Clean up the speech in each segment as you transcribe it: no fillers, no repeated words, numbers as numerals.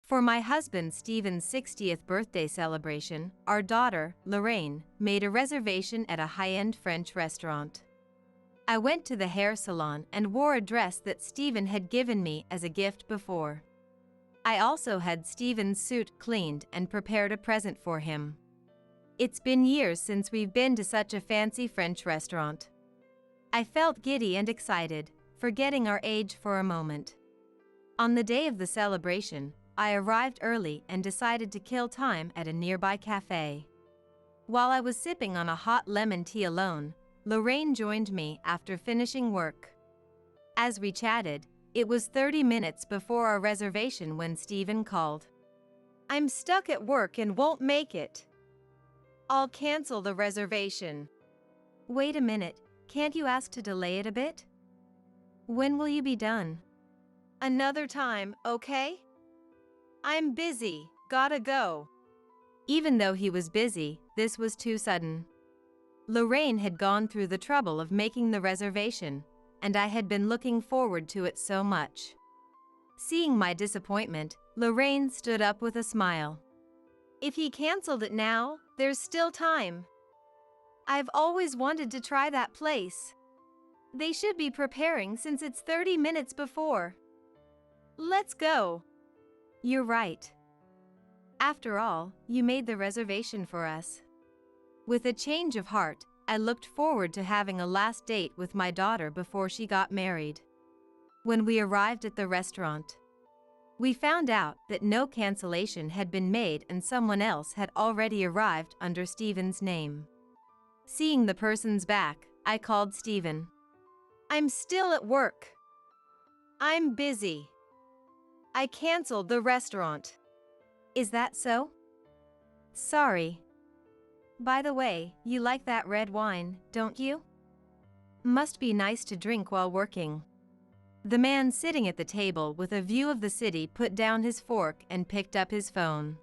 For my husband Stephen's 60th birthday celebration, our daughter, Lorraine, made a reservation at a high-end French restaurant. I went to the hair salon and wore a dress that Stephen had given me as a gift before. I also had Stephen's suit cleaned and prepared a present for him. It's been years since we've been to such a fancy French restaurant. I felt giddy and excited, forgetting our age for a moment. On the day of the celebration, I arrived early and decided to kill time at a nearby cafe. While I was sipping on a hot lemon tea alone, Lorraine joined me after finishing work. As we chatted, it was 30 minutes before our reservation when Stephen called. "I'm stuck at work and won't make it. I'll cancel the reservation." "Wait a minute, can't you ask to delay it a bit? When will you be done?" "Another time, okay? I'm busy, gotta go." Even though he was busy, this was too sudden. Lorraine had gone through the trouble of making the reservation, and I had been looking forward to it so much. Seeing my disappointment, Lorraine stood up with a smile. "If he canceled it now, there's still time. I've always wanted to try that place. They should be preparing since it's 30 minutes before. Let's go." "You're right. After all, you made the reservation for us." With a change of heart, I looked forward to having a last date with my daughter before she got married. When we arrived at the restaurant, we found out that no cancellation had been made and someone else had already arrived under Stephen's name. Seeing the person's back, I called Stephen. "I'm still at work. I'm busy. I canceled the restaurant." "Is that so? Sorry. By the way, you like that red wine, don't you? Must be nice to drink while working." The man sitting at the table with a view of the city put down his fork and picked up his phone.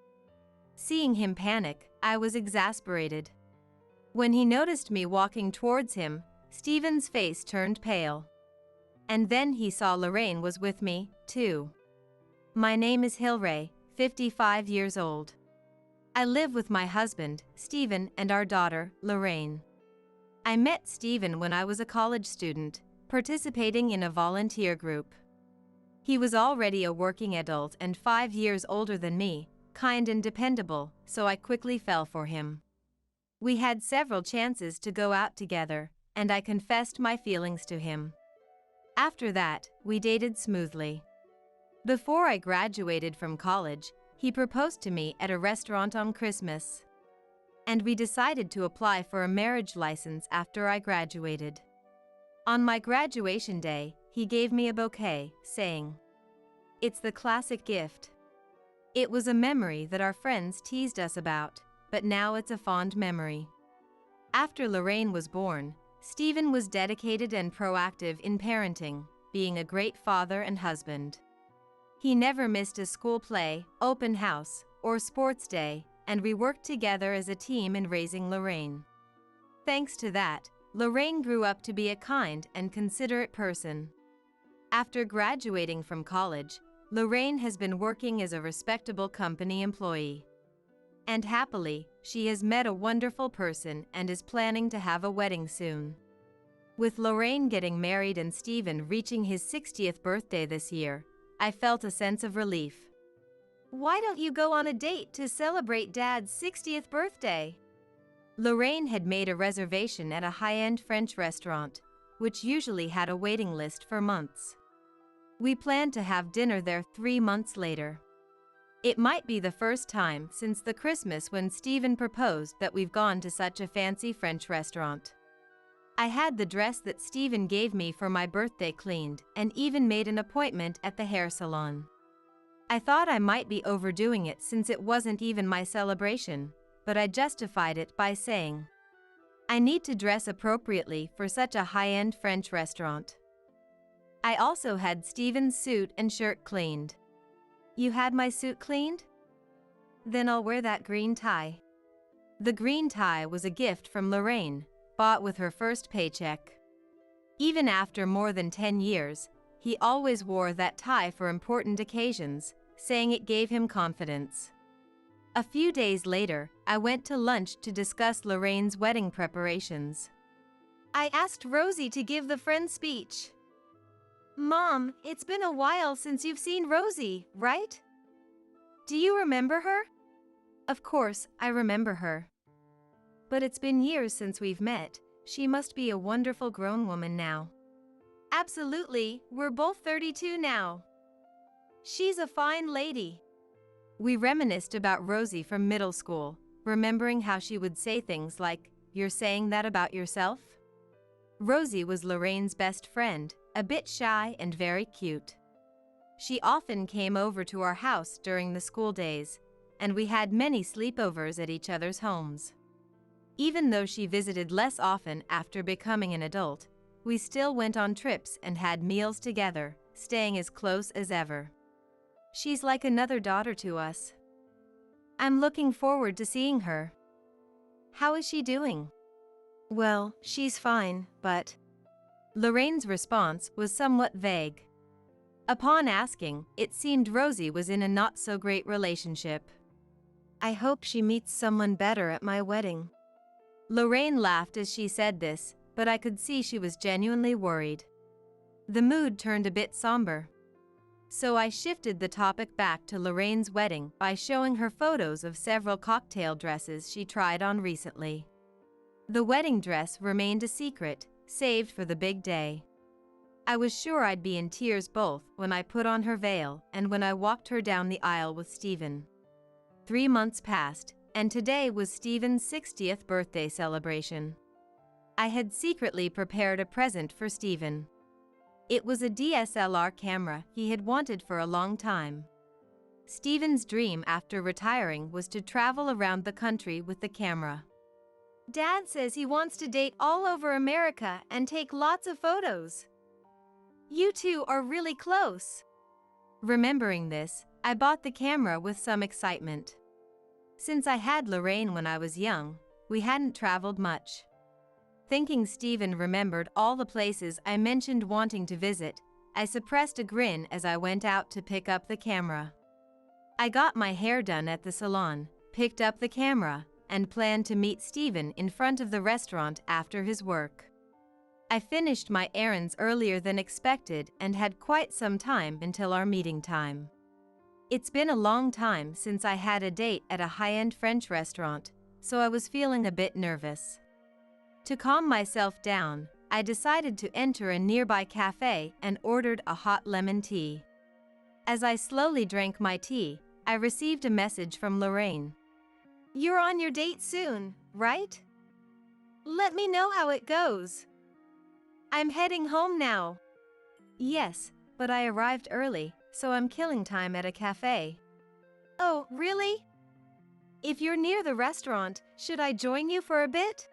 Seeing him panic, I was exasperated. When he noticed me walking towards him, Stephen's face turned pale. And then he saw Lorraine was with me, too. "My name is Hilray, 55 years old. I live with my husband, Stephen, and our daughter, Lorraine. I met Stephen when I was a college student, participating in a volunteer group. He was already a working adult and 5 years older than me, kind and dependable, so I quickly fell for him. We had several chances to go out together, and I confessed my feelings to him. After that, we dated smoothly. Before I graduated from college, he proposed to me at a restaurant on Christmas. And we decided to apply for a marriage license after I graduated. On my graduation day, he gave me a bouquet, saying, "It's the classic gift." It was a memory that our friends teased us about, but now it's a fond memory. After Lorraine was born, Stephen was dedicated and proactive in parenting, being a great father and husband. He never missed a school play, open house, or sports day, and we worked together as a team in raising Lorraine. Thanks to that, Lorraine grew up to be a kind and considerate person. After graduating from college, Lorraine has been working as a respectable company employee. And happily, she has met a wonderful person and is planning to have a wedding soon. With Lorraine getting married and Stephen reaching his 60th birthday this year, I felt a sense of relief. "Why don't you go on a date to celebrate Dad's 60th birthday?" Lorraine had made a reservation at a high-end French restaurant, which usually had a waiting list for months. We planned to have dinner there 3 months later. It might be the first time since the Christmas when Stephen proposed that we've gone to such a fancy French restaurant. I had the dress that Stephen gave me for my birthday cleaned and even made an appointment at the hair salon. I thought I might be overdoing it since it wasn't even my celebration, but I justified it by saying, "I need to dress appropriately for such a high-end French restaurant." I also had Stephen's suit and shirt cleaned. "You had my suit cleaned? Then I'll wear that green tie." The green tie was a gift from Lorraine, bought with her first paycheck. Even after more than 10 years, he always wore that tie for important occasions, saying it gave him confidence. A few days later, I went to lunch to discuss Lorraine's wedding preparations. I asked Rosie to give the friend speech. Mom, it's been a while since you've seen Rosie, right? Do you remember her? Of course, I remember her. But it's been years since we've met. She must be a wonderful grown woman now. Absolutely, we're both 32 now. She's a fine lady. We reminisced about Rosie from middle school, remembering how she would say things like, "You're saying that about yourself?" Rosie was Lorraine's best friend, a bit shy and very cute. She often came over to our house during the school days, and we had many sleepovers at each other's homes. Even though she visited less often after becoming an adult, we still went on trips and had meals together, staying as close as ever. She's like another daughter to us. I'm looking forward to seeing her. How is she doing? Well, she's fine, but... Lorraine's response was somewhat vague. Upon asking, it seemed Rosie was in a not-so-great relationship. I hope she meets someone better at my wedding. Lorraine laughed as she said this, but I could see she was genuinely worried. The mood turned a bit somber. So I shifted the topic back to Lorraine's wedding by showing her photos of several cocktail dresses she tried on recently. The wedding dress remained a secret, saved for the big day. I was sure I'd be in tears both when I put on her veil and when I walked her down the aisle with Stephen. 3 months passed, and today was Stephen's 60th birthday celebration. I had secretly prepared a present for Stephen. It was a DSLR camera he had wanted for a long time. Stephen's dream after retiring was to travel around the country with the camera. Dad says he wants to date all over America and take lots of photos. You two are really close. Remembering this, I bought the camera with some excitement. Since I had Lorraine when I was young, we hadn't traveled much. Thinking Stephen remembered all the places I mentioned wanting to visit, I suppressed a grin as I went out to pick up the camera. I got my hair done at the salon, picked up the camera, and planned to meet Stephen in front of the restaurant after his work. I finished my errands earlier than expected and had quite some time until our meeting time. It's been a long time since I had a date at a high-end French restaurant, so I was feeling a bit nervous. To calm myself down, I decided to enter a nearby cafe and ordered a hot lemon tea. As I slowly drank my tea, I received a message from Lorraine. You're on your date soon, right? Let me know how it goes. I'm heading home now. Yes, but I arrived early, so I'm killing time at a cafe. Oh, really? If you're near the restaurant, should I join you for a bit?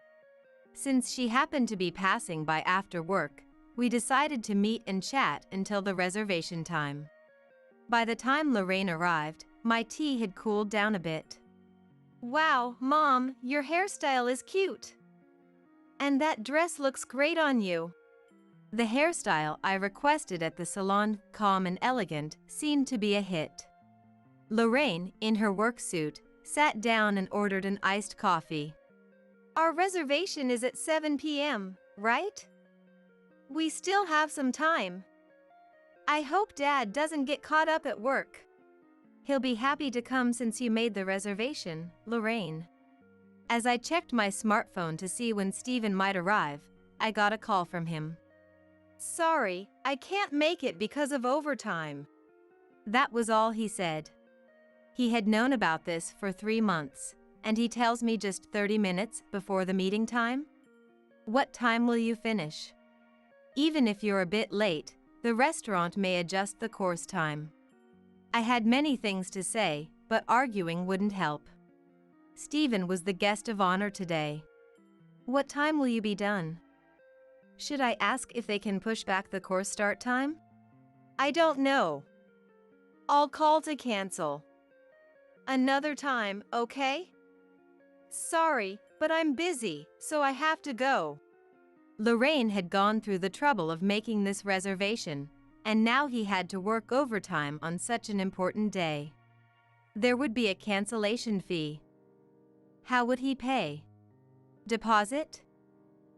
Since she happened to be passing by after work, we decided to meet and chat until the reservation time. By the time Lorraine arrived, my tea had cooled down a bit. Wow, Mom, your hairstyle is cute. And that dress looks great on you. The hairstyle I requested at the salon, calm and elegant, seemed to be a hit. Lorraine, in her work suit, sat down and ordered an iced coffee. Our reservation is at 7 p.m., right? We still have some time. I hope Dad doesn't get caught up at work. He'll be happy to come since you made the reservation, Lorraine. As I checked my smartphone to see when Stephen might arrive, I got a call from him. Sorry, I can't make it because of overtime. That was all he said. He had known about this for 3 months. And he tells me just 30 minutes before the meeting time? What time will you finish? Even if you're a bit late, the restaurant may adjust the course time. I had many things to say, but arguing wouldn't help. Stephen was the guest of honor today. What time will you be done? Should I ask if they can push back the course start time? I don't know. I'll call to cancel. Another time, okay? Sorry, but I'm busy, so I have to go. Lorraine had gone through the trouble of making this reservation, and now he had to work overtime on such an important day. There would be a cancellation fee. How would he pay? Deposit?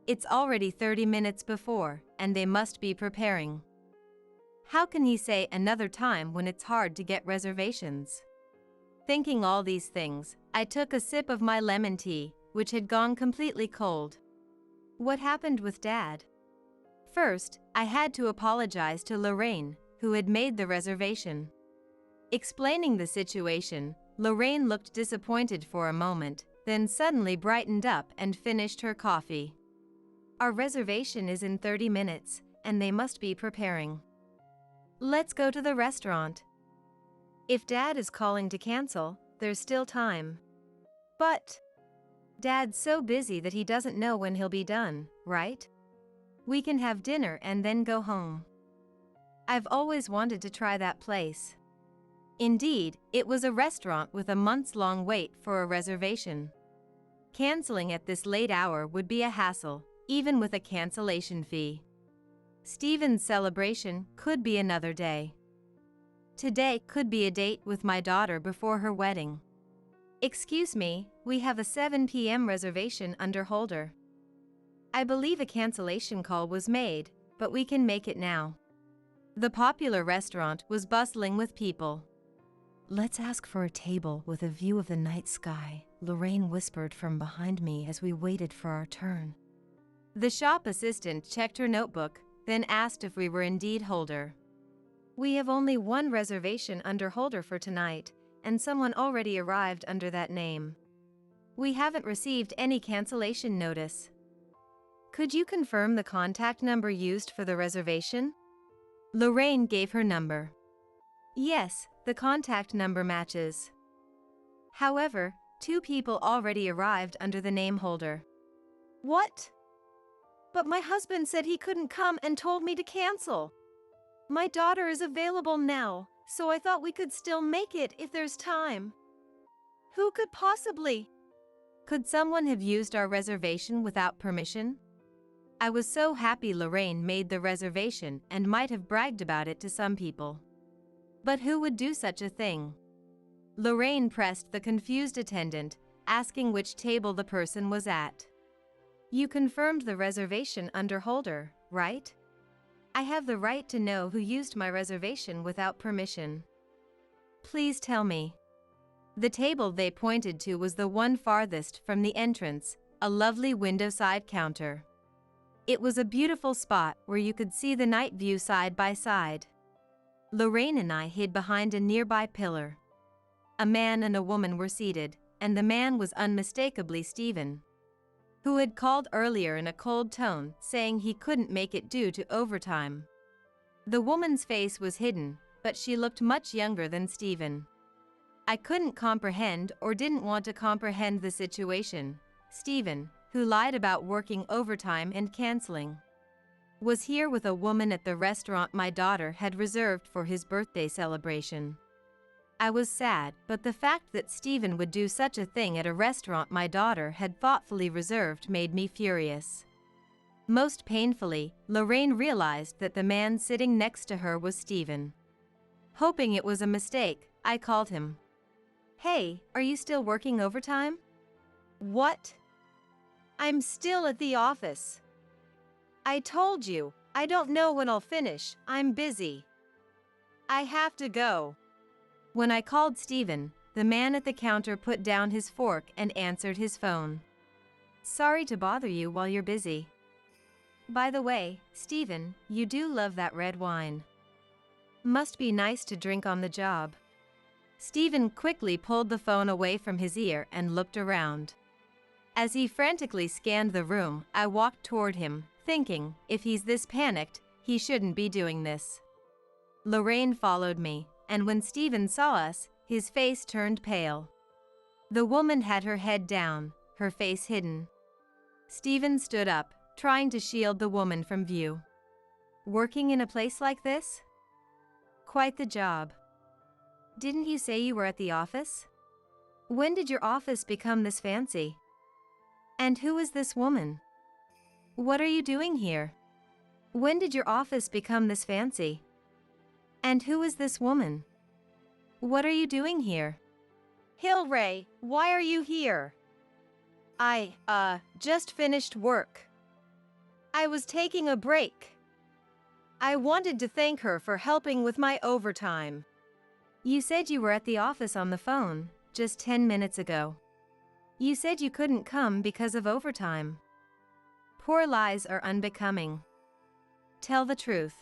It's already 30 minutes before, and they must be preparing. How can he say another time when it's hard to get reservations? Thinking all these things, I took a sip of my lemon tea, which had gone completely cold. What happened with Dad? First, I had to apologize to Lorraine, who had made the reservation. Explaining the situation, Lorraine looked disappointed for a moment, then suddenly brightened up and finished her coffee. Our reservation is in 30 minutes, and they must be preparing. Let's go to the restaurant. If Dad is calling to cancel, there's still time. But Dad's so busy that he doesn't know when he'll be done, right? We can have dinner and then go home. I've always wanted to try that place. Indeed, it was a restaurant with a months-long wait for a reservation. Canceling at this late hour would be a hassle, even with a cancellation fee. Stephen's celebration could be another day. Today could be a date with my daughter before her wedding. Excuse me, we have a 7 p.m. reservation under holder. I believe a cancellation call was made, but we can make it now. The popular restaurant was bustling with people. Let's ask for a table with a view of the night sky, Lorraine whispered from behind me as we waited for our turn. The shop assistant checked her notebook, then asked if we were indeed holder. We have only one reservation under holder for tonight, and someone already arrived under that name. We haven't received any cancellation notice. Could you confirm the contact number used for the reservation? Lorraine gave her number. Yes, the contact number matches. However, 2 people already arrived under the name holder. What? But my husband said he couldn't come and told me to cancel. My daughter is available now, so I thought we could still make it if there's time. Who could possibly? Could someone have used our reservation without permission? I was so happy Lorraine made the reservation and might have bragged about it to some people. But who would do such a thing? Lorraine pressed the confused attendant, asking which table the person was at. You confirmed the reservation under holder, right? I have the right to know who used my reservation without permission. Please tell me. The table they pointed to was the one farthest from the entrance, a lovely window-side counter. It was a beautiful spot where you could see the night view side by side. Lorraine and I hid behind a nearby pillar. A man and a woman were seated, and the man was unmistakably Stephen, who had called earlier in a cold tone saying he couldn't make it due to overtime. The woman's face was hidden, but she looked much younger than Stephen. I couldn't comprehend or didn't want to comprehend the situation. Stephen, who lied about working overtime and canceling, was here with a woman at the restaurant my daughter had reserved for his birthday celebration. I was sad, but the fact that Stephen would do such a thing at a restaurant my daughter had thoughtfully reserved made me furious. Most painfully, Lorraine realized that the man sitting next to her was Stephen. Hoping it was a mistake, I called him. Hey, are you still working overtime? What? I'm still at the office. I told you, I don't know when I'll finish, I'm busy. I have to go. When I called Stephen, the man at the counter put down his fork and answered his phone. Sorry to bother you while you're busy. By the way, Stephen, you do love that red wine. Must be nice to drink on the job. Stephen quickly pulled the phone away from his ear and looked around. As he frantically scanned the room, I walked toward him, thinking, if he's this panicked, he shouldn't be doing this. Lorraine followed me, and when Stephen saw us, his face turned pale. The woman had her head down, her face hidden. Stephen stood up, trying to shield the woman from view. Working in a place like this? Quite the job. Didn't you say you were at the office? When did your office become this fancy? And who is this woman? What are you doing here? When did your office become this fancy? And who is this woman? What are you doing here? Hilray, why are you here? Just finished work. I was taking a break. I wanted to thank her for helping with my overtime. You said you were at the office on the phone just 10 minutes ago. You said you couldn't come because of overtime. Poor lies are unbecoming. Tell the truth.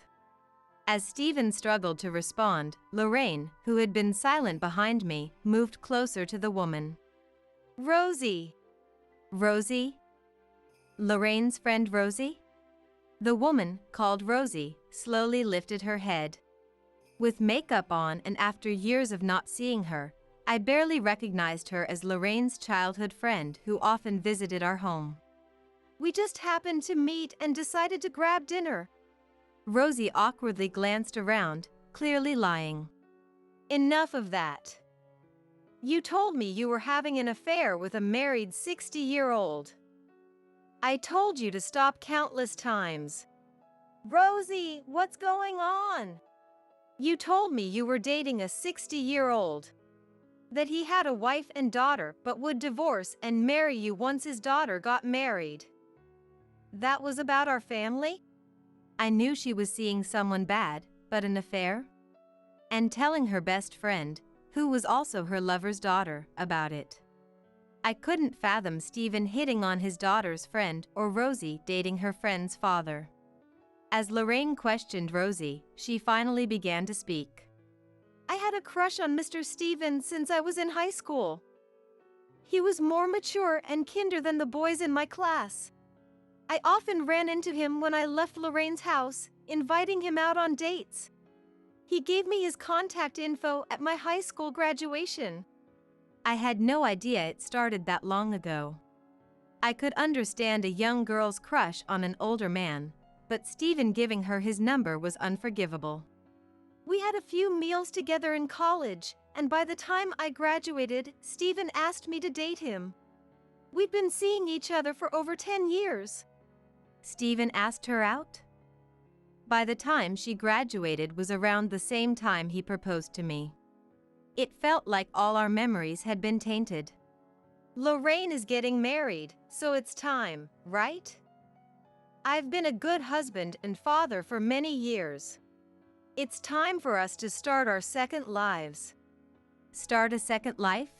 As Stephen struggled to respond, Lorraine, who had been silent behind me, moved closer to the woman. Rosie. Rosie? Lorraine's friend Rosie? The woman, called Rosie, slowly lifted her head. With makeup on and after years of not seeing her, I barely recognized her as Lorraine's childhood friend who often visited our home. We just happened to meet and decided to grab dinner. Rosie awkwardly glanced around, clearly lying. Enough of that. You told me you were having an affair with a married 60-year-old. I told you to stop countless times. Rosie, what's going on? You told me you were dating a 60-year-old. That he had a wife and daughter but would divorce and marry you once his daughter got married. That was about our family? I knew she was seeing someone bad, but an affair? And telling her best friend, who was also her lover's daughter, about it. I couldn't fathom Stephen hitting on his daughter's friend or Rosie dating her friend's father. As Lorraine questioned Rosie, she finally began to speak. I had a crush on Mr. Stephen since I was in high school. He was more mature and kinder than the boys in my class. I often ran into him when I left Lorraine's house, inviting him out on dates. He gave me his contact info at my high school graduation. I had no idea it started that long ago. I could understand a young girl's crush on an older man, but Stephen giving her his number was unforgivable. We had a few meals together in college, and by the time I graduated, Stephen asked me to date him. We'd been seeing each other for over 10 years. Stephen asked her out? By the time she graduated was around the same time he proposed to me. It felt like all our memories had been tainted. Lorraine is getting married, so it's time, right? I've been a good husband and father for many years. It's time for us to start our second lives. Start a second life?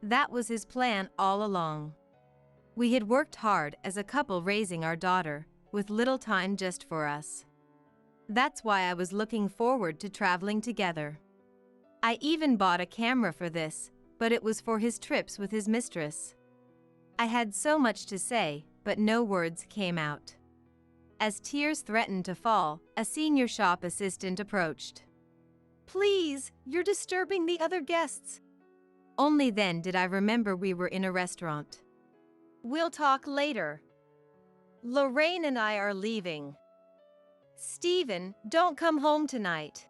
That was his plan all along. We had worked hard as a couple raising our daughter, with little time just for us. That's why I was looking forward to traveling together. I even bought a camera for this, but it was for his trips with his mistress. I had so much to say, but no words came out. As tears threatened to fall, a senior shop assistant approached. Please, you're disturbing the other guests. Only then did I remember we were in a restaurant. We'll talk later. Lorraine and I are leaving. Stephen, don't come home tonight.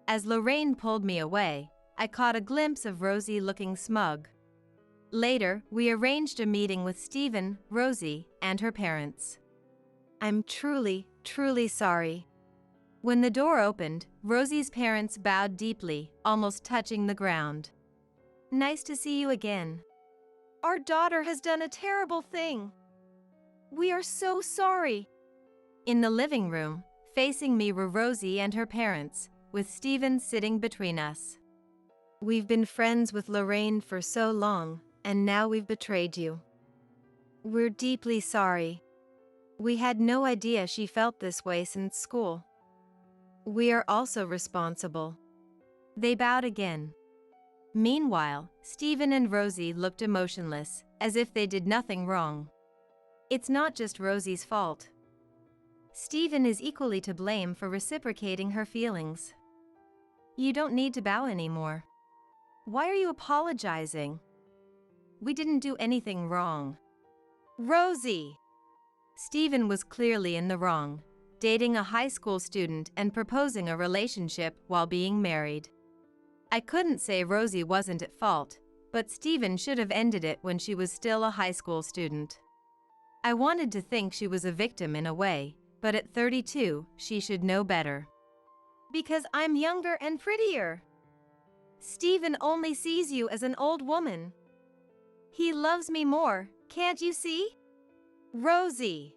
As Lorraine pulled me away, I caught a glimpse of Rosie looking smug. Later, we arranged a meeting with Stephen, Rosie, and her parents. I'm truly sorry. When the door opened, Rosie's parents bowed deeply, almost touching the ground. Nice to see you again. Our daughter has done a terrible thing. We are so sorry. In the living room, facing me were Rosie and her parents, with Stephen sitting between us. We've been friends with Lorraine for so long, and now we've betrayed you. We're deeply sorry. We had no idea she felt this way since school. We are also responsible. They bowed again. Meanwhile, Stephen and Rosie looked emotionless, as if they did nothing wrong. It's not just Rosie's fault. Stephen is equally to blame for reciprocating her feelings. You don't need to bow anymore. Why are you apologizing? We didn't do anything wrong. Rosie! Stephen was clearly in the wrong, dating a high school student and proposing a relationship while being married. I couldn't say Rosie wasn't at fault, but Stephen should have ended it when she was still a high school student. I wanted to think she was a victim in a way, but at 32, she should know better. Because I'm younger and prettier. Steven only sees you as an old woman. He loves me more, can't you see? Rosie.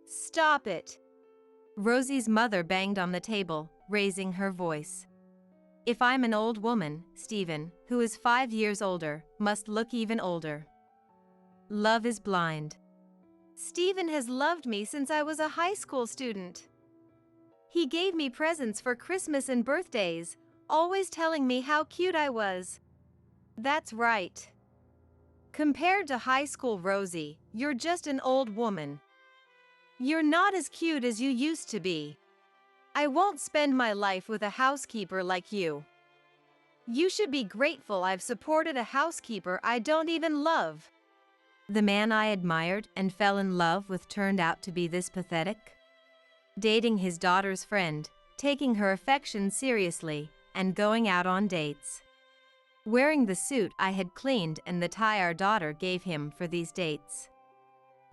Stop it. Rosie's mother banged on the table, raising her voice. If I'm an old woman, Steven, who is 5 years older, must look even older. Love is blind. Steven has loved me since I was a high school student. He gave me presents for Christmas and birthdays, always telling me how cute I was. That's right. Compared to high school Rosie, you're just an old woman. You're not as cute as you used to be. I won't spend my life with a housekeeper like you. You should be grateful I've supported a housekeeper I don't even love. The man I admired and fell in love with turned out to be this pathetic? Dating his daughter's friend, taking her affection seriously, and going out on dates. Wearing the suit I had cleaned and the tie our daughter gave him for these dates.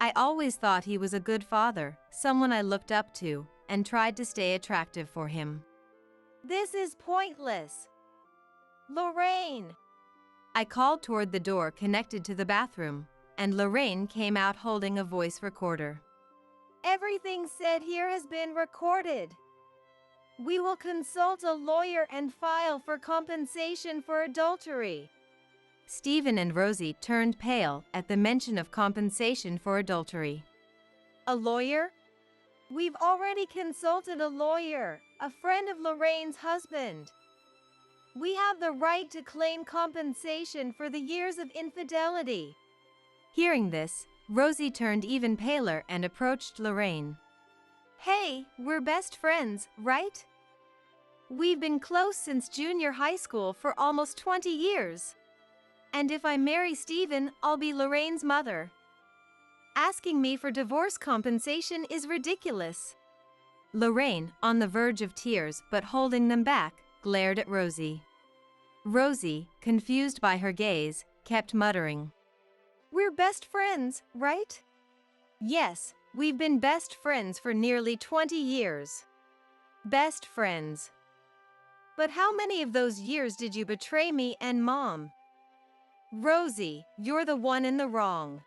I always thought he was a good father, someone I looked up to, and tried to stay attractive for him. This is pointless. Lorraine! I called toward the door connected to the bathroom, and Lorraine came out holding a voice recorder. Everything said here has been recorded. We will consult a lawyer and file for compensation for adultery. Steven and Rosie turned pale at the mention of compensation for adultery. A lawyer? We've already consulted a lawyer, a friend of Lorraine's husband. We have the right to claim compensation for the years of infidelity. Hearing this, Rosie turned even paler and approached Lorraine. Hey, we're best friends, right? We've been close since junior high school for almost 20 years. And if I marry Steven, I'll be Lorraine's mother. Asking me for divorce compensation is ridiculous. Lorraine, on the verge of tears but holding them back, glared at Rosie. Rosie, confused by her gaze, kept muttering. We're best friends, right? Yes, we've been best friends for nearly 20 years. Best friends. But how many of those years did you betray me and Mom? Rosie, you're the one in the wrong.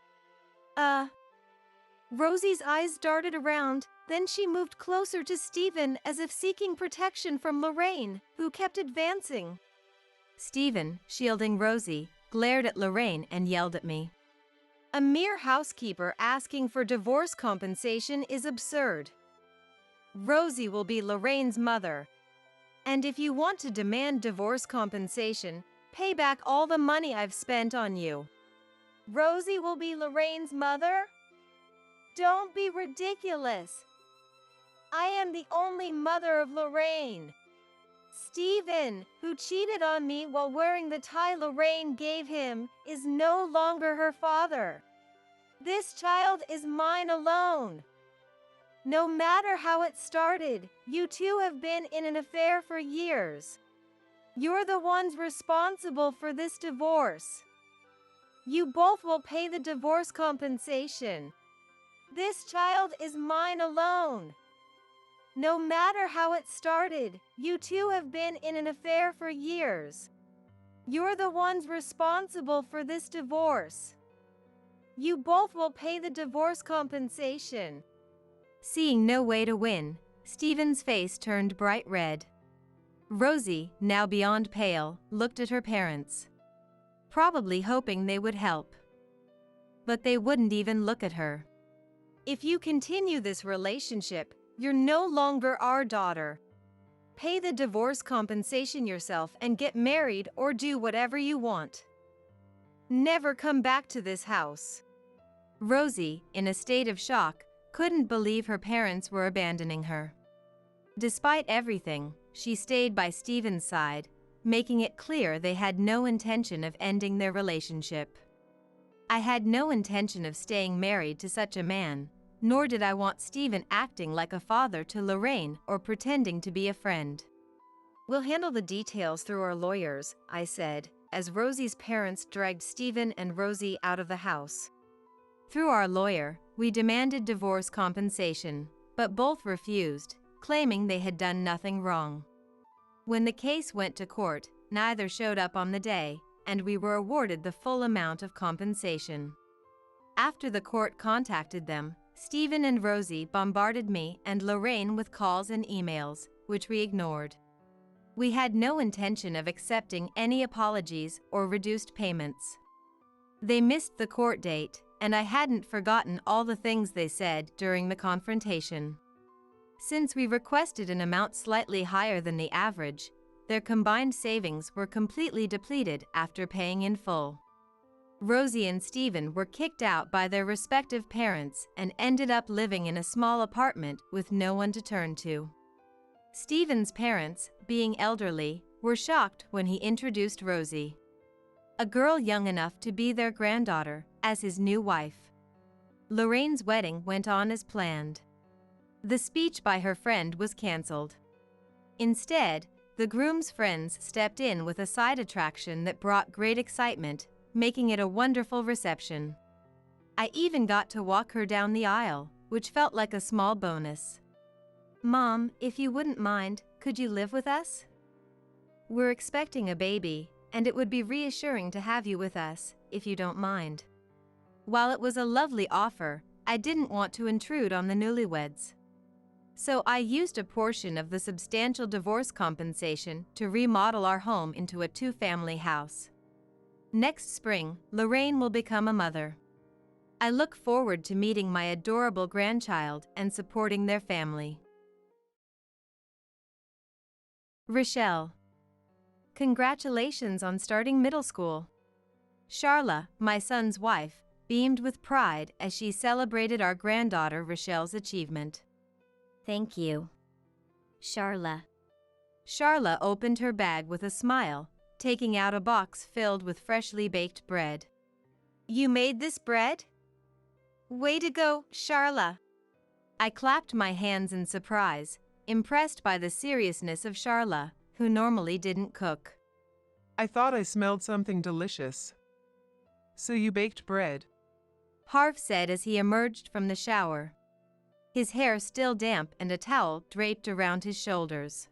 Rosie's eyes darted around, then she moved closer to Steven as if seeking protection from Lorraine, who kept advancing. Steven, shielding Rosie, glared at Lorraine and yelled at me. A mere housekeeper asking for divorce compensation is absurd. Rosie will be Lorraine's mother. And if you want to demand divorce compensation, pay back all the money I've spent on you. Rosie will be Lorraine's mother? Don't be ridiculous. I am the only mother of Lorraine. Steven, who cheated on me while wearing the tie Lorraine gave him, is no longer her father. This child is mine alone. No matter how it started, you two have been in an affair for years. You're the ones responsible for this divorce. You both will pay the divorce compensation. This child is mine alone. No matter how it started, you two have been in an affair for years. You're the ones responsible for this divorce. You both will pay the divorce compensation. Seeing no way to win, Steven's face turned bright red. Rosie, now beyond pale, looked at her parents, probably hoping they would help. But they wouldn't even look at her. If you continue this relationship, you're no longer our daughter. Pay the divorce compensation yourself and get married or do whatever you want. Never come back to this house. Rosie, in a state of shock, couldn't believe her parents were abandoning her. Despite everything, she stayed by Steven's side, making it clear they had no intention of ending their relationship. I had no intention of staying married to such a man, nor did I want Steven acting like a father to Lorraine or pretending to be a friend. We'll handle the details through our lawyers, I said, as Rosie's parents dragged Steven and Rosie out of the house. Through our lawyer, we demanded divorce compensation, but both refused, claiming they had done nothing wrong. When the case went to court, neither showed up on the day, and we were awarded the full amount of compensation. After the court contacted them, Stephen and Rosie bombarded me and Lorraine with calls and emails, which we ignored. We had no intention of accepting any apologies or reduced payments. They missed the court date, and I hadn't forgotten all the things they said during the confrontation. Since we requested an amount slightly higher than the average, their combined savings were completely depleted after paying in full. Rosie and Stephen were kicked out by their respective parents and ended up living in a small apartment with no one to turn to. Stephen's parents, being elderly, were shocked when he introduced Rosie, a girl young enough to be their granddaughter, as his new wife. Lorraine's wedding went on as planned. The speech by her friend was cancelled. Instead, the groom's friends stepped in with a side attraction that brought great excitement, making it a wonderful reception. I even got to walk her down the aisle, which felt like a small bonus. "Mom, if you wouldn't mind, could you live with us? We're expecting a baby, and it would be reassuring to have you with us, if you don't mind." While it was a lovely offer, I didn't want to intrude on the newlyweds. So I used a portion of the substantial divorce compensation to remodel our home into a two-family house. Next spring, Lorraine will become a mother. I look forward to meeting my adorable grandchild and supporting their family. Rochelle. Congratulations on starting middle school. Charla, my son's wife, beamed with pride as she celebrated our granddaughter Rochelle's achievement. Thank you, Charla. Charla opened her bag with a smile, taking out a box filled with freshly baked bread. "You made this bread? Way to go, Charla." I clapped my hands in surprise, impressed by the seriousness of Charla, who normally didn't cook. "I thought I smelled something delicious. So you baked bread?" Harv said as he emerged from the shower, his hair still damp and a towel draped around his shoulders.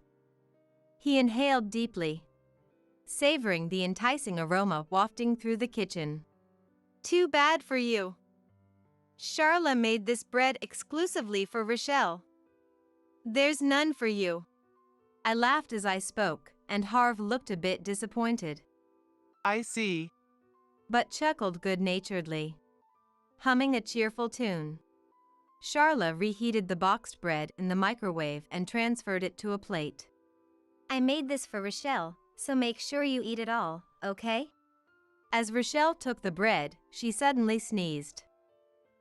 He inhaled deeply, savoring the enticing aroma wafting through the kitchen. "Too bad for you. Charla made this bread exclusively for Rochelle. There's none for you." I laughed as I spoke, and Harv looked a bit disappointed, "I see," but chuckled good-naturedly, humming a cheerful tune. Charla reheated the boxed bread in the microwave and transferred it to a plate. "I made this for Rochelle, so make sure you eat it all, okay?" As Rochelle took the bread, she suddenly sneezed.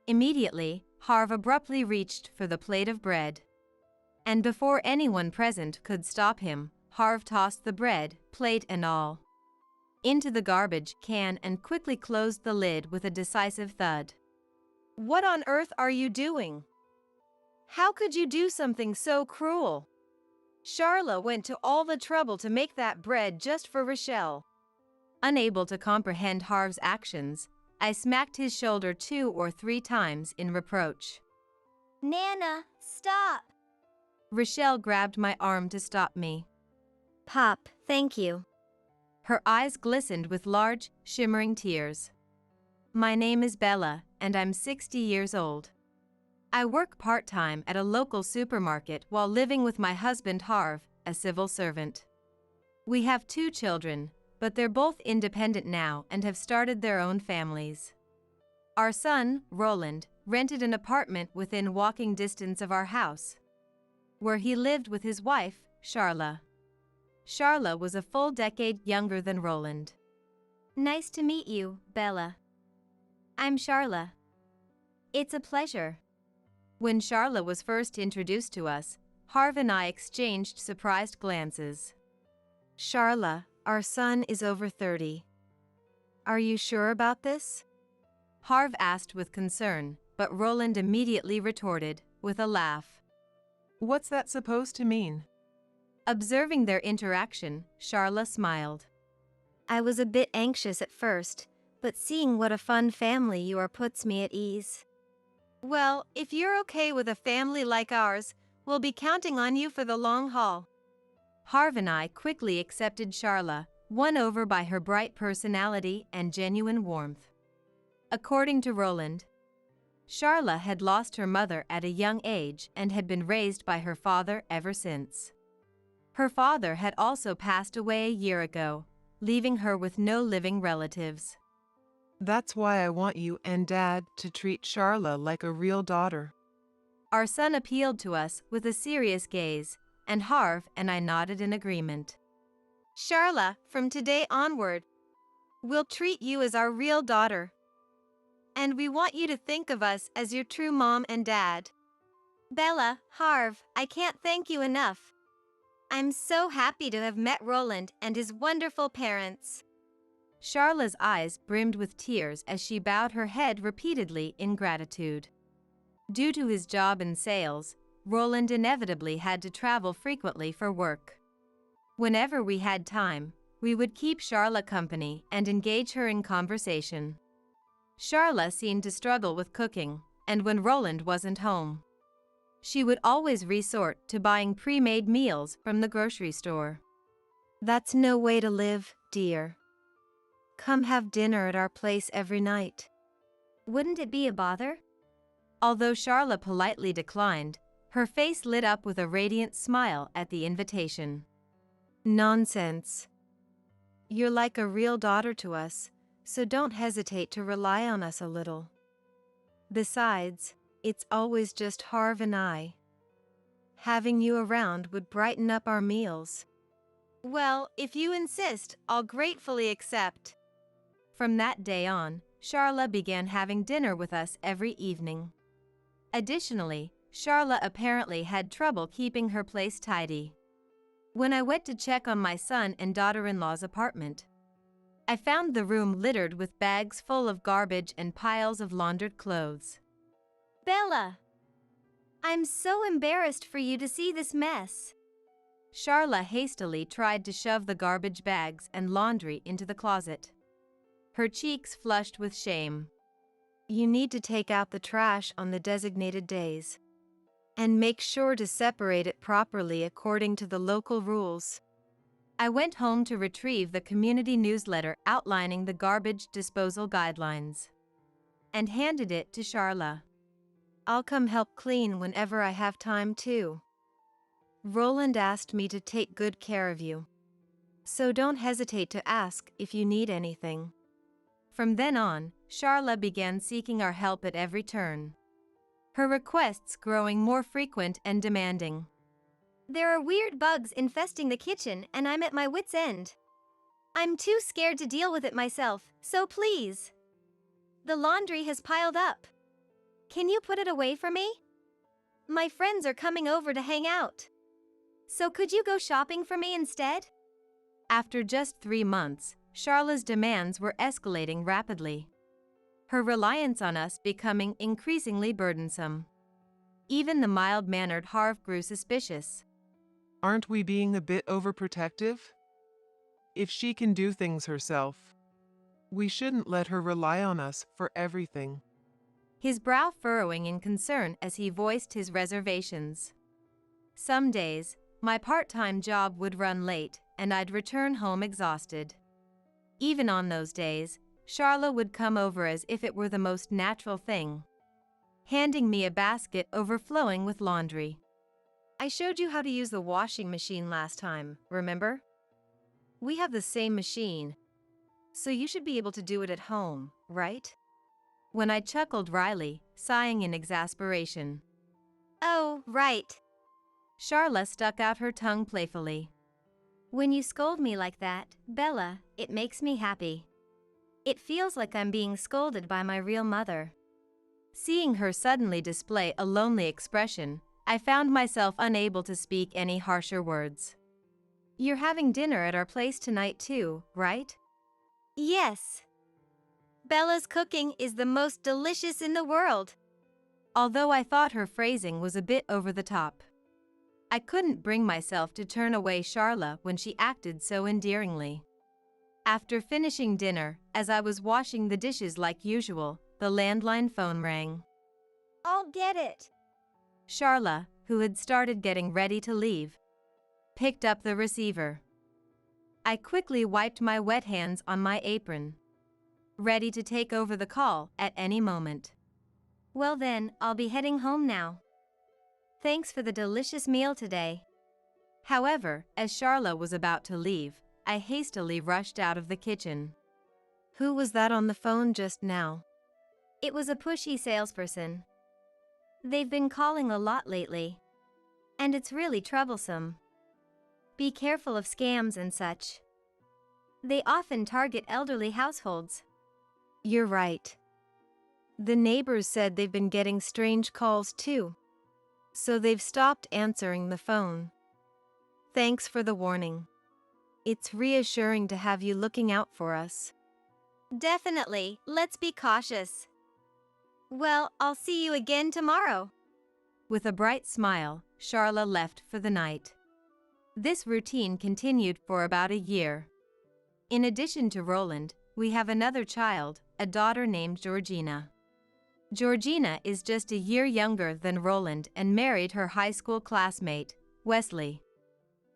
Immediately, Harv abruptly reached for the plate of bread. And before anyone present could stop him, Harv tossed the bread, plate and all, into the garbage can and quickly closed the lid with a decisive thud. "What on earth are you doing? How could you do something so cruel? Charla went to all the trouble to make that bread just for Rochelle." Unable to comprehend Harv's actions, I smacked his shoulder 2 or 3 times in reproach. "Nana, stop!" Rochelle grabbed my arm to stop me. "Pop, thank you." Her eyes glistened with large, shimmering tears. "My name is Bella, and I'm 60 years old. I work part-time at a local supermarket while living with my husband Harv, a civil servant. We have 2 children, but they're both independent now and have started their own families. Our son, Roland, rented an apartment within walking distance of our house, where he lived with his wife, Charla. Charla was a full decade younger than Roland. "Nice to meet you, Bella. I'm Charla. It's a pleasure." When Charla was first introduced to us, Harv and I exchanged surprised glances. "Charla, our son is over 30. Are you sure about this?" Harv asked with concern, but Roland immediately retorted, with a laugh. "What's that supposed to mean?" Observing their interaction, Charla smiled. "I was a bit anxious at first, but seeing what a fun family you are puts me at ease." "Well, if you're okay with a family like ours, We'll be counting on you for the long haul. Harv and I quickly accepted Charla, won over by her bright personality and genuine warmth. According to Roland, Charla had lost her mother at a young age and had been raised by her father ever since. Her father had also passed away a year ago, leaving her with no living relatives. That's why I want you and Dad to treat Charla like a real daughter. Our son appealed to us with a serious gaze, and Harv and I nodded in agreement. Charla, from today onward, we'll treat you as our real daughter. And we want you to think of us as your true mom and dad. Bella, Harv, I can't thank you enough. I'm so happy to have met Roland and his wonderful parents. Charla's eyes brimmed with tears as she bowed her head repeatedly in gratitude. Due to his job in sales, Roland inevitably had to travel frequently for work. Whenever we had time, we would keep Charla company and engage her in conversation. Charla seemed to struggle with cooking, and when Roland wasn't home, she would always resort to buying pre-made meals from the grocery store. That's no way to live, dear. Come have dinner at our place every night. Wouldn't it be a bother? Although Charla politely declined, her face lit up with a radiant smile at the invitation. Nonsense. You're like a real daughter to us, so don't hesitate to rely on us a little. Besides, it's always just Harv and I. Having you around would brighten up our meals. Well, if you insist, I'll gratefully accept. From that day on, Charla began having dinner with us every evening. Additionally, Charla apparently had trouble keeping her place tidy. When I went to check on my son and daughter-in-law's apartment, I found the room littered with bags full of garbage and piles of laundered clothes. Bella! I'm so embarrassed for you to see this mess. Charla hastily tried to shove the garbage bags and laundry into the closet. Her cheeks flushed with shame. You need to take out the trash on the designated days. And make sure to separate it properly according to the local rules. I went home to retrieve the community newsletter outlining the garbage disposal guidelines and handed it to Charla. I'll come help clean whenever I have time too. Roland asked me to take good care of you, so don't hesitate to ask if you need anything. From then on, Charla began seeking our help at every turn, her requests growing more frequent and demanding. There are weird bugs infesting the kitchen and I'm at my wit's end. I'm too scared to deal with it myself, so please. The laundry has piled up. Can you put it away for me? My friends are coming over to hang out. So could you go shopping for me instead? After just 3 months, Charla's demands were escalating rapidly, her reliance on us becoming increasingly burdensome. Even the mild-mannered Harv grew suspicious. Aren't we being a bit overprotective? If she can do things herself, we shouldn't let her rely on us for everything. His brow furrowing in concern as he voiced his reservations. Some days, my part-time job would run late, and I'd return home exhausted. Even on those days, Charla would come over as if it were the most natural thing, handing me a basket overflowing with laundry. I showed you how to use the washing machine last time, remember? We have the same machine, so you should be able to do it at home, right? When I chuckled wryly, sighing in exasperation. Oh, right. Charla stuck out her tongue playfully. When you scold me like that, Bella, it makes me happy. It feels like I'm being scolded by my real mother. Seeing her suddenly display a lonely expression, I found myself unable to speak any harsher words. You're having dinner at our place tonight too, right? Yes. Bella's cooking is the most delicious in the world. Although I thought her phrasing was a bit over the top, I couldn't bring myself to turn away Charla when she acted so endearingly. After finishing dinner, as I was washing the dishes like usual, the landline phone rang. I'll get it. Charla, who had started getting ready to leave, picked up the receiver. I quickly wiped my wet hands on my apron, ready to take over the call at any moment. Well then, I'll be heading home now. Thanks for the delicious meal today. However, as Charla was about to leave, I hastily rushed out of the kitchen. Who was that on the phone just now? It was a pushy salesperson. They've been calling a lot lately. And it's really troublesome. Be careful of scams and such. They often target elderly households. You're right. The neighbors said they've been getting strange calls too. So they've stopped answering the phone. Thanks for the warning. It's reassuring to have you looking out for us. Definitely, let's be cautious. Well, I'll see you again tomorrow. With a bright smile, Charla left for the night. This routine continued for about a year. In addition to Roland, we have another child, a daughter named Georgina. Georgina is just a year younger than Roland and married her high school classmate, Wesley.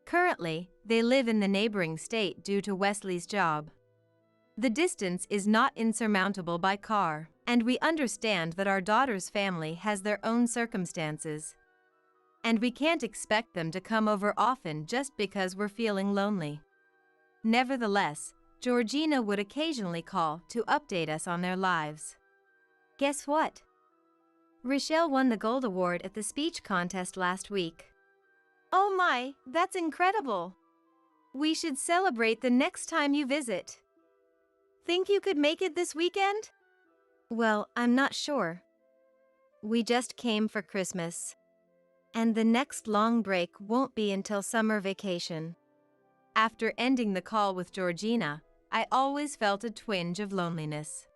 Currently, they live in the neighboring state due to Wesley's job. The distance is not insurmountable by car, and we understand that our daughter's family has their own circumstances. And we can't expect them to come over often just because we're feeling lonely. Nevertheless, Georgina would occasionally call to update us on their lives. Guess what? Rochelle won the Gold Award at the speech contest last week. Oh my, that's incredible! We should celebrate the next time you visit. Think you could make it this weekend? Well, I'm not sure. We just came for Christmas. And the next long break won't be until summer vacation. After ending the call with Georgina, I always felt a twinge of loneliness.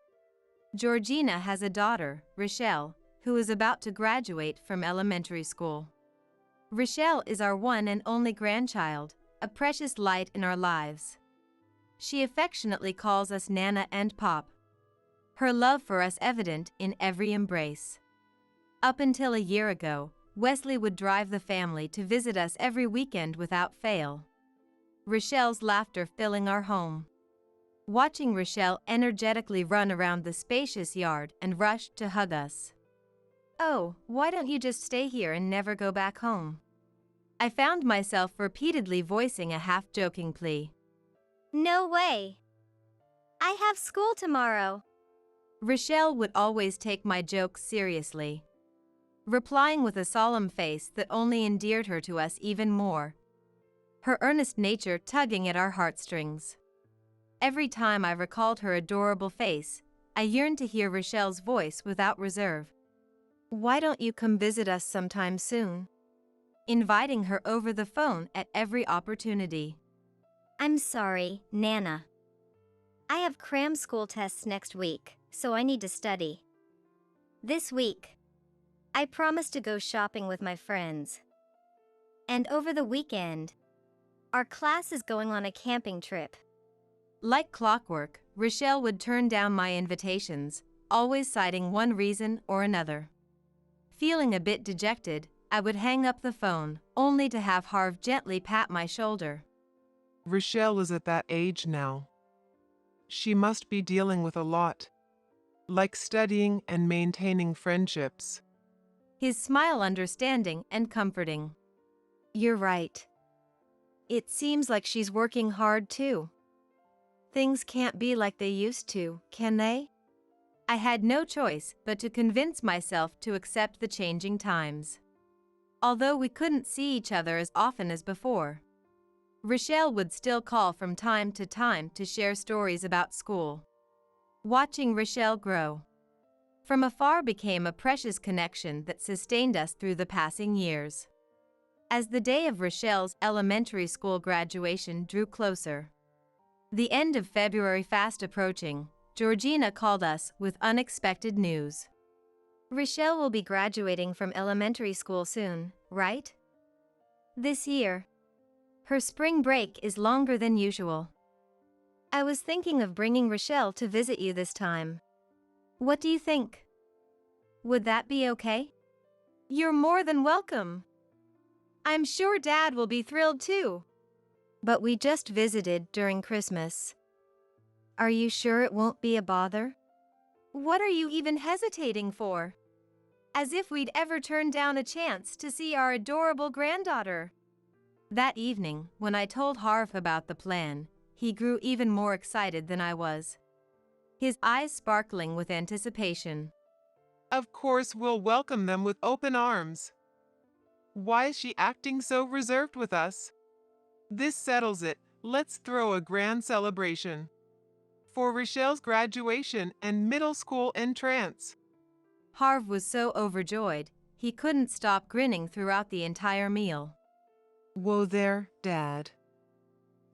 Georgina has a daughter, Rochelle, who is about to graduate from elementary school. Rochelle is our one and only grandchild, a precious light in our lives. She affectionately calls us Nana and Pop. Her love for us evident in every embrace. Up until a year ago, Wesley would drive the family to visit us every weekend without fail. Rochelle's laughter filling our home. Watching Rochelle energetically run around the spacious yard and rush to hug us. Oh, why don't you just stay here and never go back home? I found myself repeatedly voicing a half-joking plea. No way. I have school tomorrow. Rochelle would always take my jokes seriously, replying with a solemn face that only endeared her to us even more. Her earnest nature tugging at our heartstrings. Every time I recalled her adorable face, I yearned to hear Rochelle's voice without reserve. Why don't you come visit us sometime soon? Inviting her over the phone at every opportunity. I'm sorry, Nana. I have cram school tests next week, so I need to study. This week, I promised to go shopping with my friends. And over the weekend, our class is going on a camping trip. Like clockwork, Rochelle would turn down my invitations, always citing one reason or another. Feeling a bit dejected, I would hang up the phone, only to have Harv gently pat my shoulder. Rochelle is at that age now. She must be dealing with a lot, like studying and maintaining friendships. His smile understanding and comforting. You're right. It seems like she's working hard too. Things can't be like they used to, can they? I had no choice but to convince myself to accept the changing times. Although we couldn't see each other as often as before, Rochelle would still call from time to share stories about school. Watching Rochelle grow from afar became a precious connection that sustained us through the passing years. As the day of Rochelle's elementary school graduation drew closer, the end of February fast approaching, Georgina called us with unexpected news. Rochelle will be graduating from elementary school soon, right? This year. Her spring break is longer than usual. I was thinking of bringing Rochelle to visit you this time. What do you think? Would that be okay? You're more than welcome. I'm sure Dad will be thrilled too. But we just visited during Christmas. Are you sure it won't be a bother? What are you even hesitating for? As if we'd ever turn down a chance to see our adorable granddaughter. That evening, when I told Harv about the plan, he grew even more excited than I was. His eyes sparkling with anticipation. Of course, we'll welcome them with open arms. Why is she acting so reserved with us? This settles it. Let's throw a grand celebration for Rochelle's graduation and middle school entrance. Harv was so overjoyed, he couldn't stop grinning throughout the entire meal. Whoa there, Dad.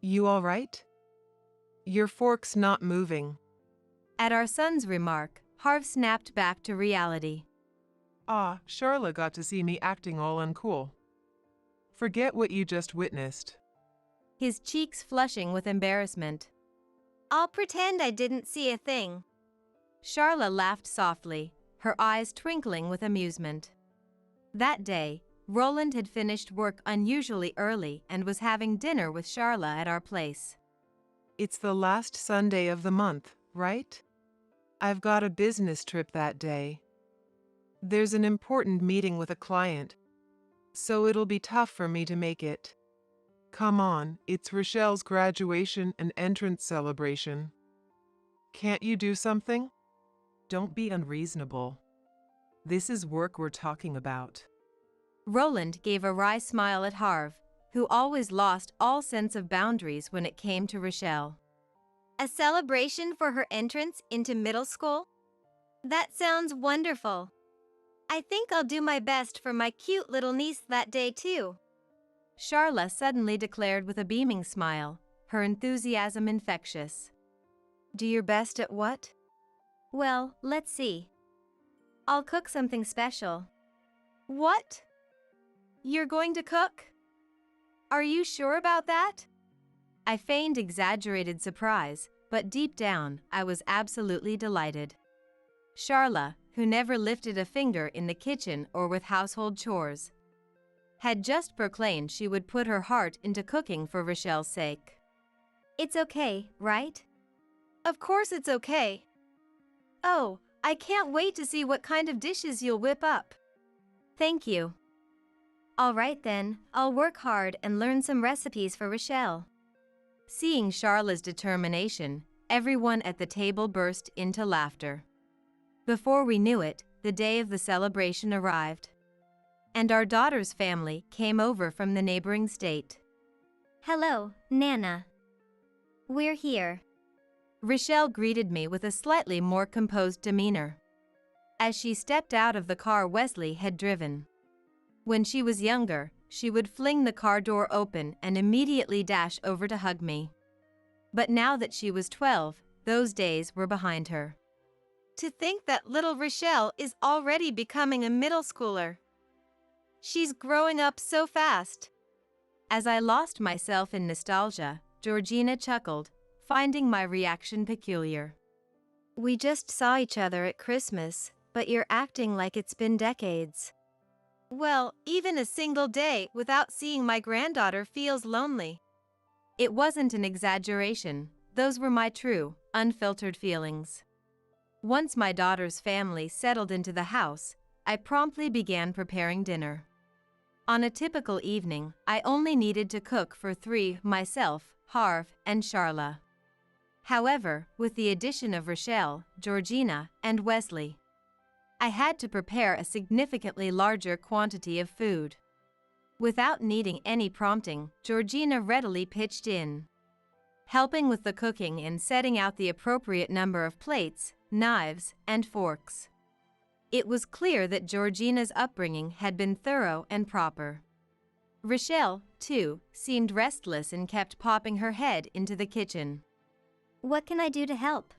You all right? Your fork's not moving. At our son's remark, Harv snapped back to reality. Charla got to see me acting all uncool. Forget what you just witnessed. His cheeks flushing with embarrassment. I'll pretend I didn't see a thing. Charla laughed softly, her eyes twinkling with amusement. That day, Roland had finished work unusually early and was having dinner with Charla at our place. It's the last Sunday of the month, right? I've got a business trip that day. There's an important meeting with a client, so it'll be tough for me to make it. Come on, it's Rochelle's graduation and entrance celebration. Can't you do something? Don't be unreasonable. This is work we're talking about. Roland gave a wry smile at Harv, who always lost all sense of boundaries when it came to Rochelle. A celebration for her entrance into middle school? That sounds wonderful. I think I'll do my best for my cute little niece that day too. Charla suddenly declared with a beaming smile, her enthusiasm infectious. Do your best at what? Well, let's see. I'll cook something special. What? You're going to cook? Are you sure about that? I feigned exaggerated surprise, but deep down, I was absolutely delighted. Charla, who never lifted a finger in the kitchen or with household chores, had just proclaimed she would put her heart into cooking for Rochelle's sake. It's okay, right? Of course it's okay. Oh, I can't wait to see what kind of dishes you'll whip up. Thank you. All right then, I'll work hard and learn some recipes for Rochelle. Seeing Charla's determination, everyone at the table burst into laughter. Before we knew it, the day of the celebration arrived. And our daughter's family came over from the neighboring state. Hello, Nana. We're here. Rochelle greeted me with a slightly more composed demeanor, as she stepped out of the car Wesley had driven. When she was younger, she would fling the car door open and immediately dash over to hug me. But now that she was 12, those days were behind her. To think that little Rochelle is already becoming a middle schooler. She's growing up so fast. As I lost myself in nostalgia, Georgina chuckled, finding my reaction peculiar. We just saw each other at Christmas, but you're acting like it's been decades. Well, even a single day without seeing my granddaughter feels lonely. It wasn't an exaggeration, those were my true, unfiltered feelings. Once my daughter's family settled into the house, I promptly began preparing dinner. On a typical evening, I only needed to cook for 3, myself, Harv, and Charla. However, with the addition of Rochelle, Georgina, and Wesley, I had to prepare a significantly larger quantity of food. Without needing any prompting, Georgina readily pitched in, helping with the cooking and setting out the appropriate number of plates, knives, and forks. It was clear that Georgina's upbringing had been thorough and proper. Rochelle, too, seemed restless and kept popping her head into the kitchen. What can I do to help?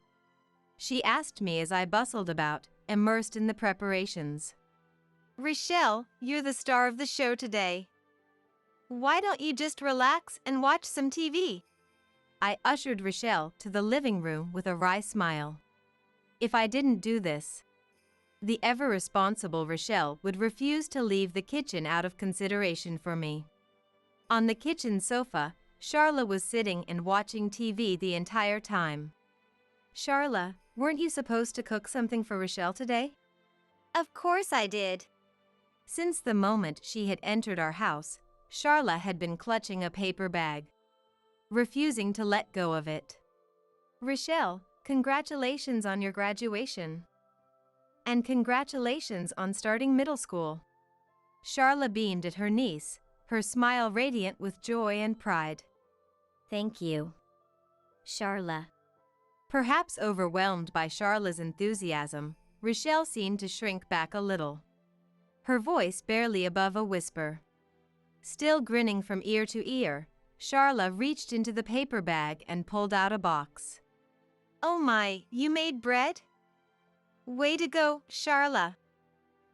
She asked me as I bustled about, immersed in the preparations. Rochelle, you're the star of the show today. Why don't you just relax and watch some TV? I ushered Rochelle to the living room with a wry smile. If I didn't do this, The ever-responsible Rochelle would refuse to leave the kitchen out of consideration for me. On the kitchen sofa, Charla was sitting and watching TV the entire time. Charla, weren't you supposed to cook something for Rochelle today? Of course I did. Since the moment she had entered our house, Charla had been clutching a paper bag, refusing to let go of it. Rochelle, congratulations on your graduation. And congratulations on starting middle school. Charla beamed at her niece, her smile radiant with joy and pride. Thank you, Charla. Perhaps overwhelmed by Charla's enthusiasm, Rochelle seemed to shrink back a little, her voice barely above a whisper. Still grinning from ear to ear, Charla reached into the paper bag and pulled out a box. Oh my, you made bread? Way to go, Charla.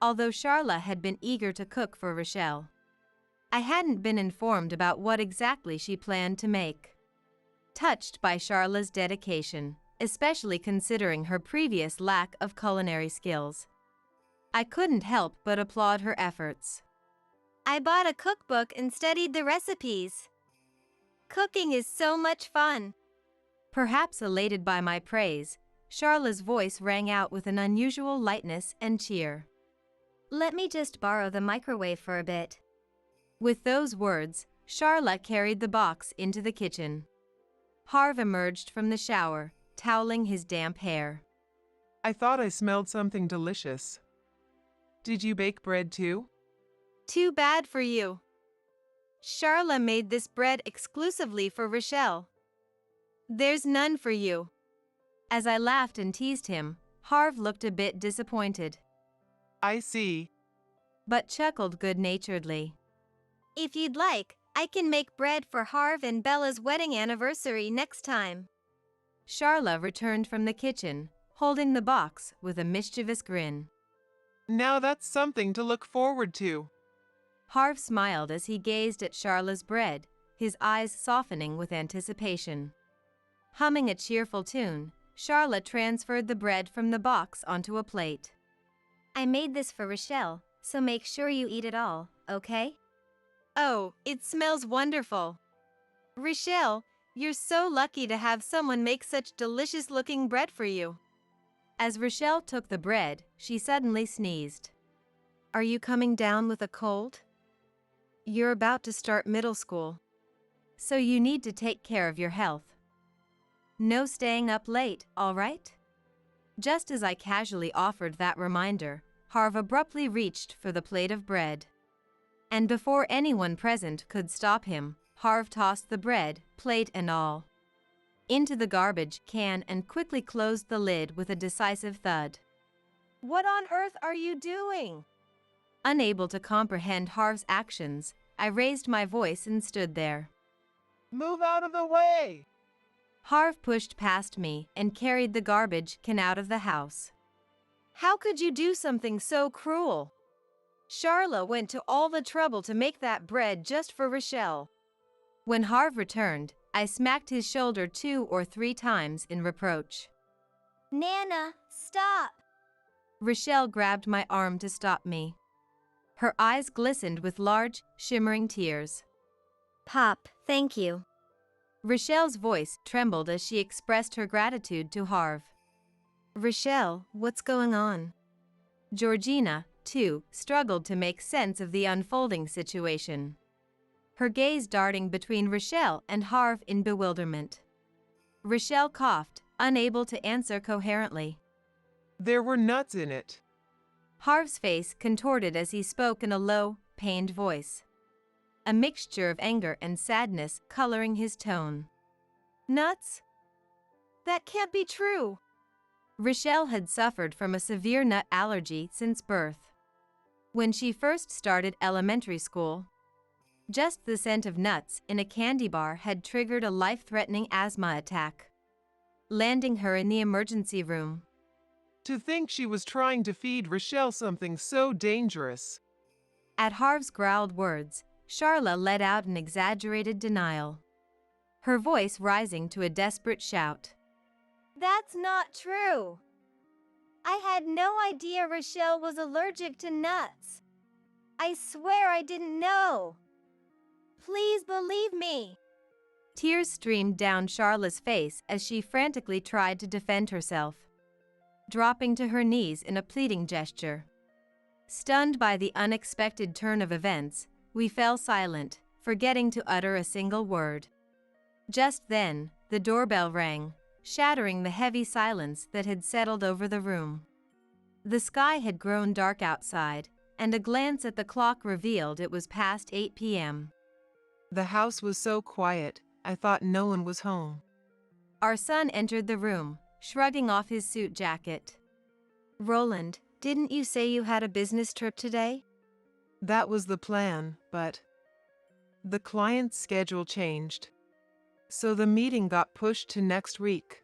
Although Charla had been eager to cook for Rochelle, I hadn't been informed about what exactly she planned to make. Touched by Charla's dedication, especially considering her previous lack of culinary skills, I couldn't help but applaud her efforts. I bought a cookbook and studied the recipes. Cooking is so much fun. Perhaps elated by my praise, Charla's voice rang out with an unusual lightness and cheer. Let me just borrow the microwave for a bit. With those words, Charla carried the box into the kitchen. Harv emerged from the shower, toweling his damp hair. I thought I smelled something delicious. Did you bake bread too? Too bad for you. Charla made this bread exclusively for Rochelle. There's none for you. As I laughed and teased him, Harv looked a bit disappointed, I see. but chuckled good-naturedly. If you'd like, I can make bread for Harv and Bella's wedding anniversary next time. Charla returned from the kitchen, holding the box with a mischievous grin. Now that's something to look forward to. Harv smiled as he gazed at Charla's bread, his eyes softening with anticipation. Humming a cheerful tune, Charla transferred the bread from the box onto a plate. I made this for Rochelle, so make sure you eat it all, okay? Oh, it smells wonderful. Rochelle, you're so lucky to have someone make such delicious-looking bread for you. As Rochelle took the bread, she suddenly sneezed. Are you coming down with a cold? You're about to start middle school, so you need to take care of your health. No staying up late, all right? Just as I casually offered that reminder, Harv abruptly reached for the plate of bread. And before anyone present could stop him, Harv tossed the bread, plate and all, into the garbage can and quickly closed the lid with a decisive thud. What on earth are you doing? Unable to comprehend Harv's actions, I raised my voice and stood there. Move out of the way! Harv pushed past me and carried the garbage can out of the house. How could you do something so cruel? Charla went to all the trouble to make that bread just for Rochelle. When Harv returned, I smacked his shoulder 2 or 3 times in reproach. Nana, stop! Rochelle grabbed my arm to stop me. Her eyes glistened with large, shimmering tears. Pop, thank you. Rochelle's voice trembled as she expressed her gratitude to Harv. Rochelle, what's going on? Georgina, too, struggled to make sense of the unfolding situation, her gaze darting between Rochelle and Harv in bewilderment. Rochelle coughed, unable to answer coherently. There were nuts in it. Harv's face contorted as he spoke in a low, pained voice, a mixture of anger and sadness coloring his tone. Nuts? That can't be true. Rochelle had suffered from a severe nut allergy since birth. When she first started elementary school, just the scent of nuts in a candy bar had triggered a life-threatening asthma attack, landing her in the emergency room. To think she was trying to feed Rochelle something so dangerous. At Harv's growled words, Charla let out an exaggerated denial, her voice rising to a desperate shout. That's not true. I had no idea Rochelle was allergic to nuts. I swear I didn't know. Please believe me. Tears streamed down Charla's face as she frantically tried to defend herself, dropping to her knees in a pleading gesture. Stunned by the unexpected turn of events, we fell silent, forgetting to utter a single word. Just then, the doorbell rang, shattering the heavy silence that had settled over the room. The sky had grown dark outside, and a glance at the clock revealed it was past 8 p.m. The house was so quiet, I thought no one was home. Our son entered the room, shrugging off his suit jacket. Roland, didn't you say you had a business trip today? That was the plan, but the client's schedule changed. So the meeting got pushed to next week.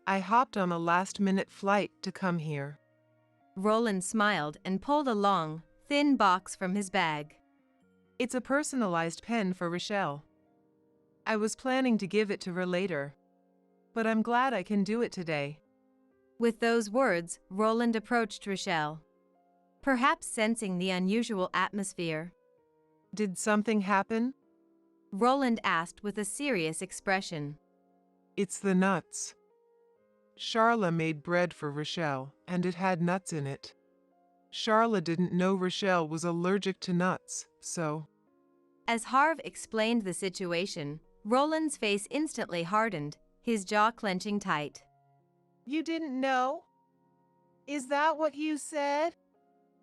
I hopped on a last-minute flight to come here. Roland smiled and pulled a long, thin box from his bag. It's a personalized pen for Rochelle. I was planning to give it to her later, but I'm glad I can do it today. With those words, Roland approached Rochelle, perhaps sensing the unusual atmosphere. Did something happen? Roland asked with a serious expression. It's the nuts. Charla made bread for Rochelle, and it had nuts in it. Charla didn't know Rochelle was allergic to nuts, so... As Harv explained the situation, Roland's face instantly hardened, his jaw clenching tight. You didn't know? Is that what you said?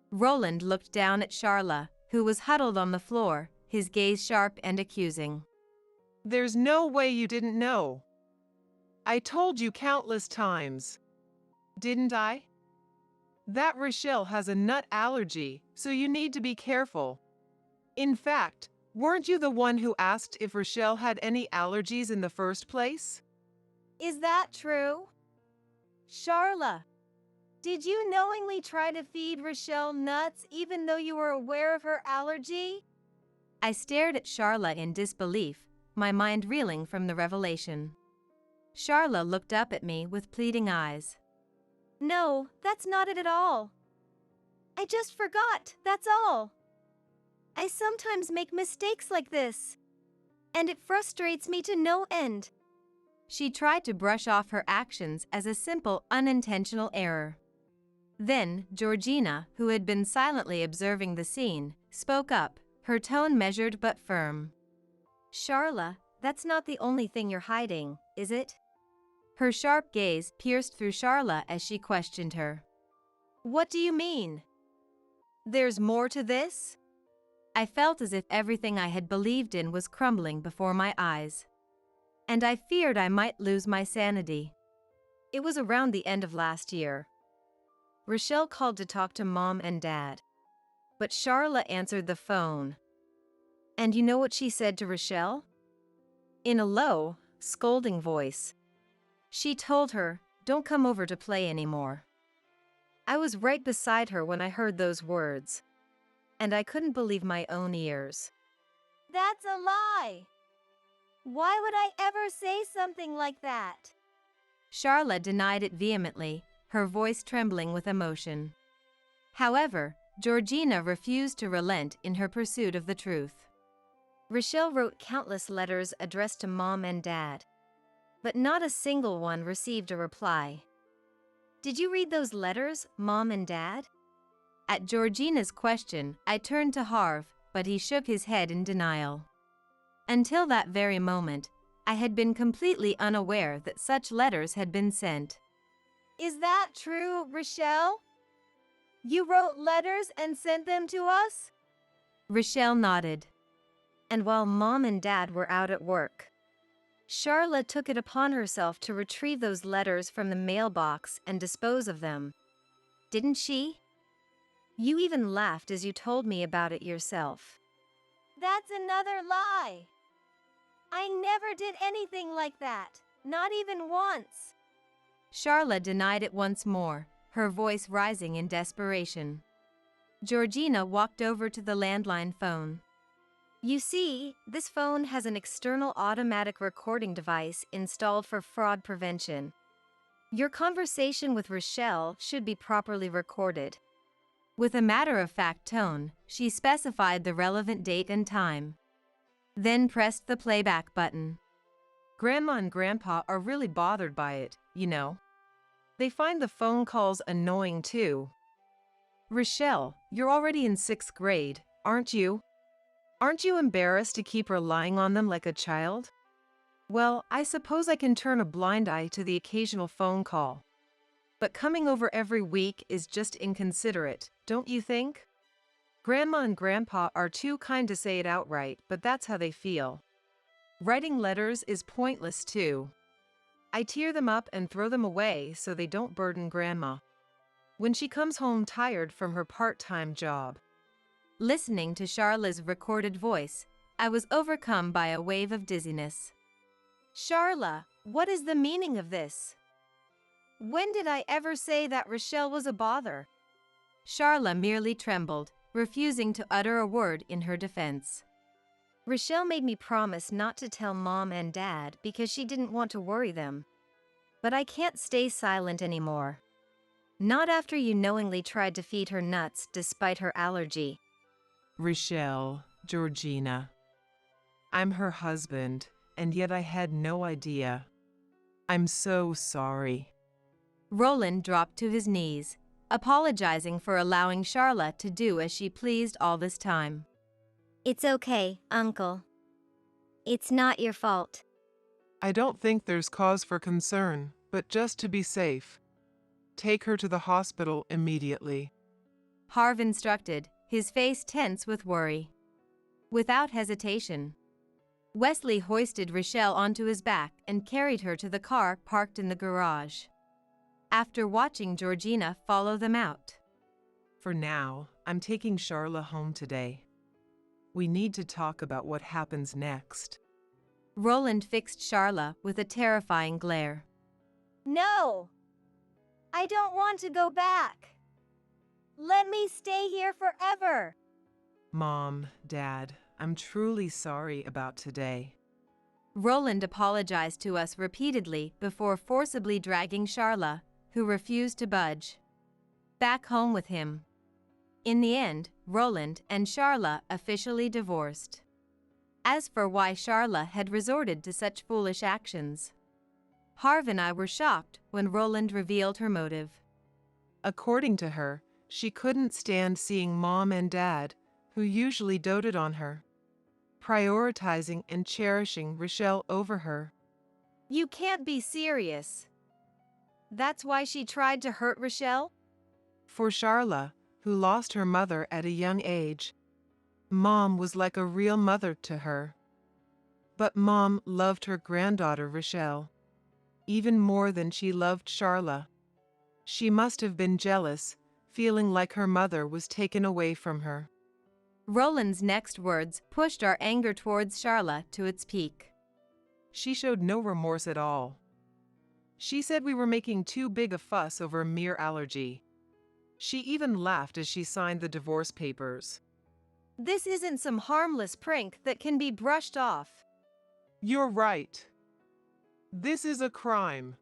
Roland looked down at Charla, who was huddled on the floor, his gaze sharp and accusing. There's no way you didn't know. I told you countless times. Didn't I? That Rochelle has a nut allergy, so you need to be careful. In fact, weren't you the one who asked if Rochelle had any allergies in the first place? Is that true? Charla, did you knowingly try to feed Rochelle nuts even though you were aware of her allergy? I stared at Charla in disbelief, my mind reeling from the revelation. Charla looked up at me with pleading eyes. No, that's not it at all. I just forgot, that's all. I sometimes make mistakes like this, and it frustrates me to no end. She tried to brush off her actions as a simple, unintentional error. Then, Georgina, who had been silently observing the scene, spoke up, her tone measured but firm. Charla, that's not the only thing you're hiding, is it? Her sharp gaze pierced through Charla as she questioned her. What do you mean? There's more to this? I felt as if everything I had believed in was crumbling before my eyes. And I feared I might lose my sanity. It was around the end of last year. Rochelle called to talk to Mom and Dad. But Charla answered the phone. And you know what she said to Rochelle? In a low, scolding voice. She told her, "Don't come over to play anymore." I was right beside her when I heard those words. And I couldn't believe my own ears. That's a lie! Why would I ever say something like that? Charla denied it vehemently, her voice trembling with emotion. However, Georgina refused to relent in her pursuit of the truth. Rochelle wrote countless letters addressed to Mom and Dad, but not a single one received a reply. Did you read those letters, Mom and Dad? At Georgina's question, I turned to Harv, but he shook his head in denial. Until that very moment, I had been completely unaware that such letters had been sent. Is that true, Rochelle? You wrote letters and sent them to us? Rochelle nodded. And while Mom and Dad were out at work, Charla took it upon herself to retrieve those letters from the mailbox and dispose of them. Didn't she? You even laughed as you told me about it yourself. That's another lie. I never did anything like that, not even once. Charla denied it once more, her voice rising in desperation. Georgina walked over to the landline phone. You see, this phone has an external automatic recording device installed for fraud prevention. Your conversation with Rochelle should be properly recorded. With a matter-of-fact tone, she specified the relevant date and time. Then pressed the playback button. Grandma and Grandpa are really bothered by it, you know. They find the phone calls annoying too. Rochelle, you're already in 6th grade, aren't you? Aren't you embarrassed to keep relying on them like a child? Well, I suppose I can turn a blind eye to the occasional phone call. But coming over every week is just inconsiderate, don't you think? Grandma and Grandpa are too kind to say it outright, but that's how they feel. Writing letters is pointless too. I tear them up and throw them away so they don't burden Grandma when she comes home tired from her part-time job. Listening to Charla's recorded voice, I was overcome by a wave of dizziness. Charla, what is the meaning of this? When did I ever say that Rochelle was a bother? Charla merely trembled, refusing to utter a word in her defense. Rochelle made me promise not to tell Mom and Dad because she didn't want to worry them. But I can't stay silent anymore. Not after you knowingly tried to feed her nuts despite her allergy. Rochelle, Georgina. I'm her husband, and yet I had no idea. I'm so sorry. Roland dropped to his knees, apologizing for allowing Charla to do as she pleased all this time. It's okay, Uncle. It's not your fault. I don't think there's cause for concern, but just to be safe, take her to the hospital immediately. Harv instructed, his face tense with worry. Without hesitation, Wesley hoisted Rochelle onto his back and carried her to the car parked in the garage. After watching Georgina follow them out. For now, I'm taking Charla home today. We need to talk about what happens next. Roland fixed Charla with a terrifying glare. No! I don't want to go back. Let me stay here forever. Mom, Dad, I'm truly sorry about today. Roland apologized to us repeatedly before forcibly dragging Charla, who refused to budge, back home with him. In the end, Roland and Charla officially divorced. As for why Charla had resorted to such foolish actions, Harv and I were shocked when Roland revealed her motive. According to her, she couldn't stand seeing Mom and Dad, who usually doted on her, prioritizing and cherishing Rochelle over her. You can't be serious. That's why she tried to hurt Rochelle? For Charla, who lost her mother at a young age, Mom was like a real mother to her. But Mom loved her granddaughter Rochelle even more than she loved Charla. She must have been jealous, feeling like her mother was taken away from her. Roland's next words pushed our anger towards Charla to its peak. She showed no remorse at all. She said we were making too big a fuss over a mere allergy. She even laughed as she signed the divorce papers. This isn't some harmless prank that can be brushed off. You're right. This is a crime.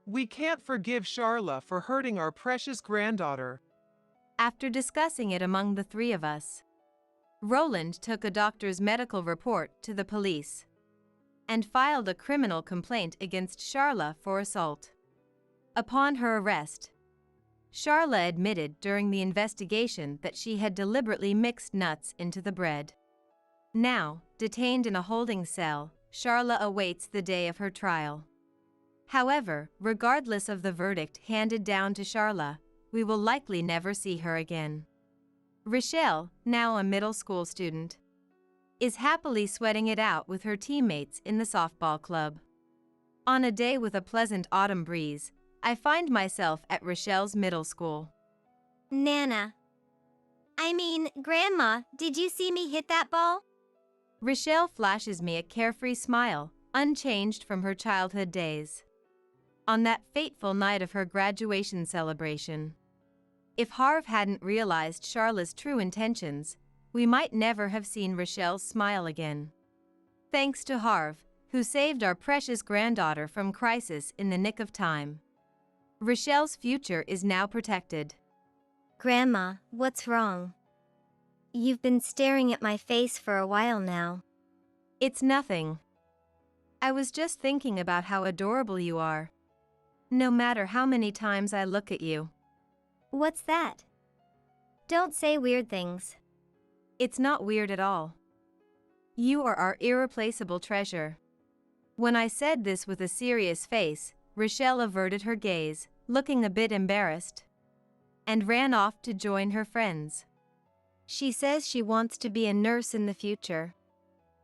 We can't forgive Charla for hurting our precious granddaughter. After discussing it among the three of us, Roland took a doctor's medical report to the police and filed a criminal complaint against Charla for assault. Upon her arrest, Charla admitted during the investigation that she had deliberately mixed nuts into the bread. Now, detained in a holding cell, Charla awaits the day of her trial. However, regardless of the verdict handed down to Charla, we will likely never see her again. Rochelle, now a middle school student, is happily sweating it out with her teammates in the softball club. On a day with a pleasant autumn breeze, I find myself at Rochelle's middle school. Grandma, did you see me hit that ball? Rochelle flashes me a carefree smile, unchanged from her childhood days. On that fateful night of her graduation celebration. If Harv hadn't realized Charla's true intentions, we might never have seen Rochelle's smile again. Thanks to Harv, who saved our precious granddaughter from crisis in the nick of time. Rochelle's future is now protected. Grandma, what's wrong? You've been staring at my face for a while now. It's nothing. I was just thinking about how adorable you are. No matter how many times I look at you. What's that? Don't say weird things. It's not weird at all. You are our irreplaceable treasure. When I said this with a serious face, Rochelle averted her gaze, looking a bit embarrassed, and ran off to join her friends. She says she wants to be a nurse in the future.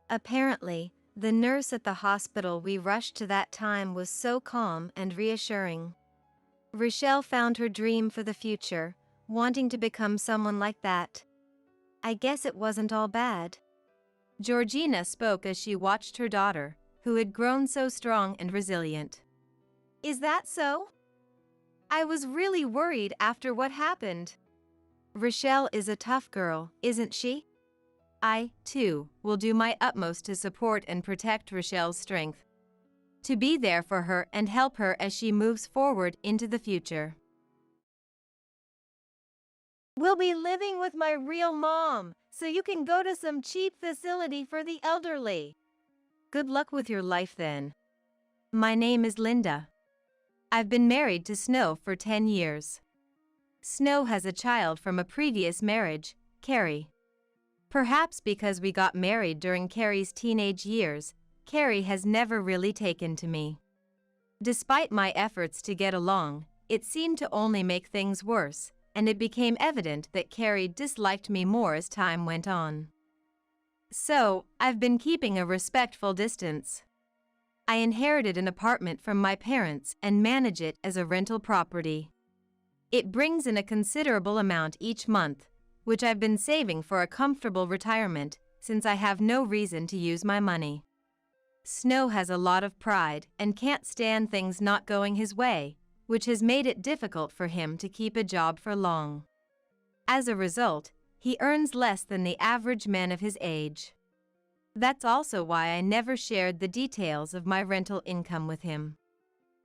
Apparently, the nurse at the hospital we rushed to that time was so calm and reassuring. Rochelle found her dream for the future, wanting to become someone like that. I guess it wasn't all bad. Georgina spoke as she watched her daughter, who had grown so strong and resilient. Is that so? I was really worried after what happened. Rochelle is a tough girl, isn't she? I, too, will do my utmost to support and protect Rochelle's strength. To be there for her and help her as she moves forward into the future. We'll be living with my real mom, so you can go to some cheap facility for the elderly. Good luck with your life then. My name is Linda. I've been married to Snow for 10 years. Snow has a child from a previous marriage, Carrie. Perhaps because we got married during Carrie's teenage years, Carrie has never really taken to me. Despite my efforts to get along, it seemed to only make things worse, and it became evident that Carrie disliked me more as time went on. So, I've been keeping a respectful distance. I inherited an apartment from my parents and manage it as a rental property. It brings in a considerable amount each month, which I've been saving for a comfortable retirement, since I have no reason to use my money. Snow has a lot of pride and can't stand things not going his way, which has made it difficult for him to keep a job for long. As a result, he earns less than the average man of his age. That's also why I never shared the details of my rental income with him.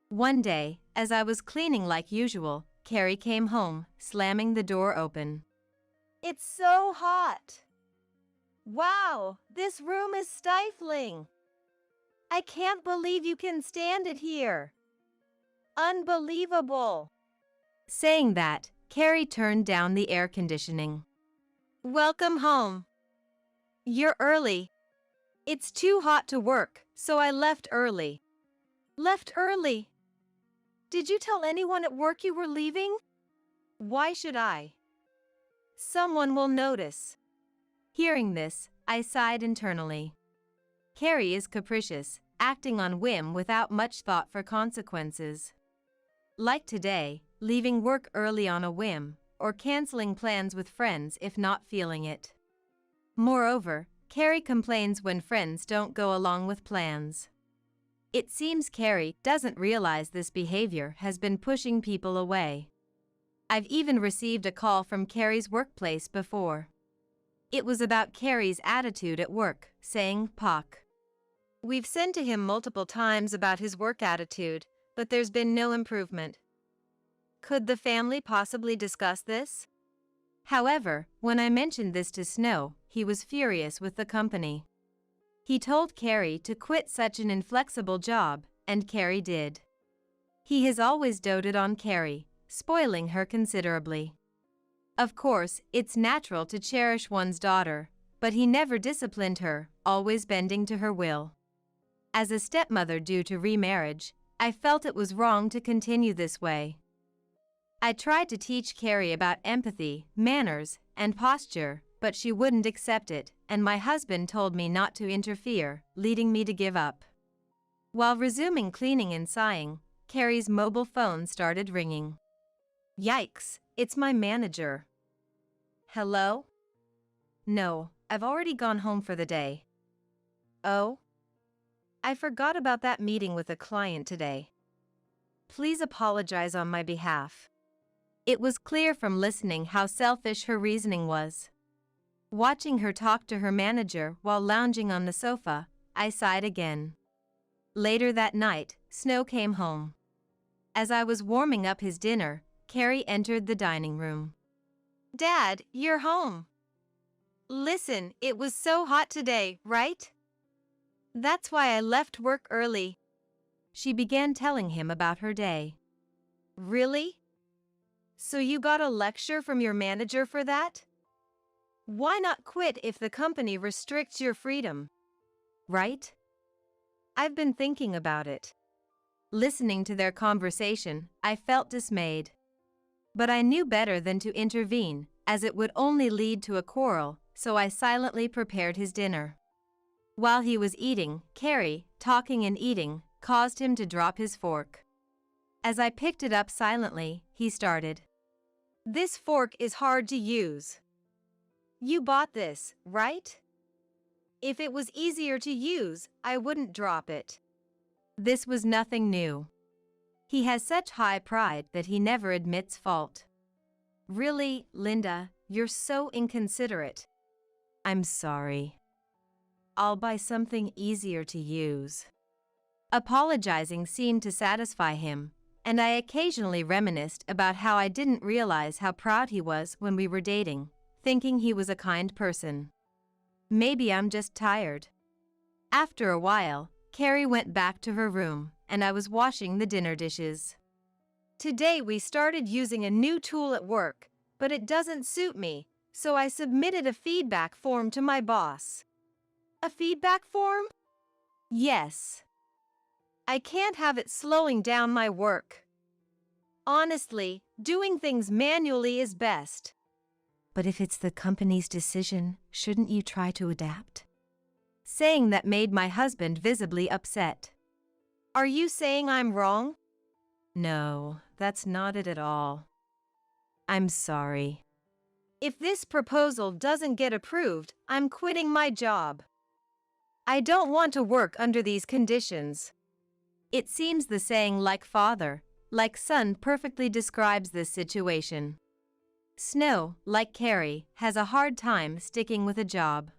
One day, as I was cleaning like usual, Carrie came home, slamming the door open. It's so hot! Wow, this room is stifling! I can't believe you can stand it here! Unbelievable! Saying that, Carrie turned down the air conditioning. Welcome home. You're early. It's too hot to work, so I left early. Left early? Did you tell anyone at work you were leaving? Why should I? Someone will notice. Hearing this, I sighed internally. Carrie is capricious, acting on whim without much thought for consequences. Like today, leaving work early on a whim, or canceling plans with friends if not feeling it. Moreover, Carrie complains when friends don't go along with plans. It seems Carrie doesn't realize this behavior has been pushing people away. I've even received a call from Carrie's workplace before. It was about Carrie's attitude at work, saying, "Pock." We've sent to him multiple times about his work attitude, but there's been no improvement. Could the family possibly discuss this? However, when I mentioned this to Snow, he was furious with the company. He told Carrie to quit such an inflexible job, and Carrie did. He has always doted on Carrie, spoiling her considerably. Of course, it's natural to cherish one's daughter, but he never disciplined her, always bending to her will. As a stepmother due to remarriage, I felt it was wrong to continue this way. I tried to teach Carrie about empathy, manners, and posture, but she wouldn't accept it, and my husband told me not to interfere, leading me to give up. While resuming cleaning and sighing, Carrie's mobile phone started ringing. Yikes, it's my manager. Hello? No, I've already gone home for the day. Oh? I forgot about that meeting with a client today. Please apologize on my behalf. It was clear from listening how selfish her reasoning was. Watching her talk to her manager while lounging on the sofa, I sighed again. Later that night, Snow came home. As I was warming up his dinner, Carrie entered the dining room. Dad, you're home. Listen, it was so hot today, right? That's why I left work early. She began telling him about her day. Really? So you got a lecture from your manager for that? Why not quit if the company restricts your freedom? Right? I've been thinking about it. Listening to their conversation, I felt dismayed. But I knew better than to intervene, as it would only lead to a quarrel, so I silently prepared his dinner. While he was eating, Carrie, talking and eating, caused him to drop his fork. As I picked it up silently, he started. This fork is hard to use. You bought this, right? If it was easier to use, I wouldn't drop it. This was nothing new. He has such high pride that he never admits fault. Really, Linda, you're so inconsiderate. I'm sorry. I'll buy something easier to use. Apologizing seemed to satisfy him, and I occasionally reminisced about how I didn't realize how proud he was when we were dating, thinking he was a kind person. Maybe I'm just tired. After a while, Carrie went back to her room, and I was washing the dinner dishes. Today we started using a new tool at work, but it doesn't suit me, so I submitted a feedback form to my boss. A feedback form? Yes. I can't have it slowing down my work. Honestly, doing things manually is best. But if it's the company's decision, shouldn't you try to adapt? Saying that made my husband visibly upset. Are you saying I'm wrong? No, that's not it at all. I'm sorry. If this proposal doesn't get approved, I'm quitting my job. I don't want to work under these conditions. It seems the saying like father, like son perfectly describes this situation. Snow, like Carrie, has a hard time sticking with a job.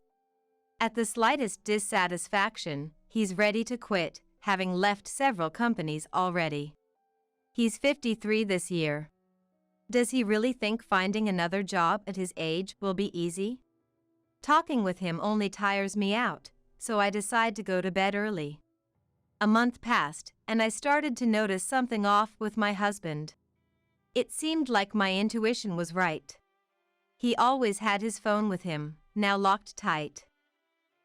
At the slightest dissatisfaction, he's ready to quit, having left several companies already. He's 53 this year. Does he really think finding another job at his age will be easy? Talking with him only tires me out, so I decide to go to bed early. A month passed, and I started to notice something off with my husband. It seemed like my intuition was right. He always had his phone with him, now locked tight.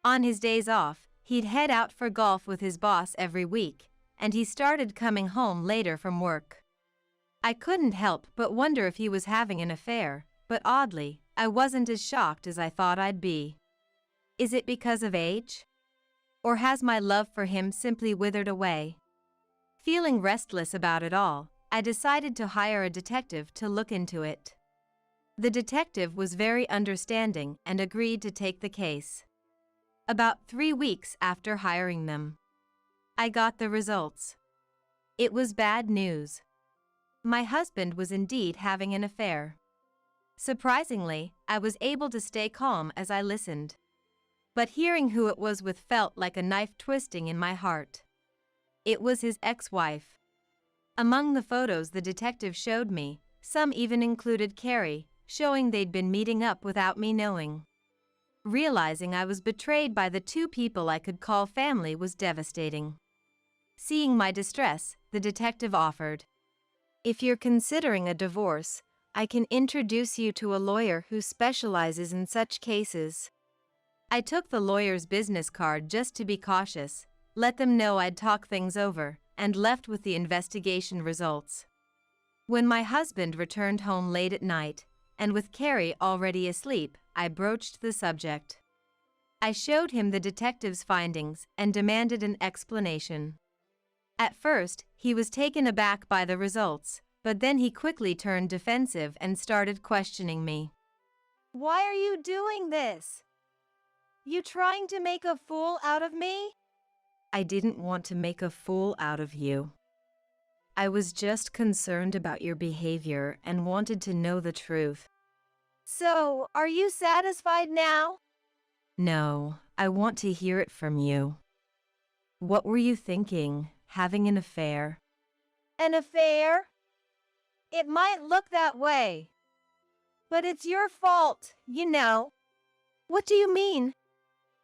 On his days off, he'd head out for golf with his boss every week, and he started coming home later from work. I couldn't help but wonder if he was having an affair, but oddly, I wasn't as shocked as I thought I'd be. Is it because of age? Or has my love for him simply withered away? Feeling restless about it all, I decided to hire a detective to look into it. The detective was very understanding and agreed to take the case. About 3 weeks after hiring them, I got the results. It was bad news. My husband was indeed having an affair. Surprisingly, I was able to stay calm as I listened. But hearing who it was with felt like a knife twisting in my heart. It was his ex-wife. Among the photos the detective showed me, some even included Carrie, showing they'd been meeting up without me knowing. Realizing I was betrayed by the two people I could call family was devastating. Seeing my distress, the detective offered, "If you're considering a divorce, I can introduce you to a lawyer who specializes in such cases." I took the lawyer's business card just to be cautious, let them know I'd talk things over, and left with the investigation results. When my husband returned home late at night, and with Carrie already asleep, I broached the subject. I showed him the detective's findings and demanded an explanation. At first, he was taken aback by the results, but then he quickly turned defensive and started questioning me. Why are you doing this? You trying to make a fool out of me? I didn't want to make a fool out of you. I was just concerned about your behavior and wanted to know the truth. So, are you satisfied now? No, I want to hear it from you. What were you thinking, having an affair? An affair? It might look that way. But it's your fault, you know. What do you mean?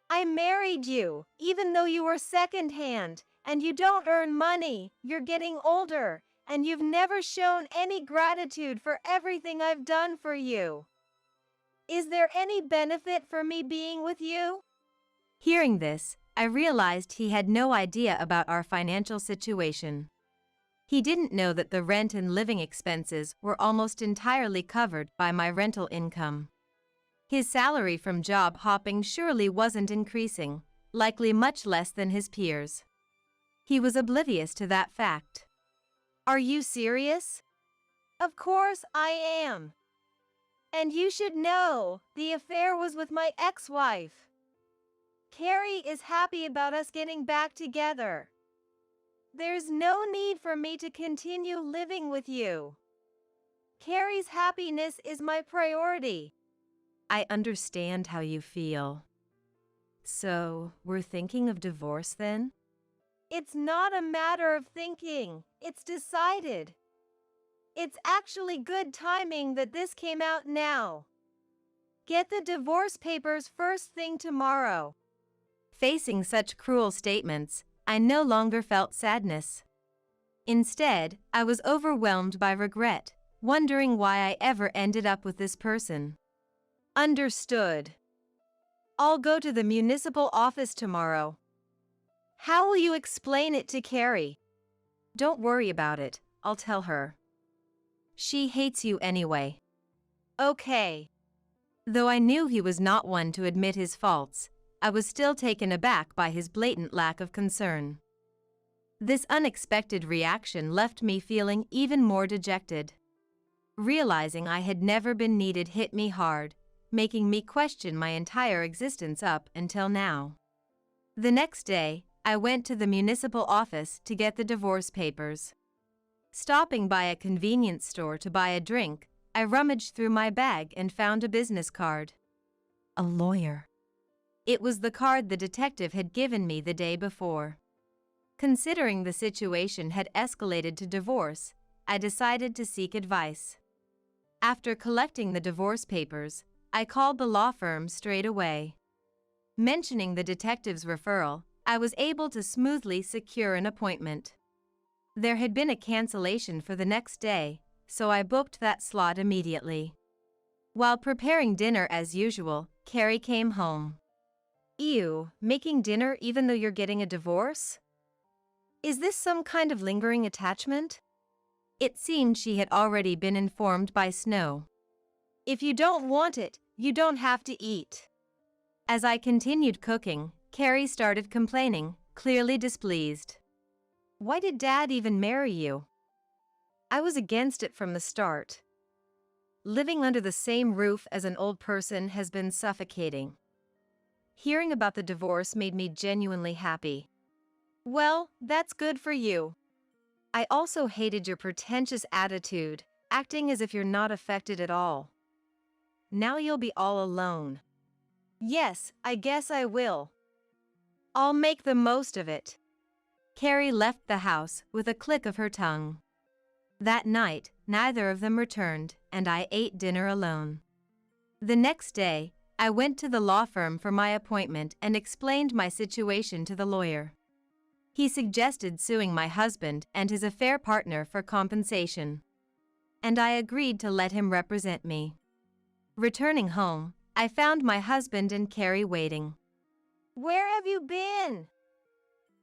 I married you, even though you were secondhand, and you don't earn money, you're getting older, and you've never shown any gratitude for everything I've done for you. Is there any benefit for me being with you? Hearing this, I realized he had no idea about our financial situation. He didn't know that the rent and living expenses were almost entirely covered by my rental income. His salary from job hopping surely wasn't increasing, likely much less than his peers. He was oblivious to that fact. Are you serious? Of course I am. And you should know, the affair was with my ex-wife. Carrie is happy about us getting back together. There's no need for me to continue living with you. Carrie's happiness is my priority. I understand how you feel. So, we're thinking of divorce then? It's not a matter of thinking, it's decided. It's actually good timing that this came out now. Get the divorce papers first thing tomorrow. Facing such cruel statements, I no longer felt sadness. Instead, I was overwhelmed by regret, wondering why I ever ended up with this person. Understood. I'll go to the municipal office tomorrow. How will you explain it to Carrie? Don't worry about it, I'll tell her. She hates you anyway. Okay. Though I knew he was not one to admit his faults, I was still taken aback by his blatant lack of concern. This unexpected reaction left me feeling even more dejected. Realizing I had never been needed hit me hard, making me question my entire existence up until now. The next day, I went to the municipal office to get the divorce papers. Stopping by a convenience store to buy a drink, I rummaged through my bag and found a business card. A lawyer. It was the card the detective had given me the day before. Considering the situation had escalated to divorce, I decided to seek advice. After collecting the divorce papers, I called the law firm straight away. Mentioning the detective's referral, I was able to smoothly secure an appointment. There had been a cancellation for the next day, so I booked that slot immediately. While preparing dinner as usual, Carrie came home. Ew, making dinner even though you're getting a divorce? Is this some kind of lingering attachment? It seemed she had already been informed by Snow. If you don't want it, you don't have to eat. As I continued cooking, Carrie started complaining, clearly displeased. Why did Dad even marry you? I was against it from the start. Living under the same roof as an old person has been suffocating. Hearing about the divorce made me genuinely happy. Well, that's good for you. I also hated your pretentious attitude, acting as if you're not affected at all. Now you'll be all alone. Yes, I guess I will. I'll make the most of it. Carrie left the house with a click of her tongue. That night, neither of them returned, and I ate dinner alone. The next day, I went to the law firm for my appointment and explained my situation to the lawyer. He suggested suing my husband and his affair partner for compensation. And I agreed to let him represent me. Returning home, I found my husband and Carrie waiting. Where have you been?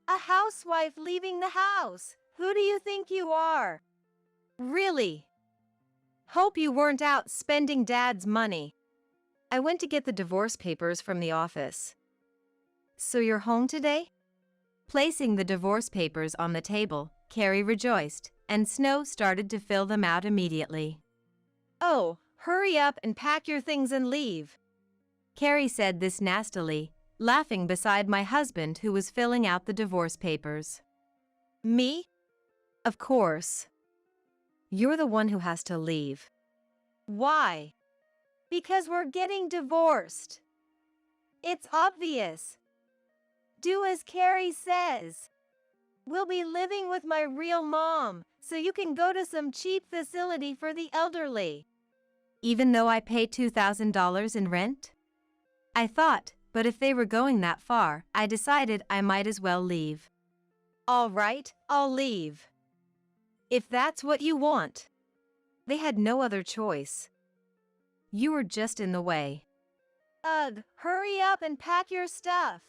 A housewife leaving the house. Who do you think you are? Really? Hope you weren't out spending Dad's money. I went to get the divorce papers from the office. So you're home today? Placing the divorce papers on the table, Carrie rejoiced, and Snow started to fill them out immediately. Oh, hurry up and pack your things and leave. Carrie said this nastily, laughing beside my husband who was filling out the divorce papers. Me? Of course. You're the one who has to leave. Why? Because we're getting divorced. It's obvious. Do as Carrie says. We'll be living with my real mom, so you can go to some cheap facility for the elderly. Even though I pay $2,000 in rent? I thought, but if they were going that far, I decided I might as well leave. All right, I'll leave. If that's what you want. They had no other choice. You were just in the way. Ugh, hurry up and pack your stuff.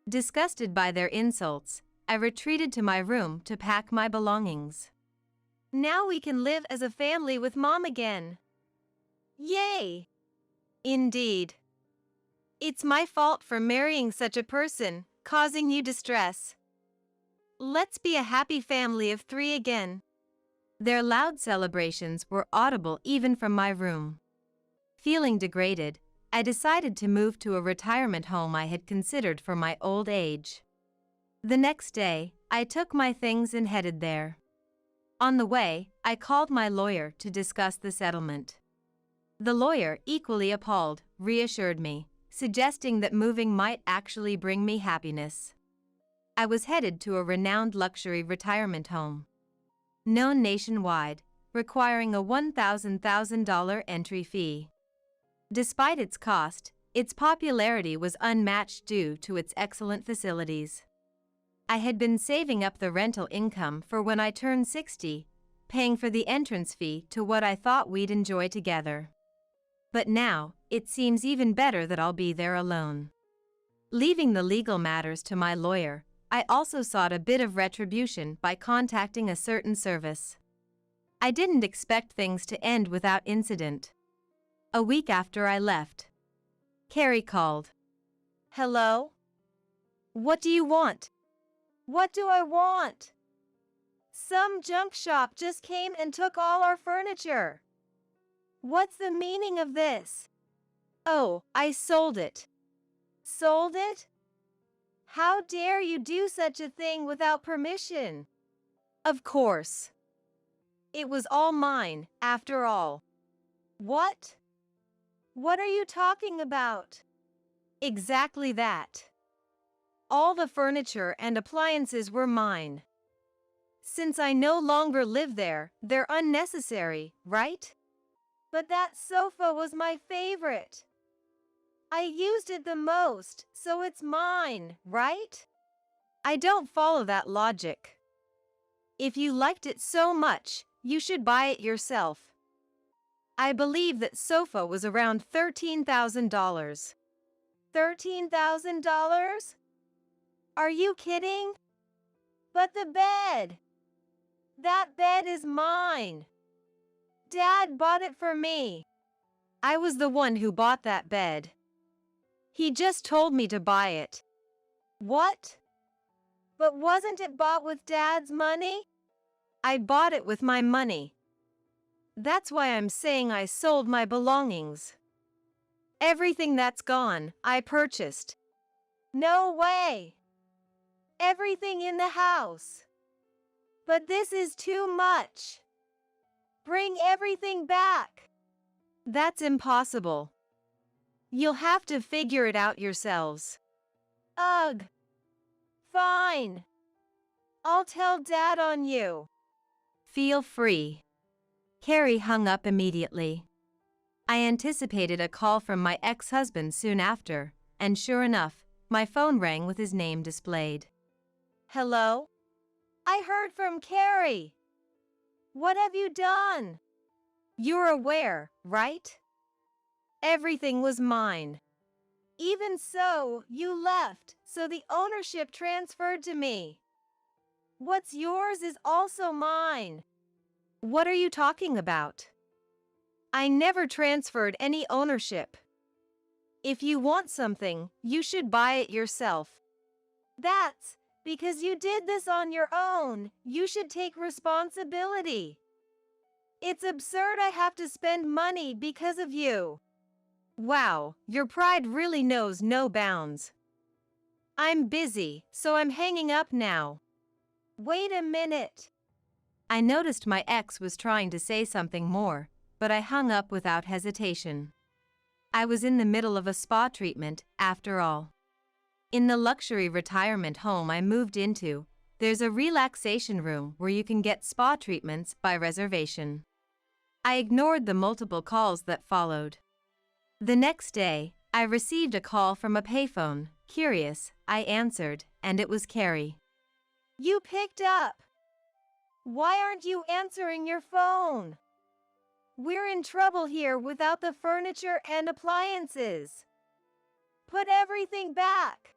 Disgusted by their insults, I retreated to my room to pack my belongings. Now we can live as a family with Mom again. Yay! Indeed. It's my fault for marrying such a person, causing you distress. Let's be a happy family of 3 again. Their loud celebrations were audible even from my room. Feeling degraded, I decided to move to a retirement home I had considered for my old age. The next day, I took my things and headed there. On the way, I called my lawyer to discuss the settlement. The lawyer, equally appalled, reassured me, suggesting that moving might actually bring me happiness. I was headed to a renowned luxury retirement home, known nationwide, requiring a $1,000 entry fee. Despite its cost, its popularity was unmatched due to its excellent facilities. I had been saving up the rental income for when I turned 60, paying for the entrance fee to what I thought we'd enjoy together. But now, it seems even better that I'll be there alone. Leaving the legal matters to my lawyer, I also sought a bit of retribution by contacting a certain service. I didn't expect things to end without incident. A week after I left, Carrie called. Hello? What do you want? What do I want? Some junk shop just came and took all our furniture. What's the meaning of this? Oh, I sold it. Sold it? How dare you do such a thing without permission? Of course. It was all mine, after all. What? What are you talking about? Exactly that. All the furniture and appliances were mine. Since I no longer live there, they're unnecessary, right? But that sofa was my favorite. I used it the most, so it's mine, right? I don't follow that logic. If you liked it so much, you should buy it yourself. I believe that sofa was around $13,000. $13,000? Are you kidding? But the bed. That bed is mine. Dad bought it for me. I was the one who bought that bed. He just told me to buy it. What? But wasn't it bought with Dad's money? I bought it with my money. That's why I'm saying I sold my belongings. Everything that's gone, I purchased. No way. Everything in the house. But this is too much. Bring everything back. That's impossible. You'll have to figure it out yourselves. Ugh. Fine. I'll tell Dad on you. Feel free. Carrie hung up immediately. I anticipated a call from my ex-husband soon after, and sure enough, my phone rang with his name displayed. Hello? I heard from Carrie. What have you done? You're aware, right? Everything was mine. Even so, you left, so the ownership transferred to me. What's yours is also mine. What are you talking about? I never transferred any ownership. If you want something, you should buy it yourself. That's because you did this on your own. You should take responsibility. It's absurd I have to spend money because of you. Wow, your pride really knows no bounds. I'm busy, so I'm hanging up now. Wait a minute. I noticed my ex was trying to say something more, but I hung up without hesitation. I was in the middle of a spa treatment, after all. In the luxury retirement home I moved into, There's a relaxation room where you can get spa treatments by reservation. I ignored the multiple calls that followed. The next day, I received a call from a payphone. Curious, I answered, and it was Carrie. You picked up. Why aren't you answering your phone? We're in trouble here without the furniture and appliances. Put everything back.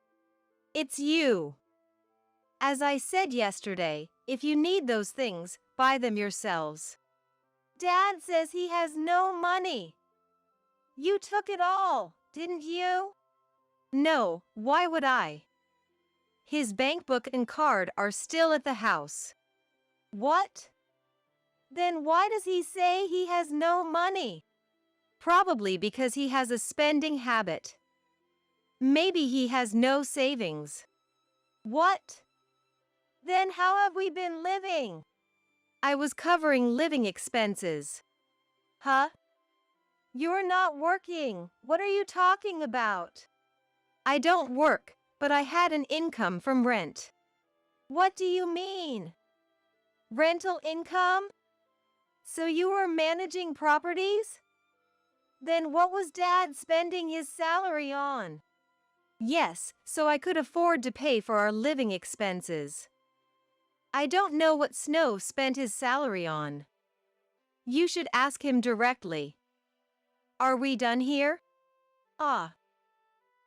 It's you. As I said yesterday, if you need those things, buy them yourselves. Dad says he has no money. You took it all, didn't you? No, why would I? His bank book and card are still at the house. What? Then why does he say he has no money? Probably because he has a spending habit. Maybe he has no savings. What? Then how have we been living? I was covering living expenses. Huh? You're not working. What are you talking about? I don't work, but I had an income from rent. What do you mean? Rental income? So you were managing properties? Then what was Dad spending his salary on? Yes, so I could afford to pay for our living expenses. I don't know what Snow spent his salary on. You should ask him directly. Are we done here?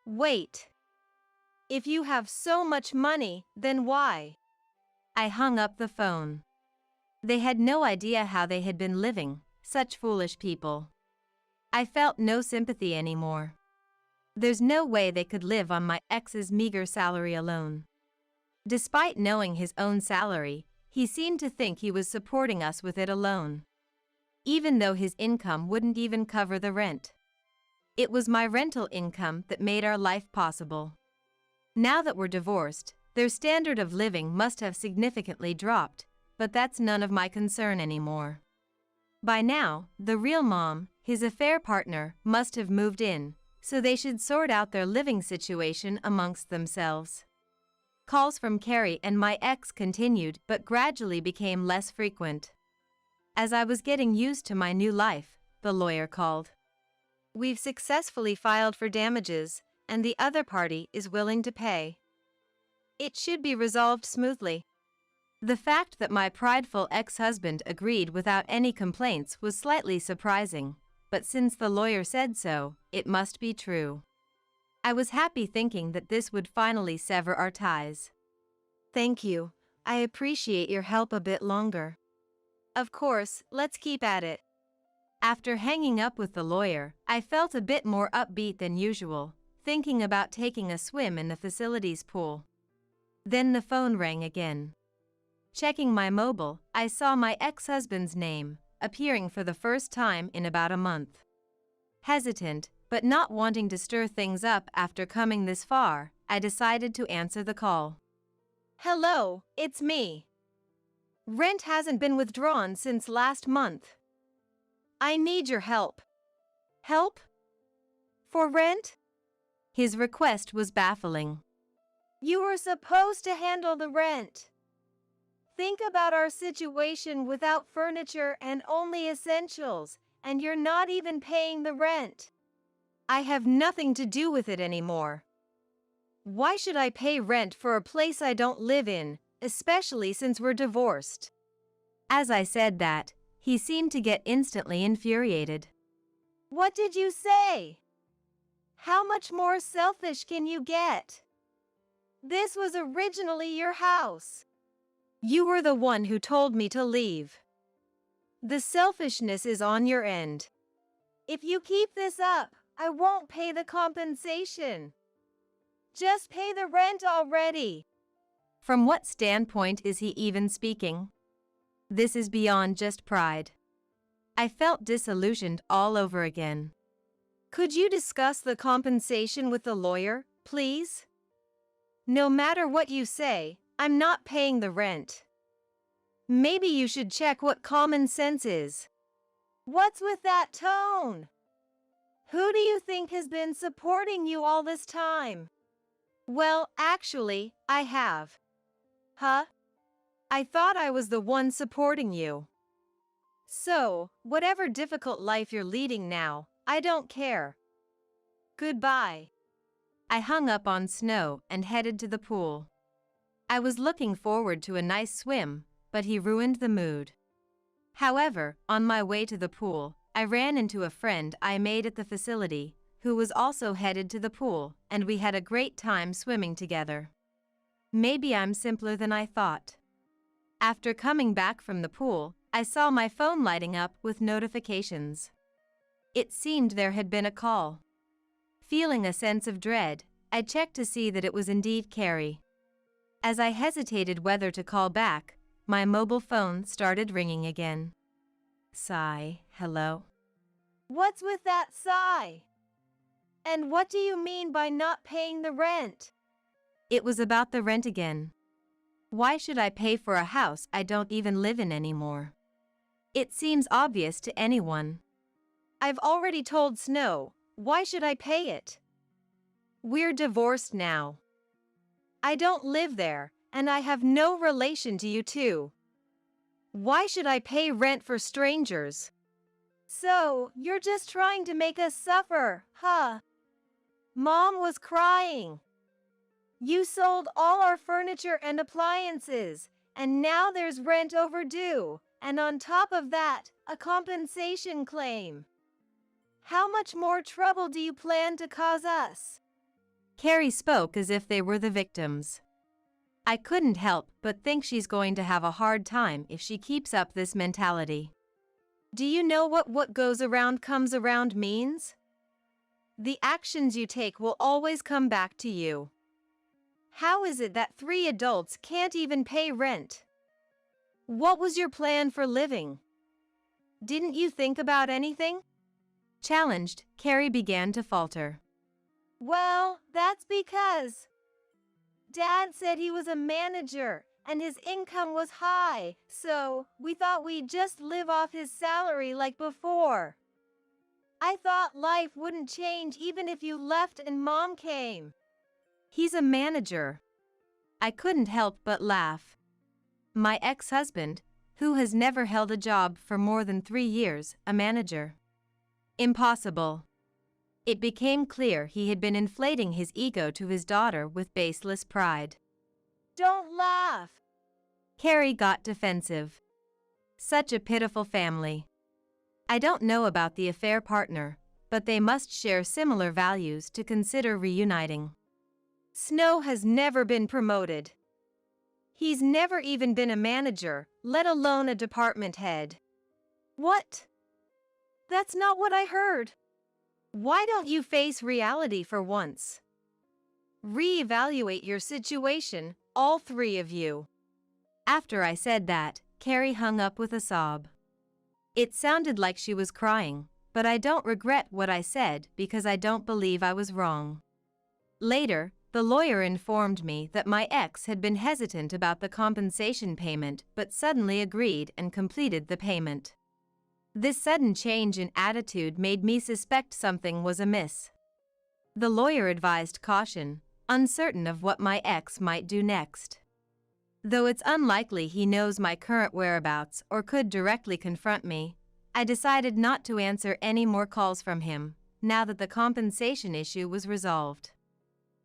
Wait. If you have so much money, then why? I hung up the phone. They had no idea how they had been living, such foolish people. I felt no sympathy anymore. There's no way they could live on my ex's meager salary alone. Despite knowing his own salary, he seemed to think he was supporting us with it alone. Even though his income wouldn't even cover the rent. It was my rental income that made our life possible. Now that we're divorced, their standard of living must have significantly dropped, but that's none of my concern anymore. By now, the real mom, his affair partner, must have moved in, so they should sort out their living situation amongst themselves. Calls from Carrie and my ex continued but gradually became less frequent. As I was getting used to my new life, the lawyer called. We've successfully filed for damages, and the other party is willing to pay. It should be resolved smoothly. The fact that my prideful ex-husband agreed without any complaints was slightly surprising, but since the lawyer said so, it must be true. I was happy thinking that this would finally sever our ties. Thank you. I appreciate your help a bit longer. Of course, let's keep at it. After hanging up with the lawyer, I felt a bit more upbeat than usual, thinking about taking a swim in the facilities pool. Then the phone rang again. Checking my mobile, I saw my ex-husband's name, appearing for the first time in about a month. Hesitant, but not wanting to stir things up after coming this far, I decided to answer the call. Hello, it's me. Rent hasn't been withdrawn since last month. I need your help. Help? For rent? His request was baffling. You were supposed to handle the rent. Think about our situation without furniture and only essentials, and you're not even paying the rent. I have nothing to do with it anymore. Why should I pay rent for a place I don't live in, especially since we're divorced? As I said that, he seemed to get instantly infuriated. What did you say? How much more selfish can you get? This was originally your house. You were the one who told me to leave. The selfishness is on your end. If you keep this up, I won't pay the compensation. Just pay the rent already. From what standpoint is he even speaking? This is beyond just pride. I felt disillusioned all over again. Could you discuss the compensation with the lawyer, please? No matter what you say, I'm not paying the rent. Maybe you should check what common sense is. What's with that tone? Who do you think has been supporting you all this time? Well, actually, I have. Huh? I thought I was the one supporting you. So, whatever difficult life you're leading now, I don't care. Goodbye. I hung up on Snow and headed to the pool. I was looking forward to a nice swim, but he ruined the mood. However, on my way to the pool, I ran into a friend I made at the facility, who was also headed to the pool, and we had a great time swimming together. Maybe I'm simpler than I thought. After coming back from the pool, I saw my phone lighting up with notifications. It seemed there had been a call. Feeling a sense of dread, I checked to see that it was indeed Carrie. As I hesitated whether to call back, my mobile phone started ringing again. Sigh, hello? What's with that sigh? And what do you mean by not paying the rent? It was about the rent again. Why should I pay for a house I don't even live in anymore? It seems obvious to anyone. I've already told Snow, why should I pay it? We're divorced now. I don't live there, and I have no relation to you two. Why should I pay rent for strangers? So, you're just trying to make us suffer, huh? Mom was crying. You sold all our furniture and appliances, and now there's rent overdue, and on top of that, a compensation claim. How much more trouble do you plan to cause us? Carrie spoke as if they were the victims. I couldn't help but think she's going to have a hard time if she keeps up this mentality. Do you know what goes around comes around means? The actions you take will always come back to you. How is it that 3 adults can't even pay rent? What was your plan for living? Didn't you think about anything? Challenged, Carrie began to falter. Well, that's because Dad said he was a manager and his income was high, so we thought we'd just live off his salary like before. I thought life wouldn't change even if you left and Mom came. He's a manager. I couldn't help but laugh. My ex-husband, who has never held a job for more than 3 years, a manager. Impossible. It became clear he had been inflating his ego to his daughter with baseless pride. Don't laugh. Carrie got defensive. Such a pitiful family. I don't know about the affair partner, but they must share similar values to consider reuniting. Snow has never been promoted. He's never even been a manager, let alone a department head. What? That's not what I heard. Why don't you face reality for once? Reevaluate your situation, all 3 of you. After I said that, Carrie hung up with a sob. It sounded like she was crying, but I don't regret what I said because I don't believe I was wrong. Later, the lawyer informed me that my ex had been hesitant about the compensation payment but suddenly agreed and completed the payment. This sudden change in attitude made me suspect something was amiss. The lawyer advised caution, uncertain of what my ex might do next. Though it's unlikely he knows my current whereabouts or could directly confront me, I decided not to answer any more calls from him, now that the compensation issue was resolved.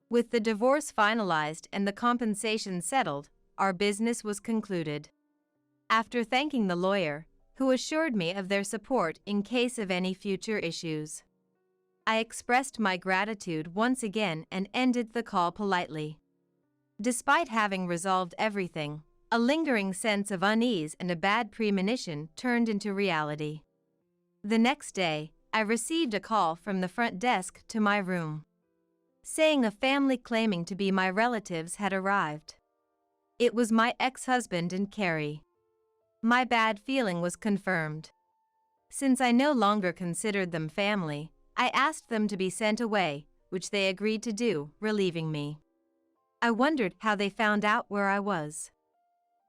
With the divorce finalized and the compensation settled, our business was concluded. After thanking the lawyer, who assured me of their support in case of any future issues, I expressed my gratitude once again and ended the call politely. Despite having resolved everything, a lingering sense of unease and a bad premonition turned into reality. The next day, I received a call from the front desk to my room, saying a family claiming to be my relatives had arrived. It was my ex-husband and Carrie. My bad feeling was confirmed. Since I no longer considered them family, I asked them to be sent away, which they agreed to do, relieving me. I wondered how they found out where I was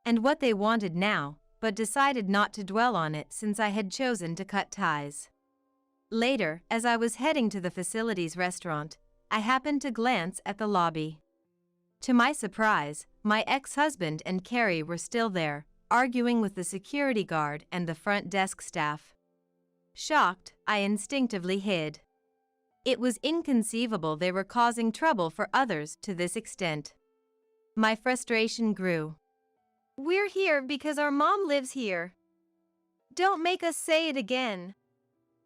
and what they wanted now, but decided not to dwell on it since I had chosen to cut ties. Later, as I was heading to the facility's restaurant, I happened to glance at the lobby. To my surprise, my ex-husband and Carrie were still there, arguing with the security guard and the front desk staff. Shocked, I instinctively hid. It was inconceivable they were causing trouble for others to this extent. My frustration grew. We're here because our mom lives here. Don't make us say it again.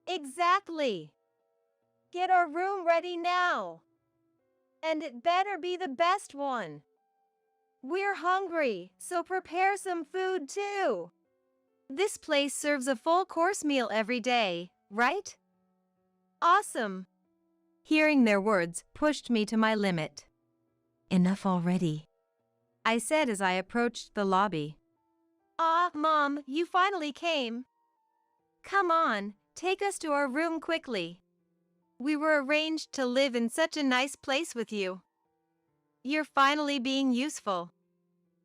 Exactly. Get our room ready now. And it better be the best one. We're hungry, so prepare some food too. This place serves a full course meal every day, right? Awesome. Hearing their words pushed me to my limit. Enough already, I said as I approached the lobby. Mom, you finally came. Come on, take us to our room quickly. We were arranged to live in such a nice place with you. You're finally being useful.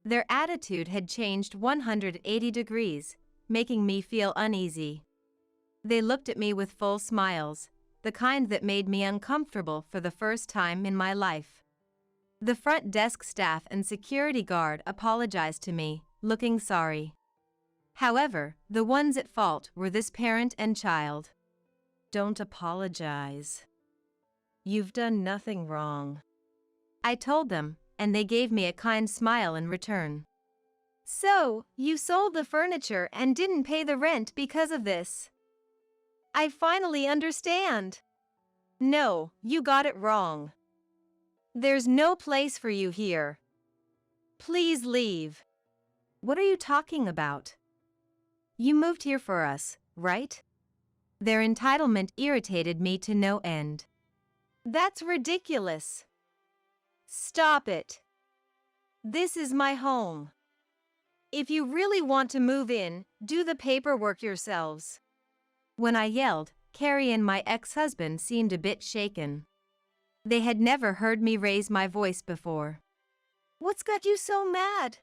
Their attitude had changed 180 degrees, making me feel uneasy. They looked at me with full smiles, the kind that made me uncomfortable for the first time in my life. The front desk staff and security guard apologized to me, looking sorry. However, the ones at fault were this parent and child. Don't apologize. You've done nothing wrong, I told them, and they gave me a kind smile in return. So, you sold the furniture and didn't pay the rent because of this. I finally understand. No, you got it wrong. There's no place for you here. Please leave. What are you talking about? You moved here for us, right? Their entitlement irritated me to no end. That's ridiculous. Stop it. This is my home. If you really want to move in, do the paperwork yourselves. When I yelled, Carrie and my ex-husband seemed a bit shaken. They had never heard me raise my voice before. What's got you so mad?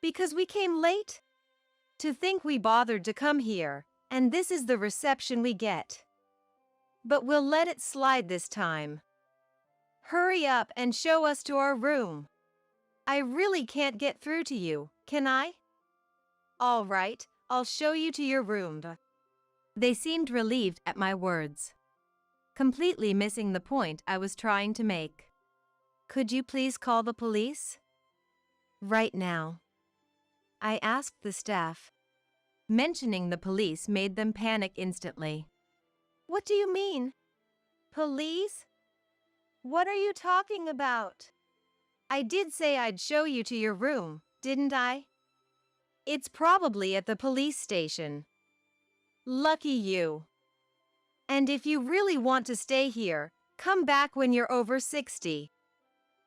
Because we came late? To think we bothered to come here, and this is the reception we get. But we'll let it slide this time. Hurry up and show us to our room. I really can't get through to you, can I? All right, I'll show you to your room. They seemed relieved at my words, completely missing the point I was trying to make. Could you please call the police? Right now, I asked the staff. Mentioning the police made them panic instantly. What do you mean? Police? What are you talking about? I did say I'd show you to your room, didn't I? It's probably at the police station. Lucky you. And if you really want to stay here, come back when you're over 60.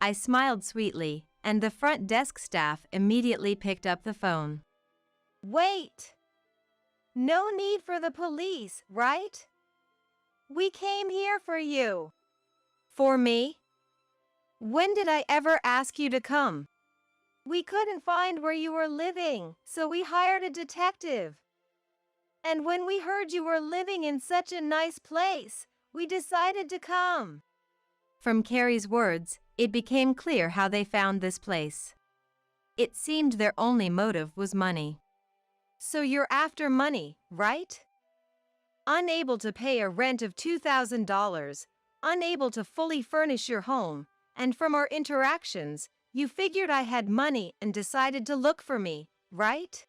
I smiled sweetly, and the front desk staff immediately picked up the phone. Wait! No need for the police, right? We came here for you. For me? When did I ever ask you to come? We couldn't find where you were living, so we hired a detective. And when we heard you were living in such a nice place, we decided to come. From Carrie's words, it became clear how they found this place. It seemed their only motive was money. So you're after money, right? Unable to pay a rent of $2,000, unable to fully furnish your home, and from our interactions, you figured I had money and decided to look for me, right?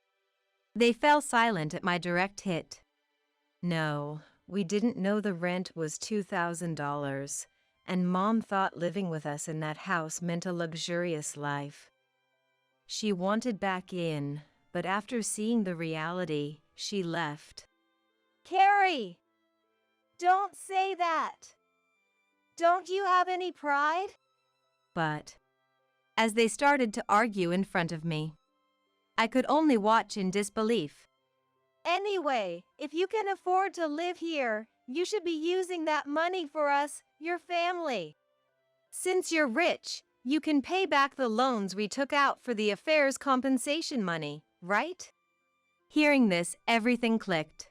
They fell silent at my direct hit. No, we didn't know the rent was $2,000, and Mom thought living with us in that house meant a luxurious life. She wanted back in, but after seeing the reality, she left. Carrie! Don't say that! Don't you have any pride? But, as they started to argue in front of me, I could only watch in disbelief. Anyway, if you can afford to live here, you should be using that money for us, your family. Since you're rich, you can pay back the loans we took out for the affairs compensation money, right? Hearing this, everything clicked.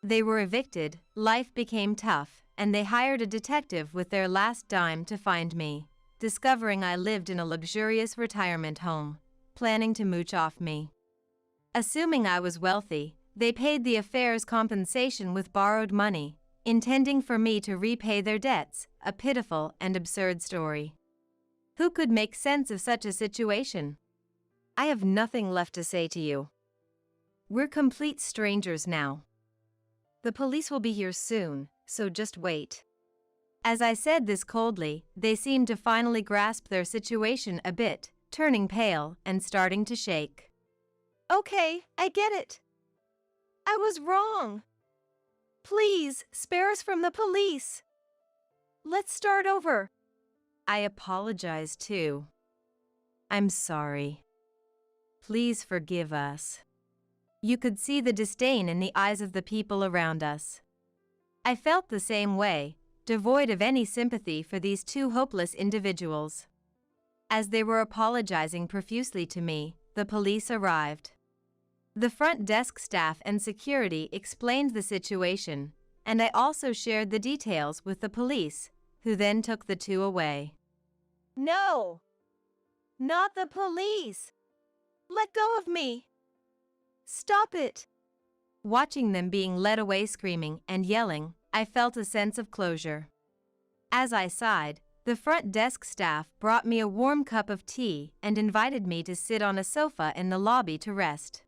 They were evicted, life became tough, and they hired a detective with their last dime to find me. discovering I lived in a luxurious retirement home, planning to mooch off me. Assuming I was wealthy, they paid the affair's compensation with borrowed money, intending for me to repay their debts, a pitiful and absurd story. Who could make sense of such a situation? I have nothing left to say to you. We're complete strangers now. The police will be here soon, so just wait. As I said this coldly, they seemed to finally grasp their situation a bit, turning pale and starting to shake. Okay, I get it. I was wrong. Please, spare us from the police. Let's start over. I apologize too. I'm sorry. Please forgive us. You could see the disdain in the eyes of the people around us. I felt the same way, devoid of any sympathy for these two hopeless individuals. As they were apologizing profusely to me, the police arrived. The front desk staff and security explained the situation, and I also shared the details with the police, who then took the two away. No! Not the police! Let go of me! Stop it! Watching them being led away screaming and yelling, I felt a sense of closure. As I sighed, the front desk staff brought me a warm cup of tea and invited me to sit on a sofa in the lobby to rest.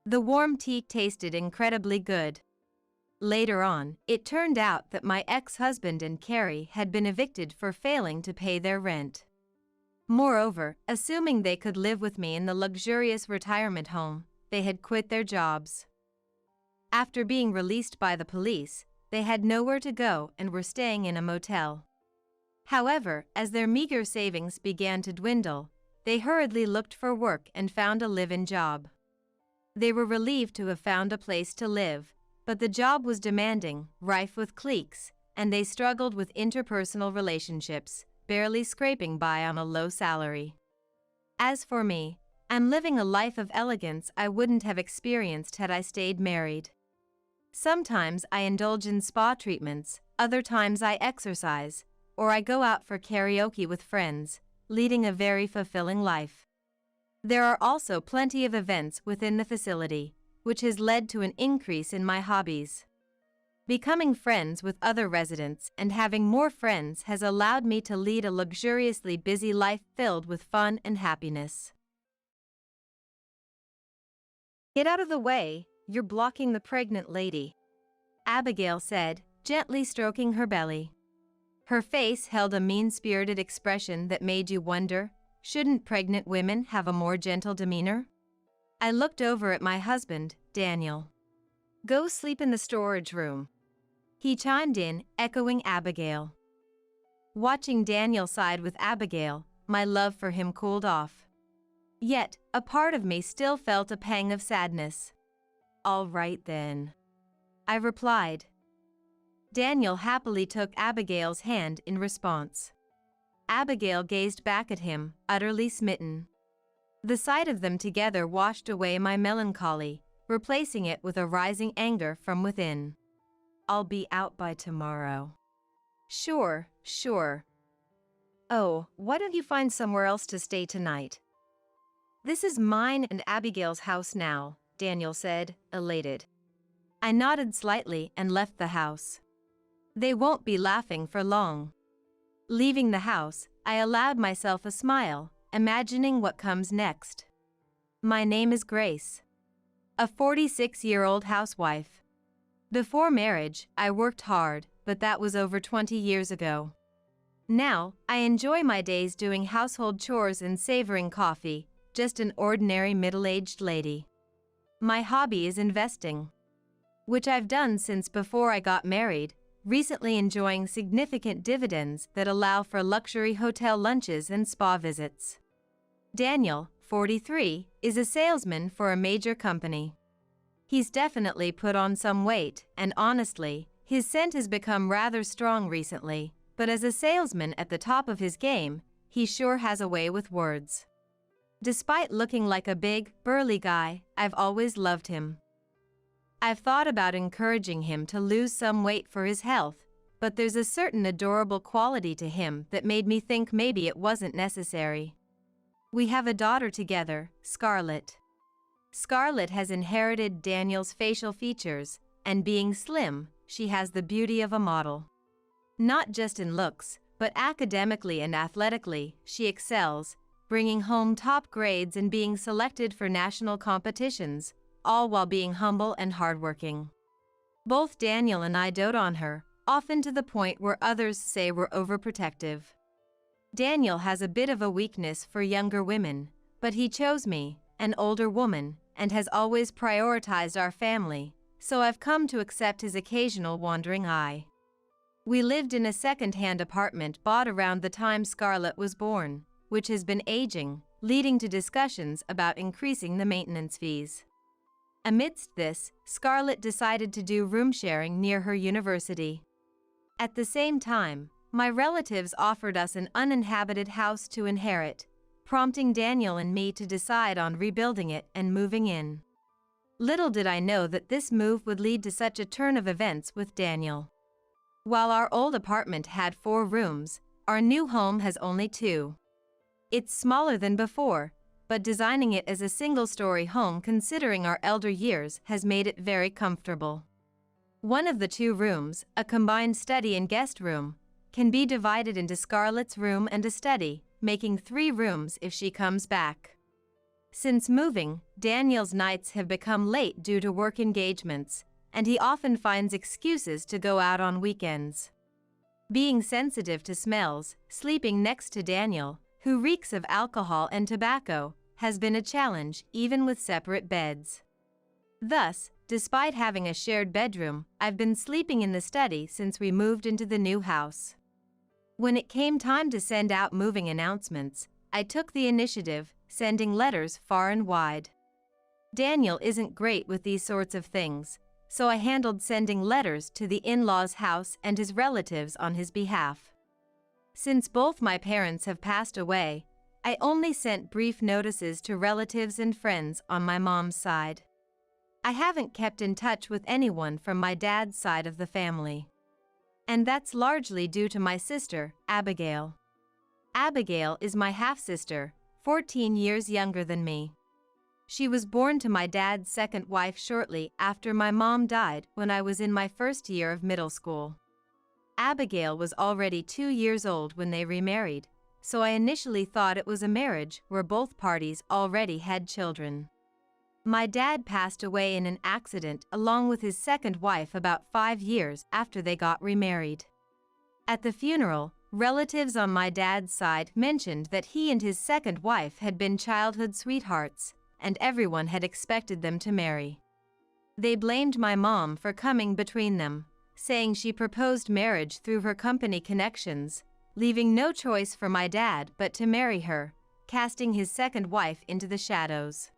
The warm tea tasted incredibly good. Later on, it turned out that my ex-husband and Carrie had been evicted for failing to pay their rent. Moreover, assuming they could live with me in the luxurious retirement home, they had quit their jobs. After being released by the police, they had nowhere to go and were staying in a motel. However, as their meager savings began to dwindle, they hurriedly looked for work and found a live-in job. They were relieved to have found a place to live, but the job was demanding, rife with cliques, and they struggled with interpersonal relationships, barely scraping by on a low salary. As for me, I'm living a life of elegance I wouldn't have experienced had I stayed married. Sometimes I indulge in spa treatments, other times I exercise, or I go out for karaoke with friends, leading a very fulfilling life. There are also plenty of events within the facility, which has led to an increase in my hobbies. Becoming friends with other residents and having more friends has allowed me to lead a luxuriously busy life filled with fun and happiness. Get out of the way, you're blocking the pregnant lady, Abigail said, gently stroking her belly. Her face held a mean-spirited expression that made you wonder, shouldn't pregnant women have a more gentle demeanor? I looked over at my husband, Daniel. Go sleep in the storage room. He chimed in, echoing Abigail. Watching Daniel side with Abigail, my love for him cooled off. Yet, a part of me still felt a pang of sadness. All right then, I replied. Daniel happily took Abigail's hand in response. Abigail gazed back at him, utterly smitten. The sight of them together washed away my melancholy, replacing it with a rising anger from within. I'll be out by tomorrow. Sure. Oh, why don't you find somewhere else to stay tonight? This is mine and Abigail's house now, Daniel said, elated. I nodded slightly and left the house. They won't be laughing for long. Leaving the house, I allowed myself a smile, imagining what comes next. My name is Grace. A 46-year-old housewife. Before marriage, I worked hard, but that was over 20 years ago. Now, I enjoy my days doing household chores and savoring coffee, just an ordinary middle-aged lady. My hobby is investing, which I've done since before I got married, recently enjoying significant dividends that allow for luxury hotel lunches and spa visits. Daniel, 43, is a salesman for a major company. He's definitely put on some weight, and honestly, his scent has become rather strong recently, but as a salesman at the top of his game, he sure has a way with words. Despite looking like a big, burly guy, I've always loved him. I've thought about encouraging him to lose some weight for his health, but there's a certain adorable quality to him that made me think maybe it wasn't necessary. We have a daughter together, Scarlett. Scarlett has inherited Daniel's facial features, and being slim, she has the beauty of a model. Not just in looks, but academically and athletically, she excels, bringing home top grades and being selected for national competitions, all while being humble and hardworking. Both Daniel and I dote on her, often to the point where others say we're overprotective. Daniel has a bit of a weakness for younger women, but he chose me, an older woman, and has always prioritized our family, so I've come to accept his occasional wandering eye. We lived in a second-hand apartment bought around the time Scarlett was born, which has been aging, leading to discussions about increasing the maintenance fees. Amidst this, Scarlett decided to do room sharing near her university. At the same time, my relatives offered us an uninhabited house to inherit, prompting Daniel and me to decide on rebuilding it and moving in. Little did I know that this move would lead to such a turn of events with Daniel. While our old apartment had 4 rooms, our new home has only 2. It's smaller than before, but designing it as a single-story home considering our elder years has made it very comfortable. One of the 2 rooms, a combined study and guest room, can be divided into Scarlett's room and a study, making 3 rooms if she comes back. Since moving, Daniel's nights have become late due to work engagements, and he often finds excuses to go out on weekends. Being sensitive to smells, sleeping next to Daniel, who reeks of alcohol and tobacco, has been a challenge even with separate beds. Thus, despite having a shared bedroom, I've been sleeping in the study since we moved into the new house. When it came time to send out moving announcements, I took the initiative, sending letters far and wide. Daniel isn't great with these sorts of things, so I handled sending letters to the in-laws' house and his relatives on his behalf. Since both my parents have passed away, I only sent brief notices to relatives and friends on my mom's side. I haven't kept in touch with anyone from my dad's side of the family. And that's largely due to my sister, Abigail. Abigail is my half-sister, 14 years younger than me. She was born to my dad's second wife shortly after my mom died when I was in my first year of middle school. Abigail was already 2 years old when they remarried, so I initially thought it was a marriage where both parties already had children. My dad passed away in an accident along with his second wife about 5 years after they got remarried. At the funeral, relatives on my dad's side mentioned that he and his second wife had been childhood sweethearts, and everyone had expected them to marry. They blamed my mom for coming between them, saying she proposed marriage through her company connections, leaving no choice for my dad but to marry her, casting his second wife into the shadows.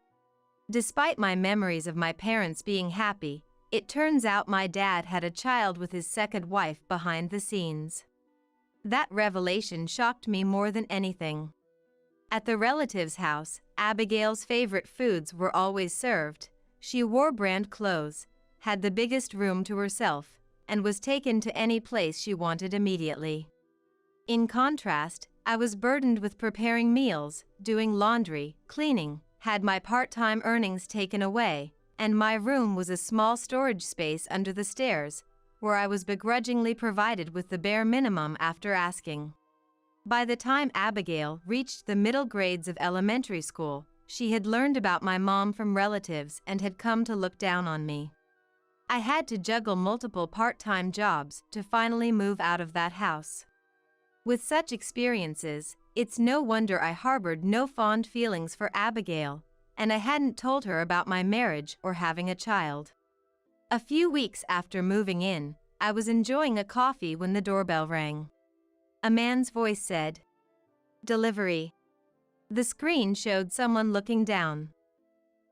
Despite my memories of my parents being happy, it turns out my dad had a child with his second wife behind the scenes. That revelation shocked me more than anything. At the relative's house, Abigail's favorite foods were always served. She wore brand clothes, had the biggest room to herself, and was taken to any place she wanted immediately. In contrast, I was burdened with preparing meals, doing laundry, cleaning, had my part-time earnings taken away, and my room was a small storage space under the stairs, where I was begrudgingly provided with the bare minimum after asking. By the time Abigail reached the middle grades of elementary school, she had learned about my mom from relatives and had come to look down on me. I had to juggle multiple part-time jobs to finally move out of that house. With such experiences, it's no wonder I harbored no fond feelings for Abigail, and I hadn't told her about my marriage or having a child. A few weeks after moving in, I was enjoying a coffee when the doorbell rang. A man's voice said, "Delivery." The screen showed someone looking down.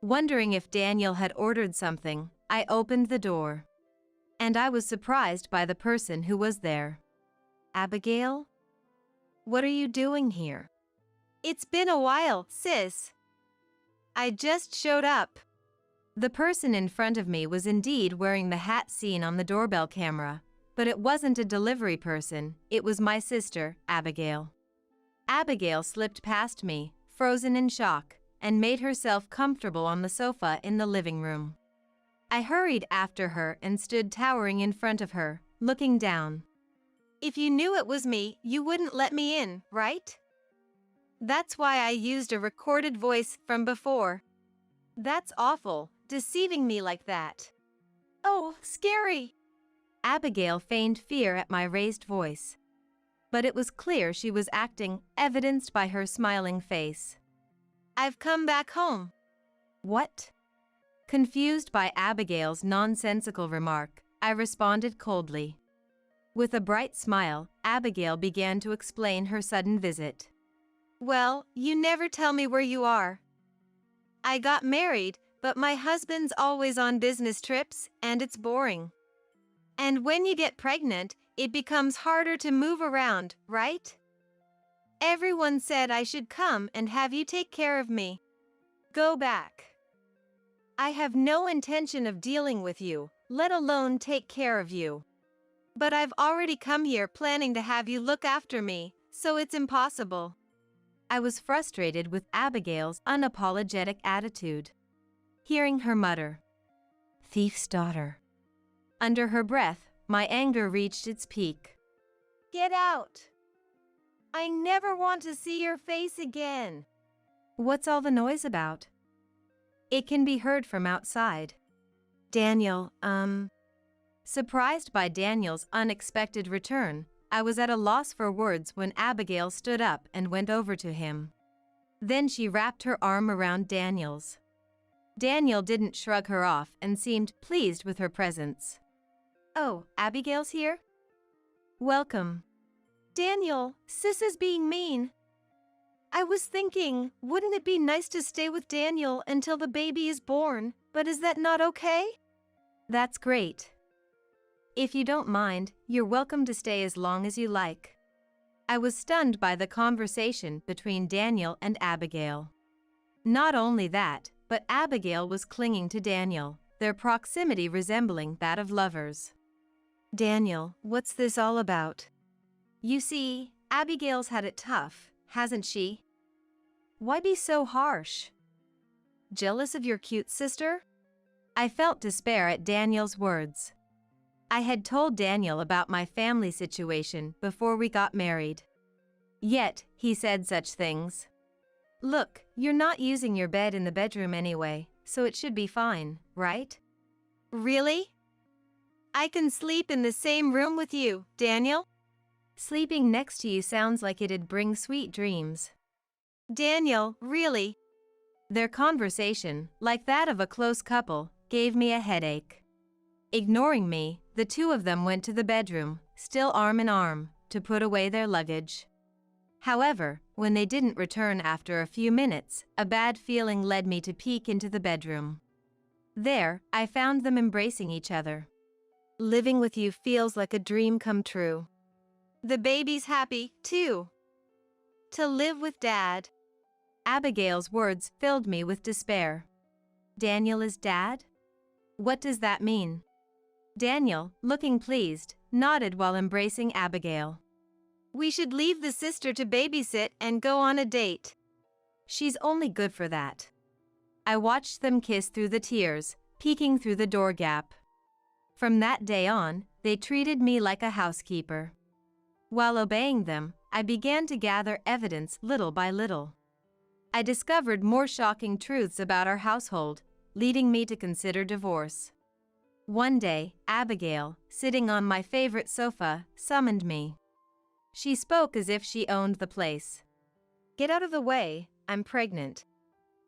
Wondering if Daniel had ordered something, I opened the door. And I was surprised by the person who was there. "Abigail? What are you doing here?" "It's been a while, sis. I just showed up." The person in front of me was indeed wearing the hat seen on the doorbell camera, But it wasn't a delivery person, it was my sister, Abigail. Abigail slipped past me, frozen in shock, and made herself comfortable on the sofa in the living room. I hurried after her and stood towering in front of her, looking down. If you knew it was me, you wouldn't let me in, right? That's why I used a recorded voice from before. That's awful, deceiving me like that. Oh, scary! Abigail feigned fear at my raised voice. But it was clear she was acting, evidenced by her smiling face. I've come back home. What? Confused by Abigail's nonsensical remark, I responded coldly. With a bright smile, Abigail began to explain her sudden visit. Well, you never tell me where you are. I got married, but my husband's always on business trips, and it's boring. And when you get pregnant, it becomes harder to move around, right? Everyone said I should come and have you take care of me. Go back. I have no intention of dealing with you, let alone take care of you. But I've already come here planning to have you look after me, so it's impossible. I was frustrated with Abigail's unapologetic attitude. Hearing her mutter, "Thief's daughter," under her breath, my anger reached its peak. Get out! I never want to see your face again. What's all the noise about? It can be heard from outside. Daniel, Surprised by Daniel's unexpected return, I was at a loss for words when Abigail stood up and went over to him. Then she wrapped her arm around Daniel's. Daniel didn't shrug her off and seemed pleased with her presence. "Oh, Abigail's here? Welcome." Daniel, Sis is being mean. I was thinking, wouldn't it be nice to stay with Daniel until the baby is born, but is that not okay? That's great. If you don't mind, you're welcome to stay as long as you like. I was stunned by the conversation between Daniel and Abigail. Not only that, but Abigail was clinging to Daniel, their proximity resembling that of lovers. Daniel, what's this all about? You see, Abigail's had it tough, hasn't she? Why be so harsh? Jealous of your cute sister? I felt despair at Daniel's words. I had told Daniel about my family situation before we got married. Yet, he said such things. Look, you're not using your bed in the bedroom anyway, so it should be fine, right? Really? I can sleep in the same room with you, Daniel? Sleeping next to you sounds like it'd bring sweet dreams. Daniel, really? Their conversation, like that of a close couple, gave me a headache. Ignoring me, the two of them went to the bedroom, still arm in arm, to put away their luggage. However, when they didn't return after a few minutes, a bad feeling led me to peek into the bedroom. There, I found them embracing each other. Living with you feels like a dream come true. The baby's happy, too. To live with Dad. Abigail's words filled me with despair. Daniel is Dad? What does that mean? Daniel, looking pleased, nodded while embracing Abigail. We should leave the sister to babysit and go on a date. She's only good for that. I watched them kiss through the tears, peeking through the door gap. From that day on, they treated me like a housekeeper. While obeying them, I began to gather evidence little by little. I discovered more shocking truths about our household, leading me to consider divorce. One day, Abigail, sitting on my favorite sofa, summoned me. She spoke as if she owned the place. Get out of the way, I'm pregnant.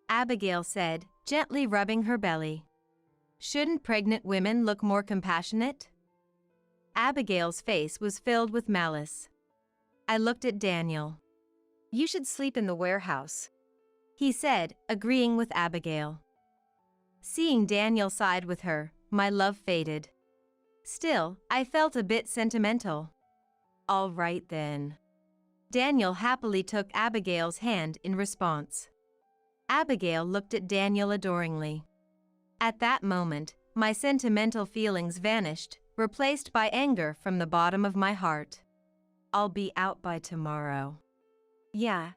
Abigail said, gently rubbing her belly. Shouldn't pregnant women look more compassionate? Abigail's face was filled with malice. I looked at Daniel. You should sleep in the warehouse, he said, agreeing with Abigail. Seeing Daniel side with her, my love faded. Still, I felt a bit sentimental. All right then. Daniel happily took Abigail's hand in response. Abigail looked at Daniel adoringly. At that moment, my sentimental feelings vanished, replaced by anger from the bottom of my heart. I'll be out by tomorrow. Yeah.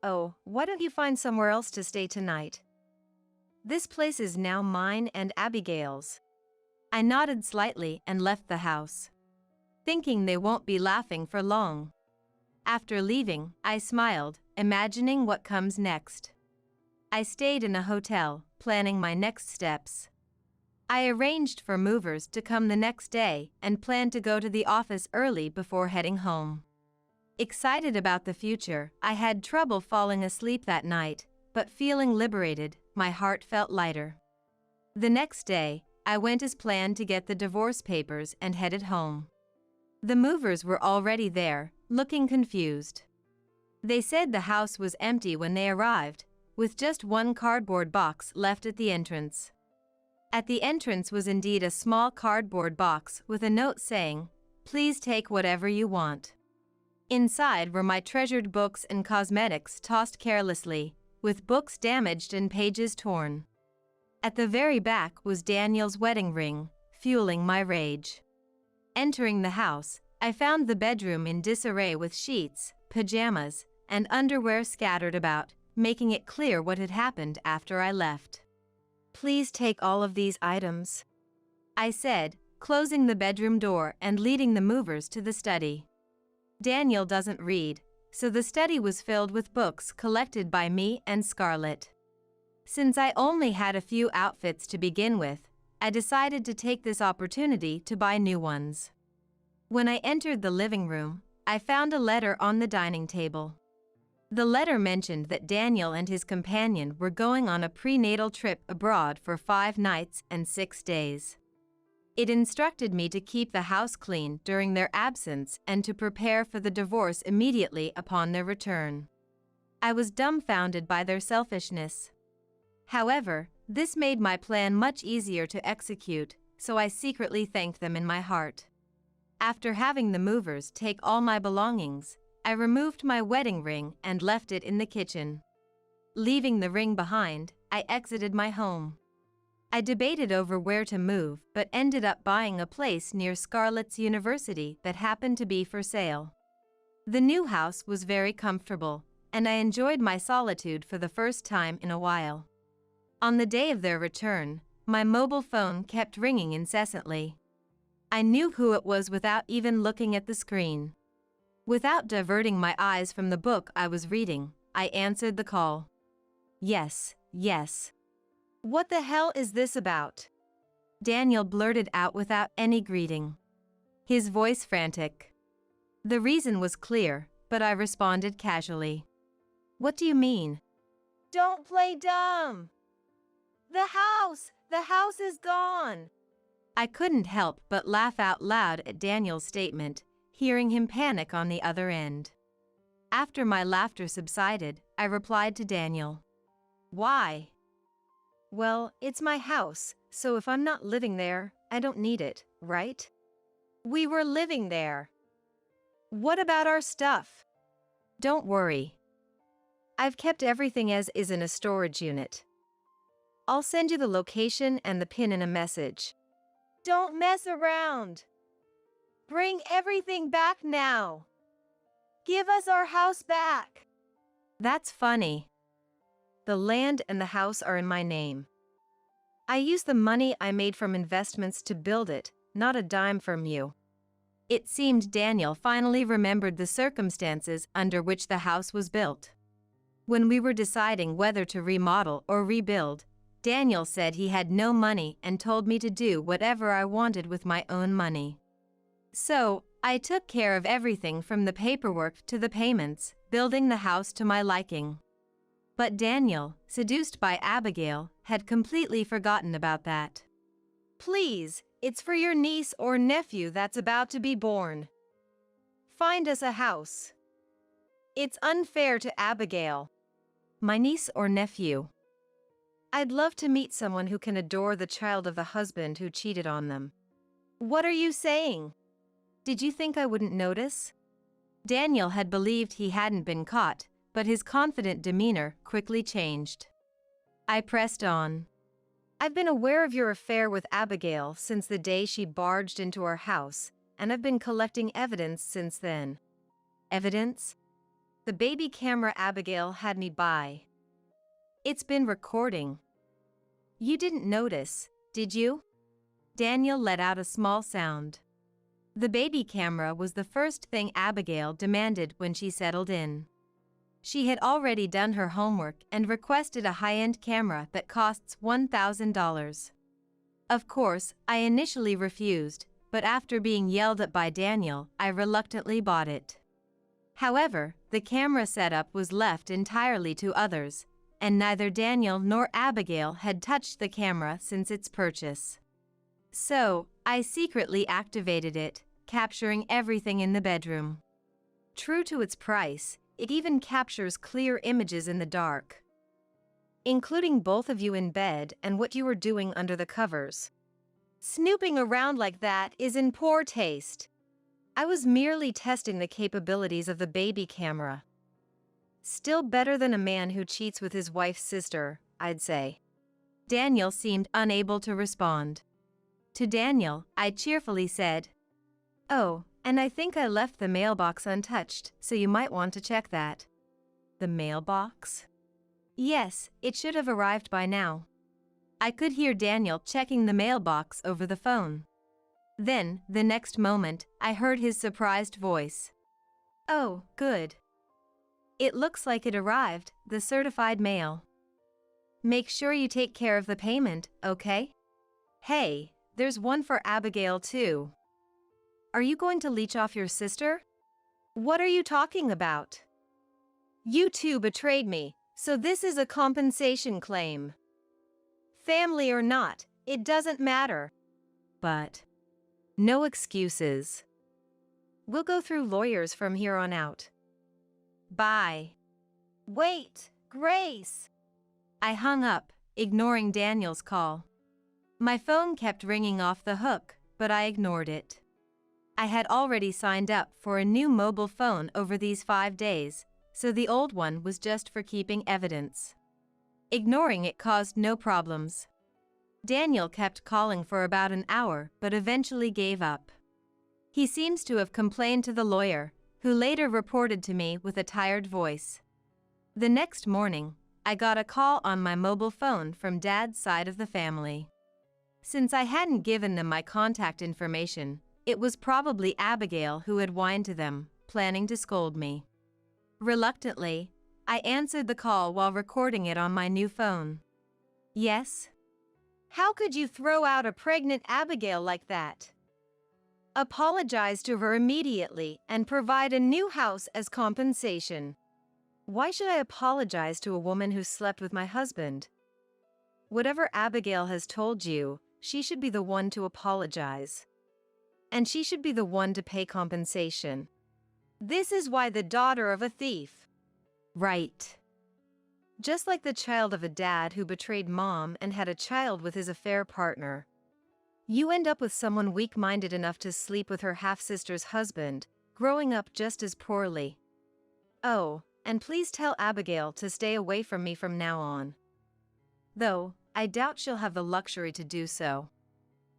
Oh, why don't you find somewhere else to stay tonight? This place is now mine and Abigail's. I nodded slightly and left the house, thinking they won't be laughing for long. After leaving, I smiled, imagining what comes next. I stayed in a hotel, planning my next steps. I arranged for movers to come the next day and planned to go to the office early before heading home. Excited about the future, I had trouble falling asleep that night, but feeling liberated, my heart felt lighter. The next day, I went as planned to get the divorce papers and headed home. The movers were already there, looking confused. They said the house was empty when they arrived, with just one cardboard box left at the entrance. At the entrance was indeed a small cardboard box with a note saying, "Please take whatever you want." Inside were my treasured books and cosmetics tossed carelessly, with books damaged and pages torn. At the very back was Daniel's wedding ring, fueling my rage. Entering the house, I found the bedroom in disarray with sheets, pajamas, and underwear scattered about, making it clear what had happened after I left. "Please take all of these items," I said, closing the bedroom door and leading the movers to the study. Daniel doesn't read, so the study was filled with books collected by me and Scarlett. Since I only had a few outfits to begin with, I decided to take this opportunity to buy new ones. When I entered the living room, I found a letter on the dining table. The letter mentioned that Daniel and his companion were going on a prenatal trip abroad for 5 nights and 6 days. It instructed me to keep the house clean during their absence and to prepare for the divorce immediately upon their return. I was dumbfounded by their selfishness. However, this made my plan much easier to execute, so I secretly thanked them in my heart. After having the movers take all my belongings, I removed my wedding ring and left it in the kitchen. Leaving the ring behind, I exited my home. I debated over where to move but ended up buying a place near Scarlett's university that happened to be for sale. The new house was very comfortable, and I enjoyed my solitude for the first time in a while. On the day of their return, my mobile phone kept ringing incessantly. I knew who it was without even looking at the screen. Without diverting my eyes from the book I was reading, I answered the call. Yes. What the hell is this about? Daniel blurted out without any greeting, his voice frantic. The reason was clear, but I responded casually. What do you mean? Don't play dumb. The house is gone. I couldn't help but laugh out loud at Daniel's statement, hearing him panic on the other end. After my laughter subsided, I replied to Daniel. Why? Well, it's my house, so if I'm not living there, I don't need it, right? We were living there. What about our stuff? Don't worry. I've kept everything as is in a storage unit. I'll send you the location and the pin in a message. Don't mess around. Bring everything back now. Give us our house back. That's funny. The land and the house are in my name. I used the money I made from investments to build it, not a dime from you. It seemed Daniel finally remembered the circumstances under which the house was built. When we were deciding whether to remodel or rebuild, Daniel said he had no money and told me to do whatever I wanted with my own money. So, I took care of everything from the paperwork to the payments, building the house to my liking. But Daniel, seduced by Abigail, had completely forgotten about that. Please, it's for your niece or nephew that's about to be born. Find us a house. It's unfair to Abigail. My niece or nephew? I'd love to meet someone who can adore the child of the husband who cheated on them. What are you saying? Did you think I wouldn't notice? Daniel had believed he hadn't been caught, but his confident demeanor quickly changed. I pressed on. I've been aware of your affair with Abigail since the day she barged into our house, and I've been collecting evidence since then. Evidence? The baby camera Abigail had me buy. It's been recording. You didn't notice, did you? Daniel let out a small sound. The baby camera was the first thing Abigail demanded when she settled in. She had already done her homework and requested a high-end camera that costs $1,000. Of course, I initially refused, but after being yelled at by Daniel, I reluctantly bought it. However, the camera setup was left entirely to others, and neither Daniel nor Abigail had touched the camera since its purchase. So, I secretly activated it, capturing everything in the bedroom. True to its price, it even captures clear images in the dark, including both of you in bed and what you were doing under the covers. Snooping around like that is in poor taste. I was merely testing the capabilities of the baby camera. Still better than a man who cheats with his wife's sister, I'd say. Daniel seemed unable to respond. To Daniel, I cheerfully said, "Oh, and I think I left the mailbox untouched, so you might want to check that." The mailbox? Yes, it should have arrived by now. I could hear Daniel checking the mailbox over the phone. Then, the next moment, I heard his surprised voice. "Oh, good. It looks like it arrived, the certified mail. Make sure you take care of the payment, okay? Hey, there's one for Abigail too. Are you going to leech off your sister? What are you talking about? You two betrayed me, so this is a compensation claim. Family or not, it doesn't matter. But no excuses. We'll go through lawyers from here on out. Bye." Wait, Grace. I hung up, ignoring Daniel's call. My phone kept ringing off the hook, but I ignored it. I had already signed up for a new mobile phone over these 5 days, so the old one was just for keeping evidence. Ignoring it caused no problems. Daniel kept calling for about an hour but eventually gave up. He seems to have complained to the lawyer, who later reported to me with a tired voice. The next morning, I got a call on my mobile phone from Dad's side of the family. Since I hadn't given them my contact information, it was probably Abigail who had whined to them, planning to scold me. Reluctantly, I answered the call while recording it on my new phone. "Yes? How could you throw out a pregnant Abigail like that? Apologize to her immediately and provide a new house as compensation." Why should I apologize to a woman who slept with my husband? Whatever Abigail has told you, she should be the one to apologize. And she should be the one to pay compensation. This is why the daughter of a thief. Right. Just like the child of a dad who betrayed mom and had a child with his affair partner. You end up with someone weak-minded enough to sleep with her half-sister's husband, growing up just as poorly. Oh, and please tell Abigail to stay away from me from now on. Though, I doubt she'll have the luxury to do so.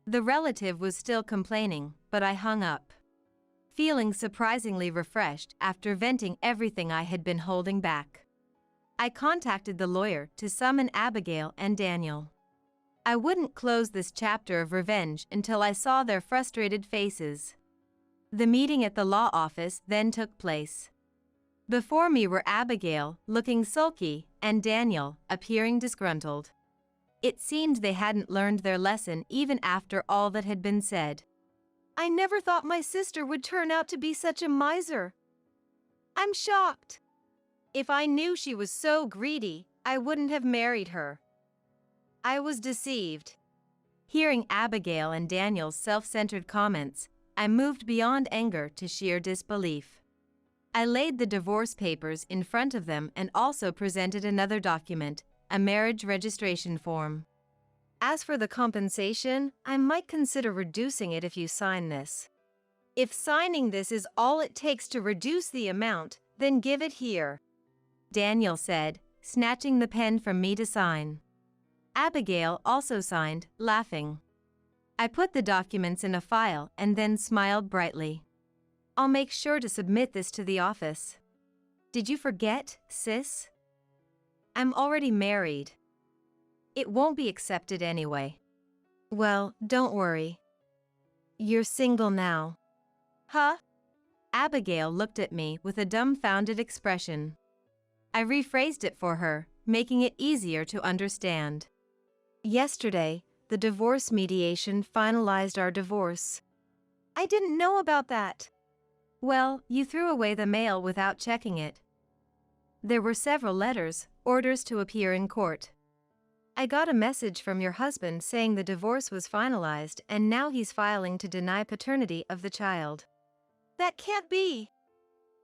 The relative was still complaining, but I hung up, feeling surprisingly refreshed after venting everything I had been holding back. I contacted the lawyer to summon Abigail and Daniel. I wouldn't close this chapter of revenge until I saw their frustrated faces. The meeting at the law office then took place. Before me were Abigail, looking sulky, and Daniel, appearing disgruntled. It seemed they hadn't learned their lesson even after all that had been said. "I never thought my sister would turn out to be such a miser. I'm shocked. If I knew she was so greedy, I wouldn't have married her. I was deceived." Hearing Abigail and Daniel's self-centered comments, I moved beyond anger to sheer disbelief. I laid the divorce papers in front of them and also presented another document, a marriage registration form. "As for the compensation, I might consider reducing it if you sign this. If signing this is all it takes to reduce the amount, then give it here," Daniel said, snatching the pen from me to sign. Abigail also signed, laughing. I put the documents in a file and then smiled brightly. I'll make sure to submit this to the office. Did you forget, sis? I'm already married. It won't be accepted anyway. Well, don't worry. You're single now. Huh? Abigail looked at me with a dumbfounded expression. I rephrased it for her, making it easier to understand. Yesterday, the divorce mediation finalized our divorce. I didn't know about that. Well, you threw away the mail without checking it. There were several letters, orders to appear in court. I got a message from your husband saying the divorce was finalized and now he's filing to deny paternity of the child. That can't be.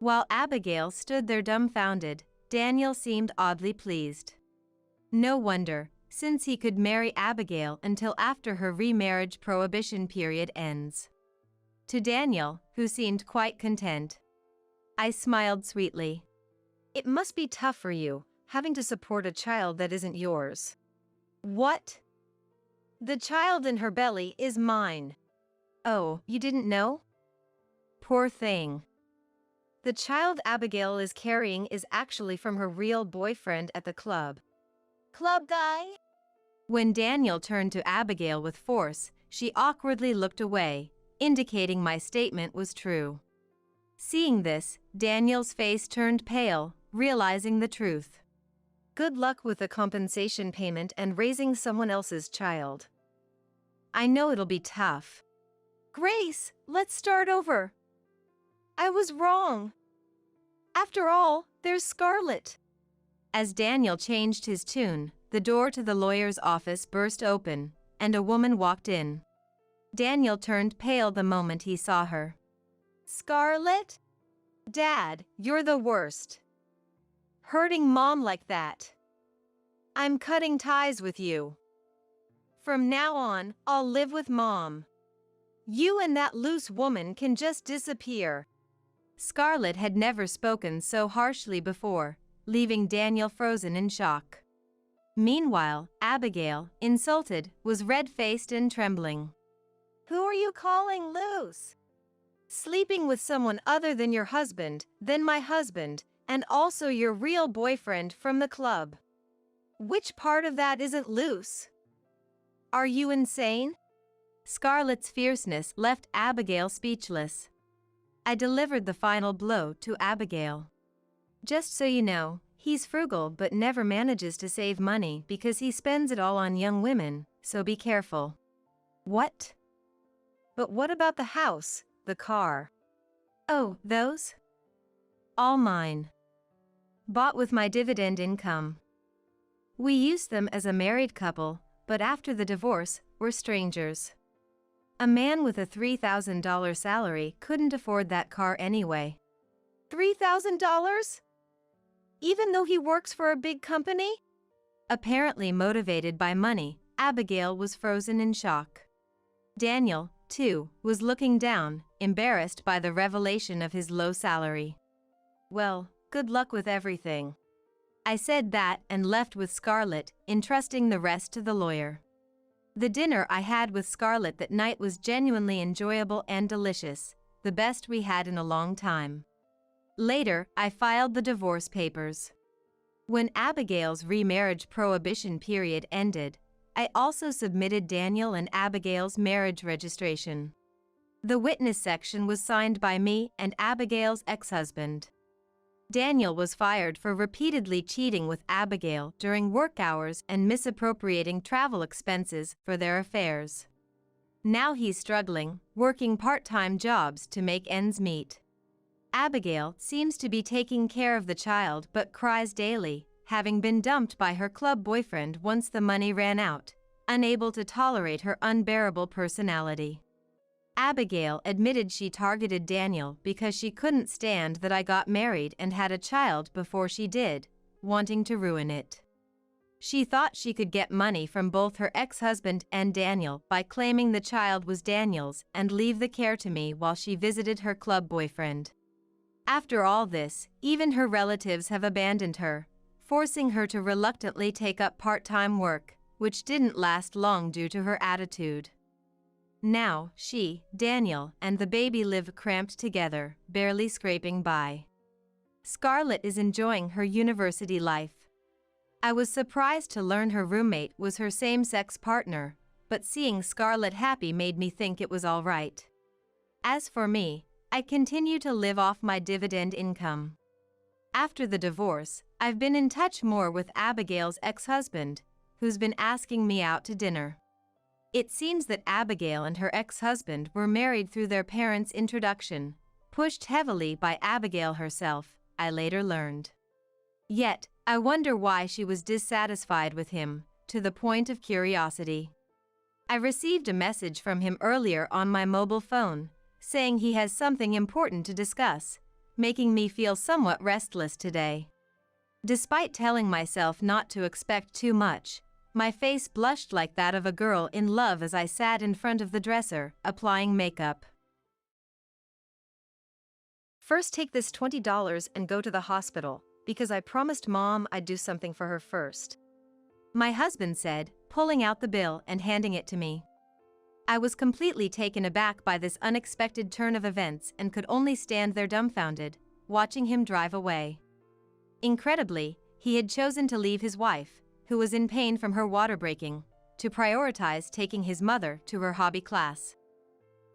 While Abigail stood there dumbfounded, Daniel seemed oddly pleased. No wonder, since he could marry Abigail until after her remarriage prohibition period ends. To Daniel, who seemed quite content, I smiled sweetly. It must be tough for you, having to support a child that isn't yours. What? The child in her belly is mine. Oh, you didn't know? Poor thing. The child Abigail is carrying is actually from her real boyfriend at the club. Club guy? When Daniel turned to Abigail with force, she awkwardly looked away, indicating my statement was true. Seeing this, Daniel's face turned pale, realizing the truth. Good luck with the compensation payment and raising someone else's child. I know it'll be tough. Grace, let's start over. I was wrong. After all, there's Scarlett. As Daniel changed his tune, the door to the lawyer's office burst open, and a woman walked in. Daniel turned pale the moment he saw her. Scarlett? Dad, you're the worst. Hurting Mom like that. I'm cutting ties with you. From now on, I'll live with Mom. You and that loose woman can just disappear. Scarlett had never spoken so harshly before, leaving Daniel frozen in shock. Meanwhile, Abigail, insulted, was red-faced and trembling. Who are you calling loose? Sleeping with someone other than your husband, then my husband, and also your real boyfriend from the club. Which part of that isn't loose? Are you insane? Scarlett's fierceness left Abigail speechless. I delivered the final blow to Abigail. Just so you know, he's frugal but never manages to save money because he spends it all on young women, so be careful. What? But what about the house, the car? Oh, those? All mine. Bought with my dividend income. We used them as a married couple, but after the divorce, we're strangers. A man with a $3,000 salary couldn't afford that car anyway. $3,000? Even though he works for a big company? Apparently motivated by money, Abigail was frozen in shock. Daniel, too, was looking down, embarrassed by the revelation of his low salary. Well, good luck with everything. I said that and left with Scarlett, entrusting the rest to the lawyer. The dinner I had with Scarlett that night was genuinely enjoyable and delicious, the best we had in a long time. Later, I filed the divorce papers. When Abigail's remarriage prohibition period ended, I also submitted Daniel and Abigail's marriage registration. The witness section was signed by me and Abigail's ex-husband. Daniel was fired for repeatedly cheating with Abigail during work hours and misappropriating travel expenses for their affairs. Now he's struggling, working part-time jobs to make ends meet. Abigail seems to be taking care of the child but cries daily, having been dumped by her club boyfriend once the money ran out, unable to tolerate her unbearable personality. Abigail admitted she targeted Daniel because she couldn't stand that I got married and had a child before she did, wanting to ruin it. She thought she could get money from both her ex-husband and Daniel by claiming the child was Daniel's and leave the care to me while she visited her club boyfriend. After all this, even her relatives have abandoned her, forcing her to reluctantly take up part-time work, which didn't last long due to her attitude. Now, she, Daniel, and the baby live cramped together, barely scraping by. Scarlett is enjoying her university life. I was surprised to learn her roommate was her same-sex partner, but seeing Scarlett happy made me think it was all right. As for me, I continue to live off my dividend income. After the divorce, I've been in touch more with Abigail's ex-husband, who's been asking me out to dinner. It seems that Abigail and her ex-husband were married through their parents' introduction, pushed heavily by Abigail herself, I later learned. Yet, I wonder why she was dissatisfied with him, to the point of curiosity. I received a message from him earlier on my mobile phone, saying he has something important to discuss, making me feel somewhat restless today. Despite telling myself not to expect too much, my face blushed like that of a girl in love as I sat in front of the dresser, applying makeup. First, take this $20 and go to the hospital, because I promised Mom I'd do something for her first. My husband said, pulling out the bill and handing it to me. I was completely taken aback by this unexpected turn of events and could only stand there dumbfounded, watching him drive away. Incredibly, he had chosen to leave his wife, who was in pain from her water breaking, to prioritize taking his mother to her hobby class.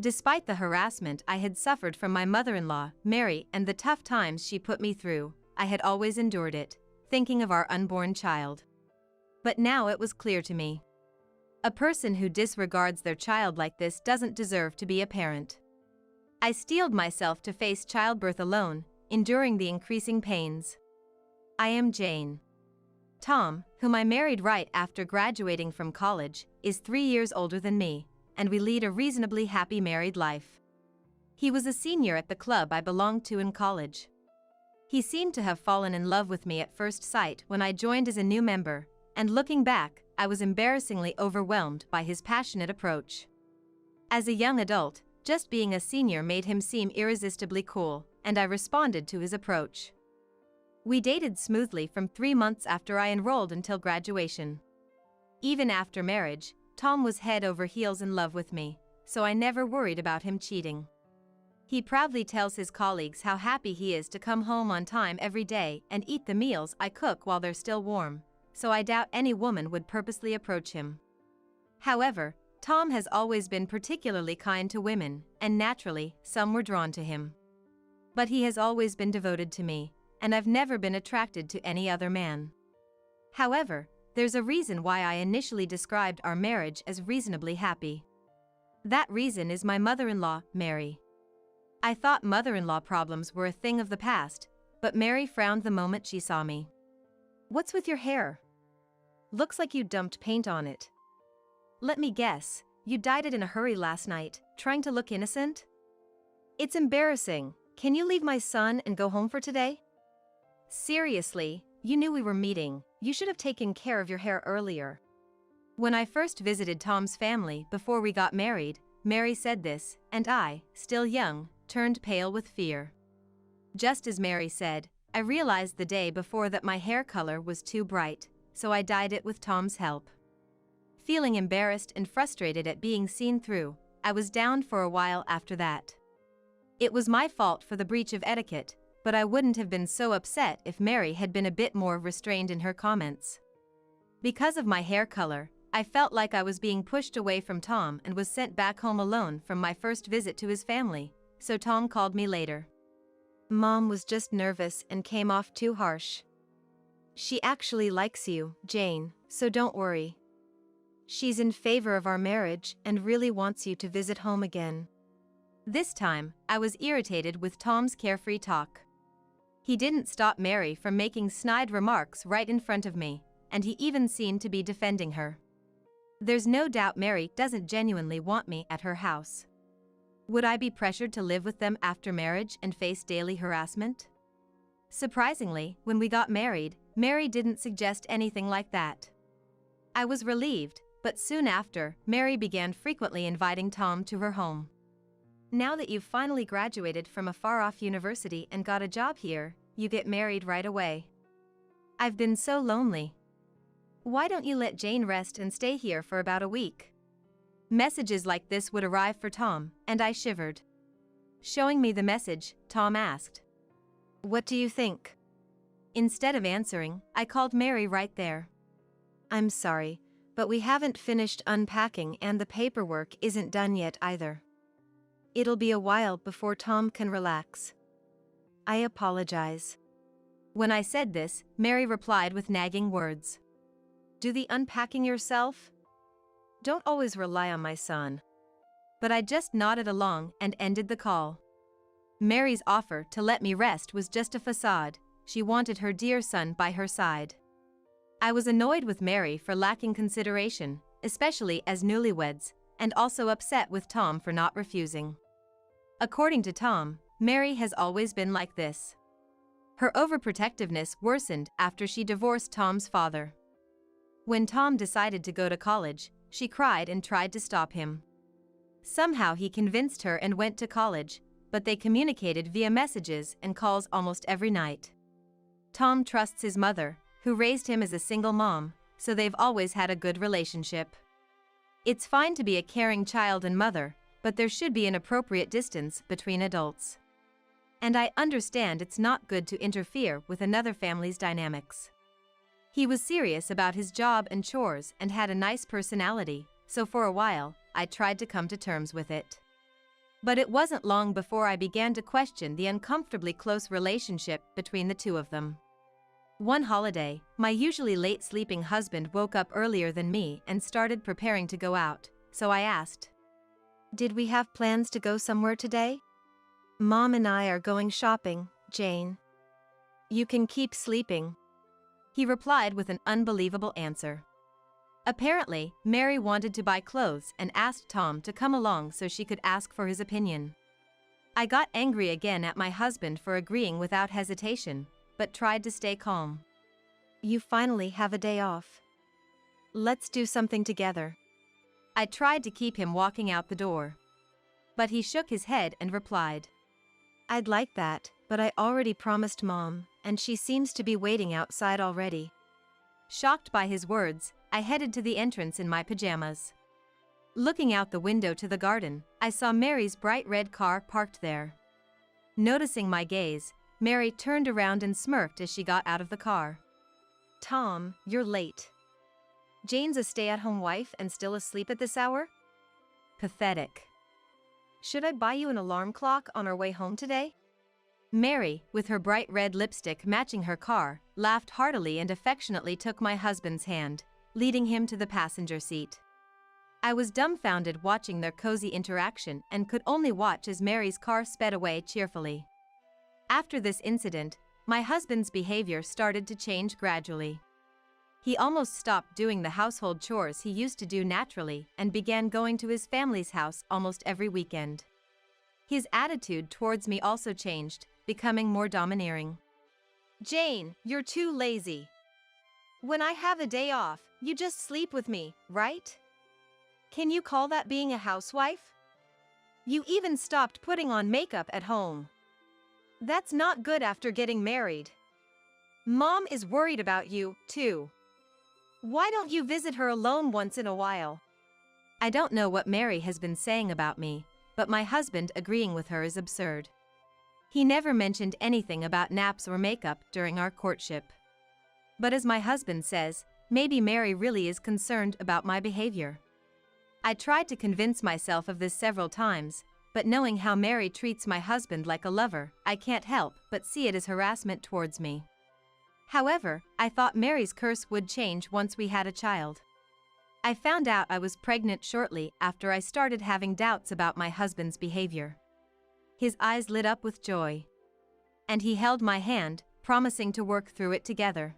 Despite the harassment I had suffered from my mother-in-law, Mary, and the tough times she put me through, I had always endured it, thinking of our unborn child. But now it was clear to me. A person who disregards their child like this doesn't deserve to be a parent. I steeled myself to face childbirth alone, enduring the increasing pains. I am Jane. Tom, whom I married right after graduating from college, is 3 years older than me, and we lead a reasonably happy married life. He was a senior at the club I belonged to in college. He seemed to have fallen in love with me at first sight when I joined as a new member, and looking back, I was embarrassingly overwhelmed by his passionate approach. As a young adult, just being a senior made him seem irresistibly cool, and I responded to his approach. We dated smoothly from 3 months after I enrolled until graduation. Even after marriage, Tom was head over heels in love with me, so I never worried about him cheating. He proudly tells his colleagues how happy he is to come home on time every day and eat the meals I cook while they're still warm, so I doubt any woman would purposely approach him. However, Tom has always been particularly kind to women, and naturally, some were drawn to him. But he has always been devoted to me, and I've never been attracted to any other man. However, there's a reason why I initially described our marriage as reasonably happy. That reason is my mother-in-law, Mary. I thought mother-in-law problems were a thing of the past, but Mary frowned the moment she saw me. What's with your hair? Looks like you dumped paint on it. Let me guess, you dyed it in a hurry last night, trying to look innocent? It's embarrassing. Can you leave my son and go home for today? Seriously, you knew we were meeting. You should have taken care of your hair earlier. When I first visited Tom's family before we got married, Mary said this, and I, still young, turned pale with fear. Just as Mary said, I realized the day before that my hair color was too bright, so I dyed it with Tom's help. Feeling embarrassed and frustrated at being seen through, I was down for a while after that. It was my fault for the breach of etiquette, but I wouldn't have been so upset if Mary had been a bit more restrained in her comments. Because of my hair color, I felt like I was being pushed away from Tom and was sent back home alone from my first visit to his family, so Tom called me later. Mom was just nervous and came off too harsh. She actually likes you, Jane, so don't worry. She's in favor of our marriage and really wants you to visit home again. This time, I was irritated with Tom's carefree talk. He didn't stop Mary from making snide remarks right in front of me, and he even seemed to be defending her. There's no doubt Mary doesn't genuinely want me at her house. Would I be pressured to live with them after marriage and face daily harassment? Surprisingly, when we got married, Mary didn't suggest anything like that. I was relieved, but soon after, Mary began frequently inviting Tom to her home. Now that you've finally graduated from a far-off university and got a job here, you get married right away. I've been so lonely. Why don't you let Jane rest and stay here for about a week? Messages like this would arrive for Tom, and I shivered. Showing me the message, Tom asked, "What do you think?" Instead of answering, I called Mary right there. "I'm sorry, but we haven't finished unpacking and the paperwork isn't done yet either. It'll be a while before Tom can relax. I apologize." When I said this, Mary replied with nagging words. "Do the unpacking yourself? Don't always rely on my son." But I just nodded along and ended the call. Mary's offer to let me rest was just a facade. She wanted her dear son by her side. I was annoyed with Mary for lacking consideration, especially as newlyweds, and also upset with Tom for not refusing. According to Tom, Mary has always been like this. Her overprotectiveness worsened after she divorced Tom's father. When Tom decided to go to college, she cried and tried to stop him. Somehow he convinced her and went to college, but they communicated via messages and calls almost every night. Tom trusts his mother, who raised him as a single mom, so they've always had a good relationship. It's fine to be a caring child and mother, but there should be an appropriate distance between adults. And I understand it's not good to interfere with another family's dynamics. He was serious about his job and chores and had a nice personality, so for a while, I tried to come to terms with it. But it wasn't long before I began to question the uncomfortably close relationship between the two of them. One holiday, my usually late sleeping husband woke up earlier than me and started preparing to go out, so I asked, "Did we have plans to go somewhere today?" "Mom and I are going shopping, Jane." "You can keep sleeping," he replied with an unbelievable answer. Apparently, Mary wanted to buy clothes and asked Tom to come along so she could ask for his opinion. I got angry again at my husband for agreeing without hesitation, but tried to stay calm. "You finally have a day off. Let's do something together." I tried to keep him walking out the door. But he shook his head and replied, "I'd like that, but I already promised Mom, and she seems to be waiting outside already." Shocked by his words, I headed to the entrance in my pajamas. Looking out the window to the garden, I saw Mary's bright red car parked there. Noticing my gaze, Mary turned around and smirked as she got out of the car. "Tom, you're late. Jane's a stay-at-home wife and still asleep at this hour? Pathetic. Should I buy you an alarm clock on our way home today?" Mary, with her bright red lipstick matching her car, laughed heartily and affectionately took my husband's hand, leading him to the passenger seat. I was dumbfounded watching their cozy interaction and could only watch as Mary's car sped away cheerfully. After this incident, my husband's behavior started to change gradually. He almost stopped doing the household chores he used to do naturally and began going to his family's house almost every weekend. His attitude towards me also changed, becoming more domineering. "Jane, you're too lazy. When I have a day off, you just sleep with me, right? Can you call that being a housewife? You even stopped putting on makeup at home. That's not good after getting married. Mom is worried about you, too. Why don't you visit her alone once in a while?" I don't know what Mary has been saying about me, but my husband agreeing with her is absurd. He never mentioned anything about naps or makeup during our courtship. But as my husband says, maybe Mary really is concerned about my behavior. I tried to convince myself of this several times, but knowing how Mary treats my husband like a lover, I can't help but see it as harassment towards me. However, I thought Mary's curse would change once we had a child. I found out I was pregnant shortly after I started having doubts about my husband's behavior. His eyes lit up with joy. And he held my hand, promising to work through it together.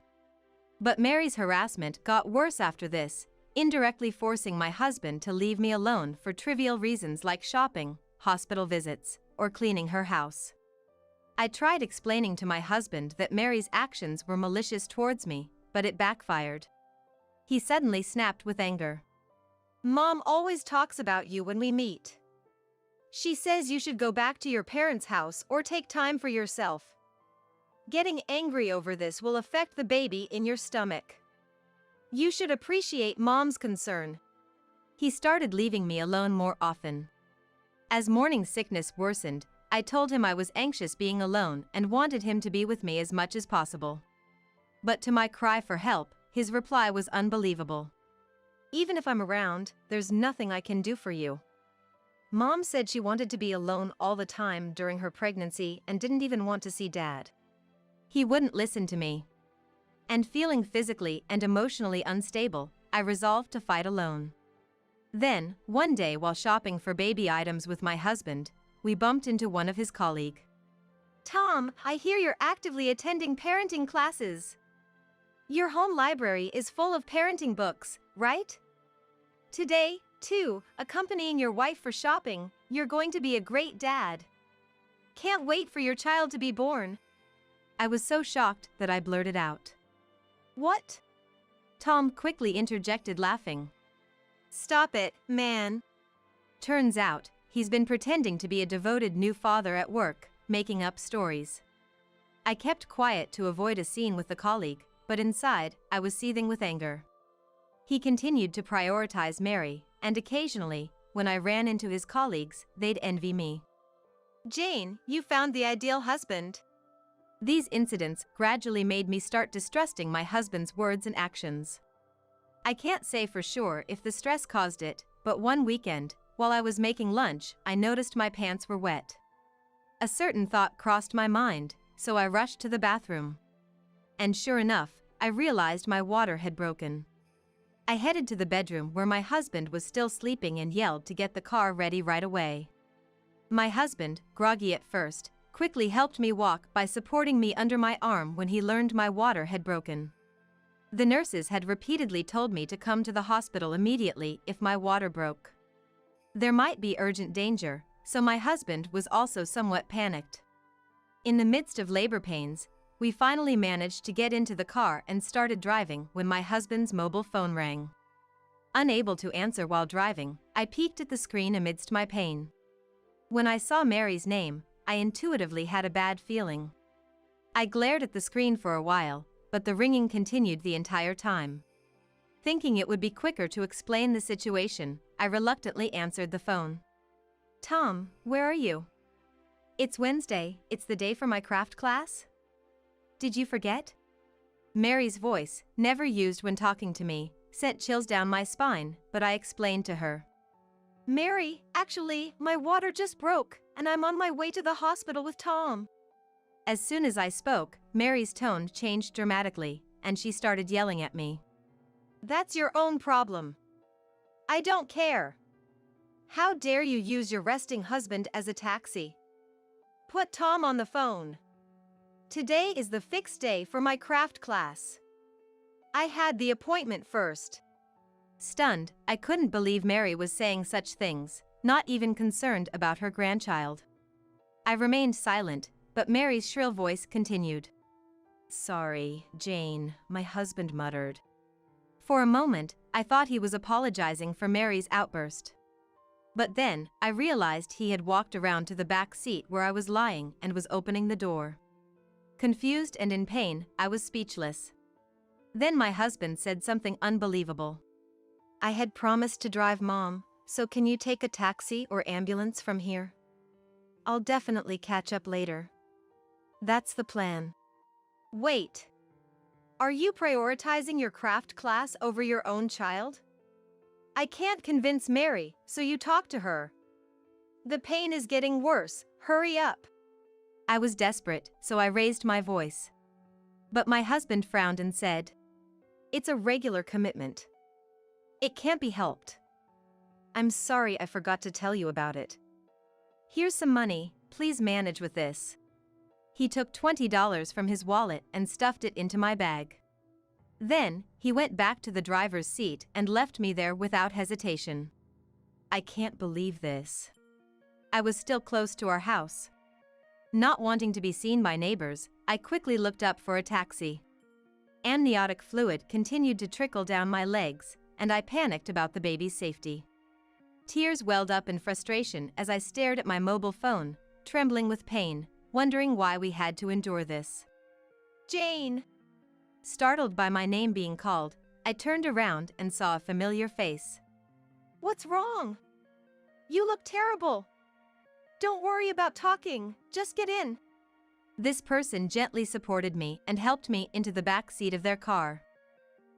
But Mary's harassment got worse after this, indirectly forcing my husband to leave me alone for trivial reasons like shopping, hospital visits, or cleaning her house. I tried explaining to my husband that Mary's actions were malicious towards me, but it backfired. He suddenly snapped with anger. "Mom always talks about you when we meet. She says you should go back to your parents' house or take time for yourself. Getting angry over this will affect the baby in your stomach. You should appreciate Mom's concern. He started leaving me alone more often. As morning sickness worsened, I told him I was anxious being alone and wanted him to be with me as much as possible. But to my cry for help, his reply was unbelievable. Even if I'm around, there's nothing I can do for you. Mom said she wanted to be alone all the time during her pregnancy and didn't even want to see Dad. He wouldn't listen to me. And feeling physically and emotionally unstable, I resolved to fight alone. Then, one day while shopping for baby items with my husband, we bumped into one of his colleagues. Tom, I hear you're actively attending parenting classes. Your home library is full of parenting books, right? Today, too, accompanying your wife for shopping, you're going to be a great dad. Can't wait for your child to be born. I was so shocked that I blurted out. What? Tom quickly interjected, laughing. Stop it, man. Turns out, he's been pretending to be a devoted new father at work, making up stories. I kept quiet to avoid a scene with the colleague, but inside, I was seething with anger. He continued to prioritize Mary, and occasionally, when I ran into his colleagues, they'd envy me. Jane, you found the ideal husband. These incidents gradually made me start distrusting my husband's words and actions. I can't say for sure if the stress caused it, but one weekend, while I was making lunch, I noticed my pants were wet. A certain thought crossed my mind, so I rushed to the bathroom. And sure enough, I realized my water had broken. I headed to the bedroom where my husband was still sleeping and yelled to get the car ready right away. My husband, groggy at first, quickly helped me walk by supporting me under my arm when he learned my water had broken. The nurses had repeatedly told me to come to the hospital immediately if my water broke. There might be urgent danger, so my husband was also somewhat panicked. In the midst of labor pains, we finally managed to get into the car and started driving when my husband's mobile phone rang. Unable to answer while driving, I peeked at the screen amidst my pain. When I saw Mary's name, I intuitively had a bad feeling. I glared at the screen for a while, but the ringing continued the entire time. Thinking it would be quicker to explain the situation, I reluctantly answered the phone. Tom, where are you? It's Wednesday, it's the day for my craft class? Did you forget? Mary's voice, never used when talking to me, sent chills down my spine, but I explained to her. Mary, actually, my water just broke, and I'm on my way to the hospital with Tom. As soon as I spoke, Mary's tone changed dramatically, and she started yelling at me. That's your own problem. I don't care. How dare you use your resting husband as a taxi? Put Tom on the phone. Today is the fixed day for my craft class. I had the appointment first. Stunned, I couldn't believe Mary was saying such things, not even concerned about her grandchild. I remained silent, but Mary's shrill voice continued. Sorry, Jane, my husband muttered. For a moment, I thought he was apologizing for Mary's outburst. But then, I realized he had walked around to the back seat where I was lying and was opening the door. Confused and in pain, I was speechless. Then my husband said something unbelievable. I had promised to drive Mom, so can you take a taxi or ambulance from here? I'll definitely catch up later. That's the plan. Wait. Are you prioritizing your craft class over your own child? I can't convince Mary, so you talk to her. The pain is getting worse, hurry up. I was desperate, so I raised my voice. But my husband frowned and said, It's a regular commitment. It can't be helped. I'm sorry I forgot to tell you about it. Here's some money, please manage with this. He took $20 from his wallet and stuffed it into my bag. Then, he went back to the driver's seat and left me there without hesitation. I can't believe this. I was still close to our house. Not wanting to be seen by neighbors, I quickly looked up for a taxi. Amniotic fluid continued to trickle down my legs, and I panicked about the baby's safety. Tears welled up in frustration as I stared at my mobile phone, trembling with pain, wondering why we had to endure this. Jane! Startled by my name being called, I turned around and saw a familiar face. What's wrong? You look terrible. Don't worry about talking, just get in. This person gently supported me and helped me into the back seat of their car.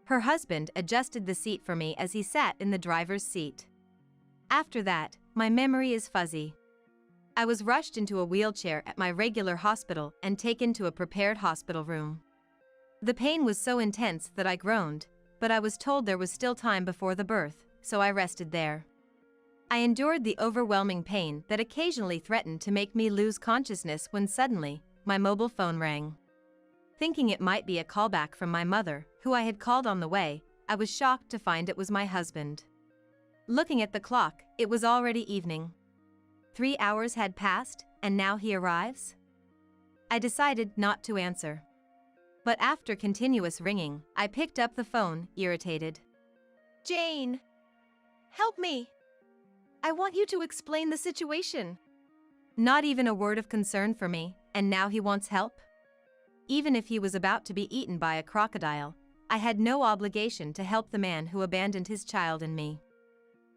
Her husband adjusted the seat for me as he sat in the driver's seat. After that, my memory is fuzzy. I was rushed into a wheelchair at my regular hospital and taken to a prepared hospital room. The pain was so intense that I groaned, but I was told there was still time before the birth, so I rested there. I endured the overwhelming pain that occasionally threatened to make me lose consciousness when suddenly, my mobile phone rang. Thinking it might be a callback from my mother, who I had called on the way, I was shocked to find it was my husband. Looking at the clock, it was already evening. 3 hours had passed, and now he arrives? I decided not to answer. But after continuous ringing, I picked up the phone, irritated. Jane! Help me! I want you to explain the situation. Not even a word of concern for me, and now he wants help? Even if he was about to be eaten by a crocodile, I had no obligation to help the man who abandoned his child and me.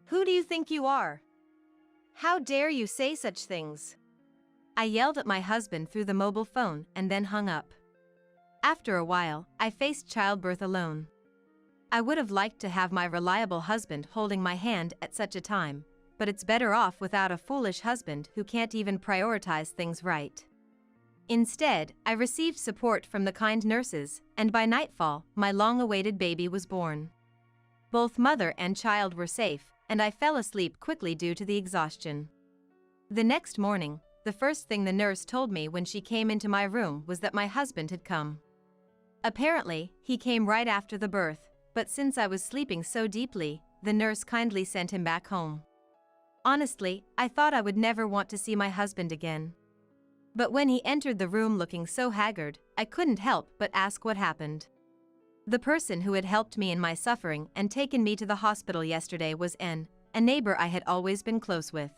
Who do you think you are? How dare you say such things? I yelled at my husband through the mobile phone and then hung up. After a while, I faced childbirth alone. I would have liked to have my reliable husband holding my hand at such a time, but it's better off without a foolish husband who can't even prioritize things right. Instead, I received support from the kind nurses, and by nightfall, my long-awaited baby was born. Both mother and child were safe, and I fell asleep quickly due to the exhaustion. The next morning, the first thing the nurse told me when she came into my room was that my husband had come. Apparently, he came right after the birth, but since I was sleeping so deeply, the nurse kindly sent him back home. Honestly, I thought I would never want to see my husband again. But when he entered the room looking so haggard, I couldn't help but ask what happened. The person who had helped me in my suffering and taken me to the hospital yesterday was N, a neighbor I had always been close with.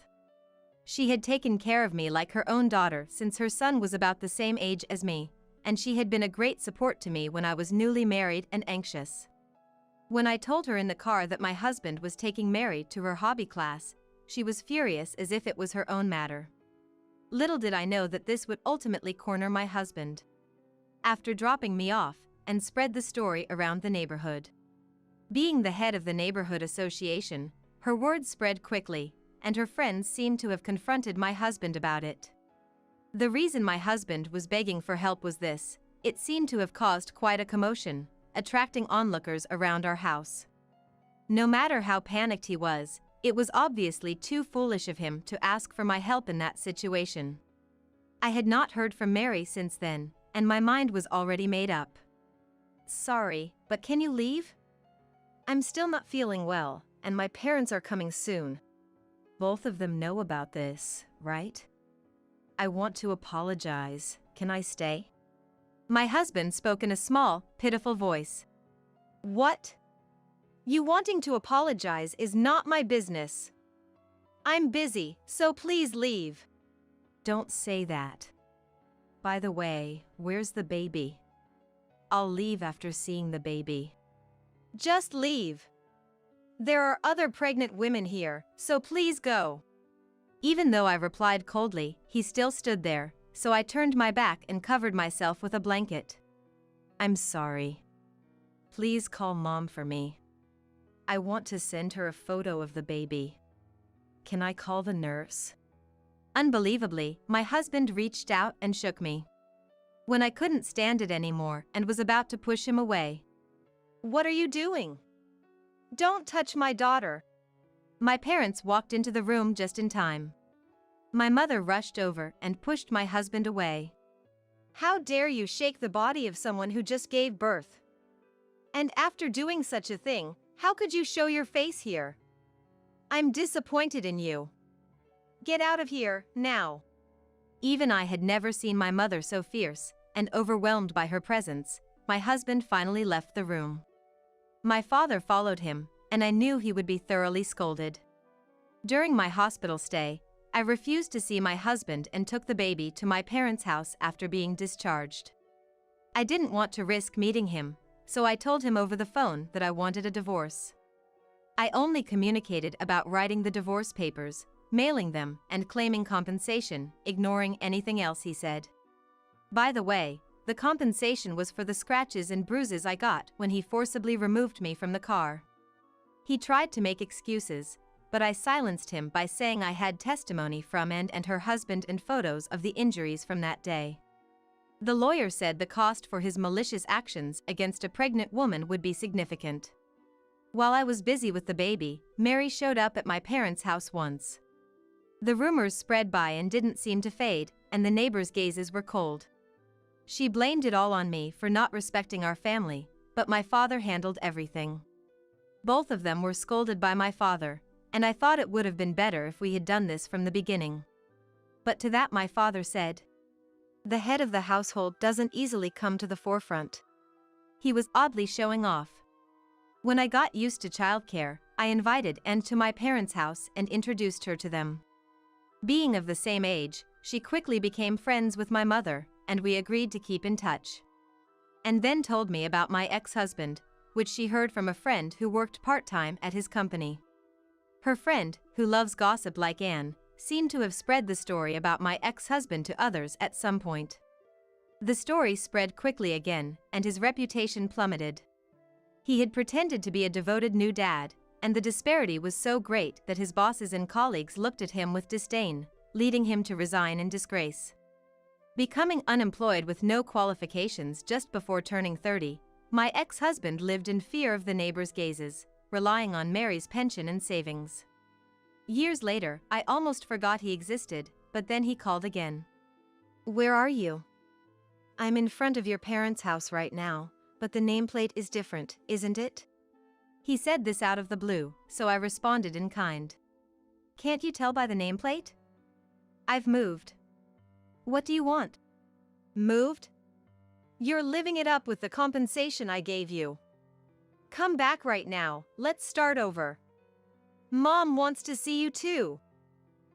She had taken care of me like her own daughter since her son was about the same age as me, and she had been a great support to me when I was newly married and anxious. When I told her in the car that my husband was taking Mary to her hobby class, she was furious as if it was her own matter. Little did I know that this would ultimately corner my husband. After dropping me off, and spread the story around the neighborhood. Being the head of the neighborhood association, her words spread quickly, and her friends seemed to have confronted my husband about it. The reason my husband was begging for help was this: it seemed to have caused quite a commotion, attracting onlookers around our house. No matter how panicked he was, it was obviously too foolish of him to ask for my help in that situation. I had not heard from Mary since then, and my mind was already made up. Sorry, but can you leave? I'm still not feeling well, and my parents are coming soon. Both of them know about this, right? I want to apologize. Can I stay? My husband spoke in a small, pitiful voice. What? You wanting to apologize is not my business. I'm busy, so please leave. Don't say that. By the way, where's the baby? I'll leave after seeing the baby. Just leave. There are other pregnant women here, so please go. Even though I replied coldly, he still stood there, so I turned my back and covered myself with a blanket. I'm sorry. Please call Mom for me. I want to send her a photo of the baby. Can I call the nurse? Unbelievably, my husband reached out and shook me. When I couldn't stand it anymore and was about to push him away. What are you doing? Don't touch my daughter. My parents walked into the room just in time. My mother rushed over and pushed my husband away. How dare you shake the body of someone who just gave birth? And after doing such a thing, how could you show your face here? I'm disappointed in you. Get out of here, now. Even I had never seen my mother so fierce, and overwhelmed by her presence, my husband finally left the room. My father followed him, and I knew he would be thoroughly scolded. During my hospital stay, I refused to see my husband and took the baby to my parents' house after being discharged. I didn't want to risk meeting him, so I told him over the phone that I wanted a divorce. I only communicated about writing the divorce papers, mailing them, and claiming compensation, ignoring anything else he said. By the way, the compensation was for the scratches and bruises I got when he forcibly removed me from the car. He tried to make excuses, but I silenced him by saying I had testimony from and her husband and photos of the injuries from that day. The lawyer said the cost for his malicious actions against a pregnant woman would be significant. While I was busy with the baby, Mary showed up at my parents' house once. The rumors spread by and didn't seem to fade, and the neighbors' gazes were cold. She blamed it all on me for not respecting our family, but my father handled everything. Both of them were scolded by my father, and I thought it would have been better if we had done this from the beginning. But to that my father said, "The head of the household doesn't easily come to the forefront." He was oddly showing off. When I got used to childcare, I invited Anne to my parents' house and introduced her to them. Being of the same age, she quickly became friends with my mother, and we agreed to keep in touch. And then told me about my ex-husband, which she heard from a friend who worked part-time at his company. Her friend, who loves gossip like Anne, seemed to have spread the story about my ex-husband to others at some point. The story spread quickly again, and his reputation plummeted. He had pretended to be a devoted new dad, and the disparity was so great that his bosses and colleagues looked at him with disdain, leading him to resign in disgrace. Becoming unemployed with no qualifications just before turning 30, my ex-husband lived in fear of the neighbors' gazes, relying on Mary's pension and savings. Years later, I almost forgot he existed, but then he called again. "Where are you?" "I'm in front of your parents' house right now, but the nameplate is different, isn't it?" He said this out of the blue, so I responded in kind. "Can't you tell by the nameplate?" "I've moved." "What do you want?" "Moved? You're living it up with the compensation I gave you. Come back right now, let's start over. Mom wants to see you too.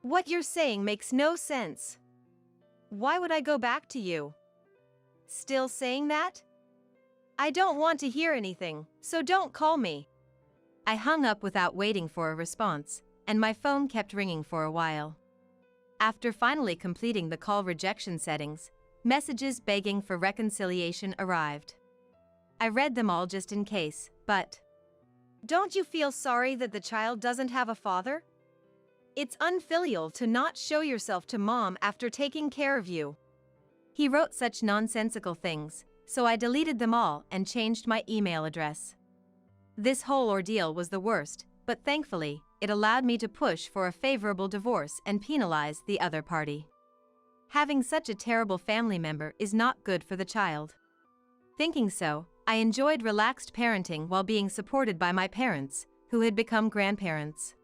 What you're saying makes no sense. Why would I go back to you? Still saying that? I don't want to hear anything, so don't call me." I hung up without waiting for a response, and my phone kept ringing for a while. After finally completing the call rejection settings, messages begging for reconciliation arrived. I read them all just in case, but don't you feel sorry that the child doesn't have a father? It's unfilial to not show yourself to mom after taking care of you. He wrote such nonsensical things, so I deleted them all and changed my email address. This whole ordeal was the worst, but thankfully, it allowed me to push for a favorable divorce and penalize the other party. Having such a terrible family member is not good for the child. Thinking so, I enjoyed relaxed parenting while being supported by my parents, who had become grandparents.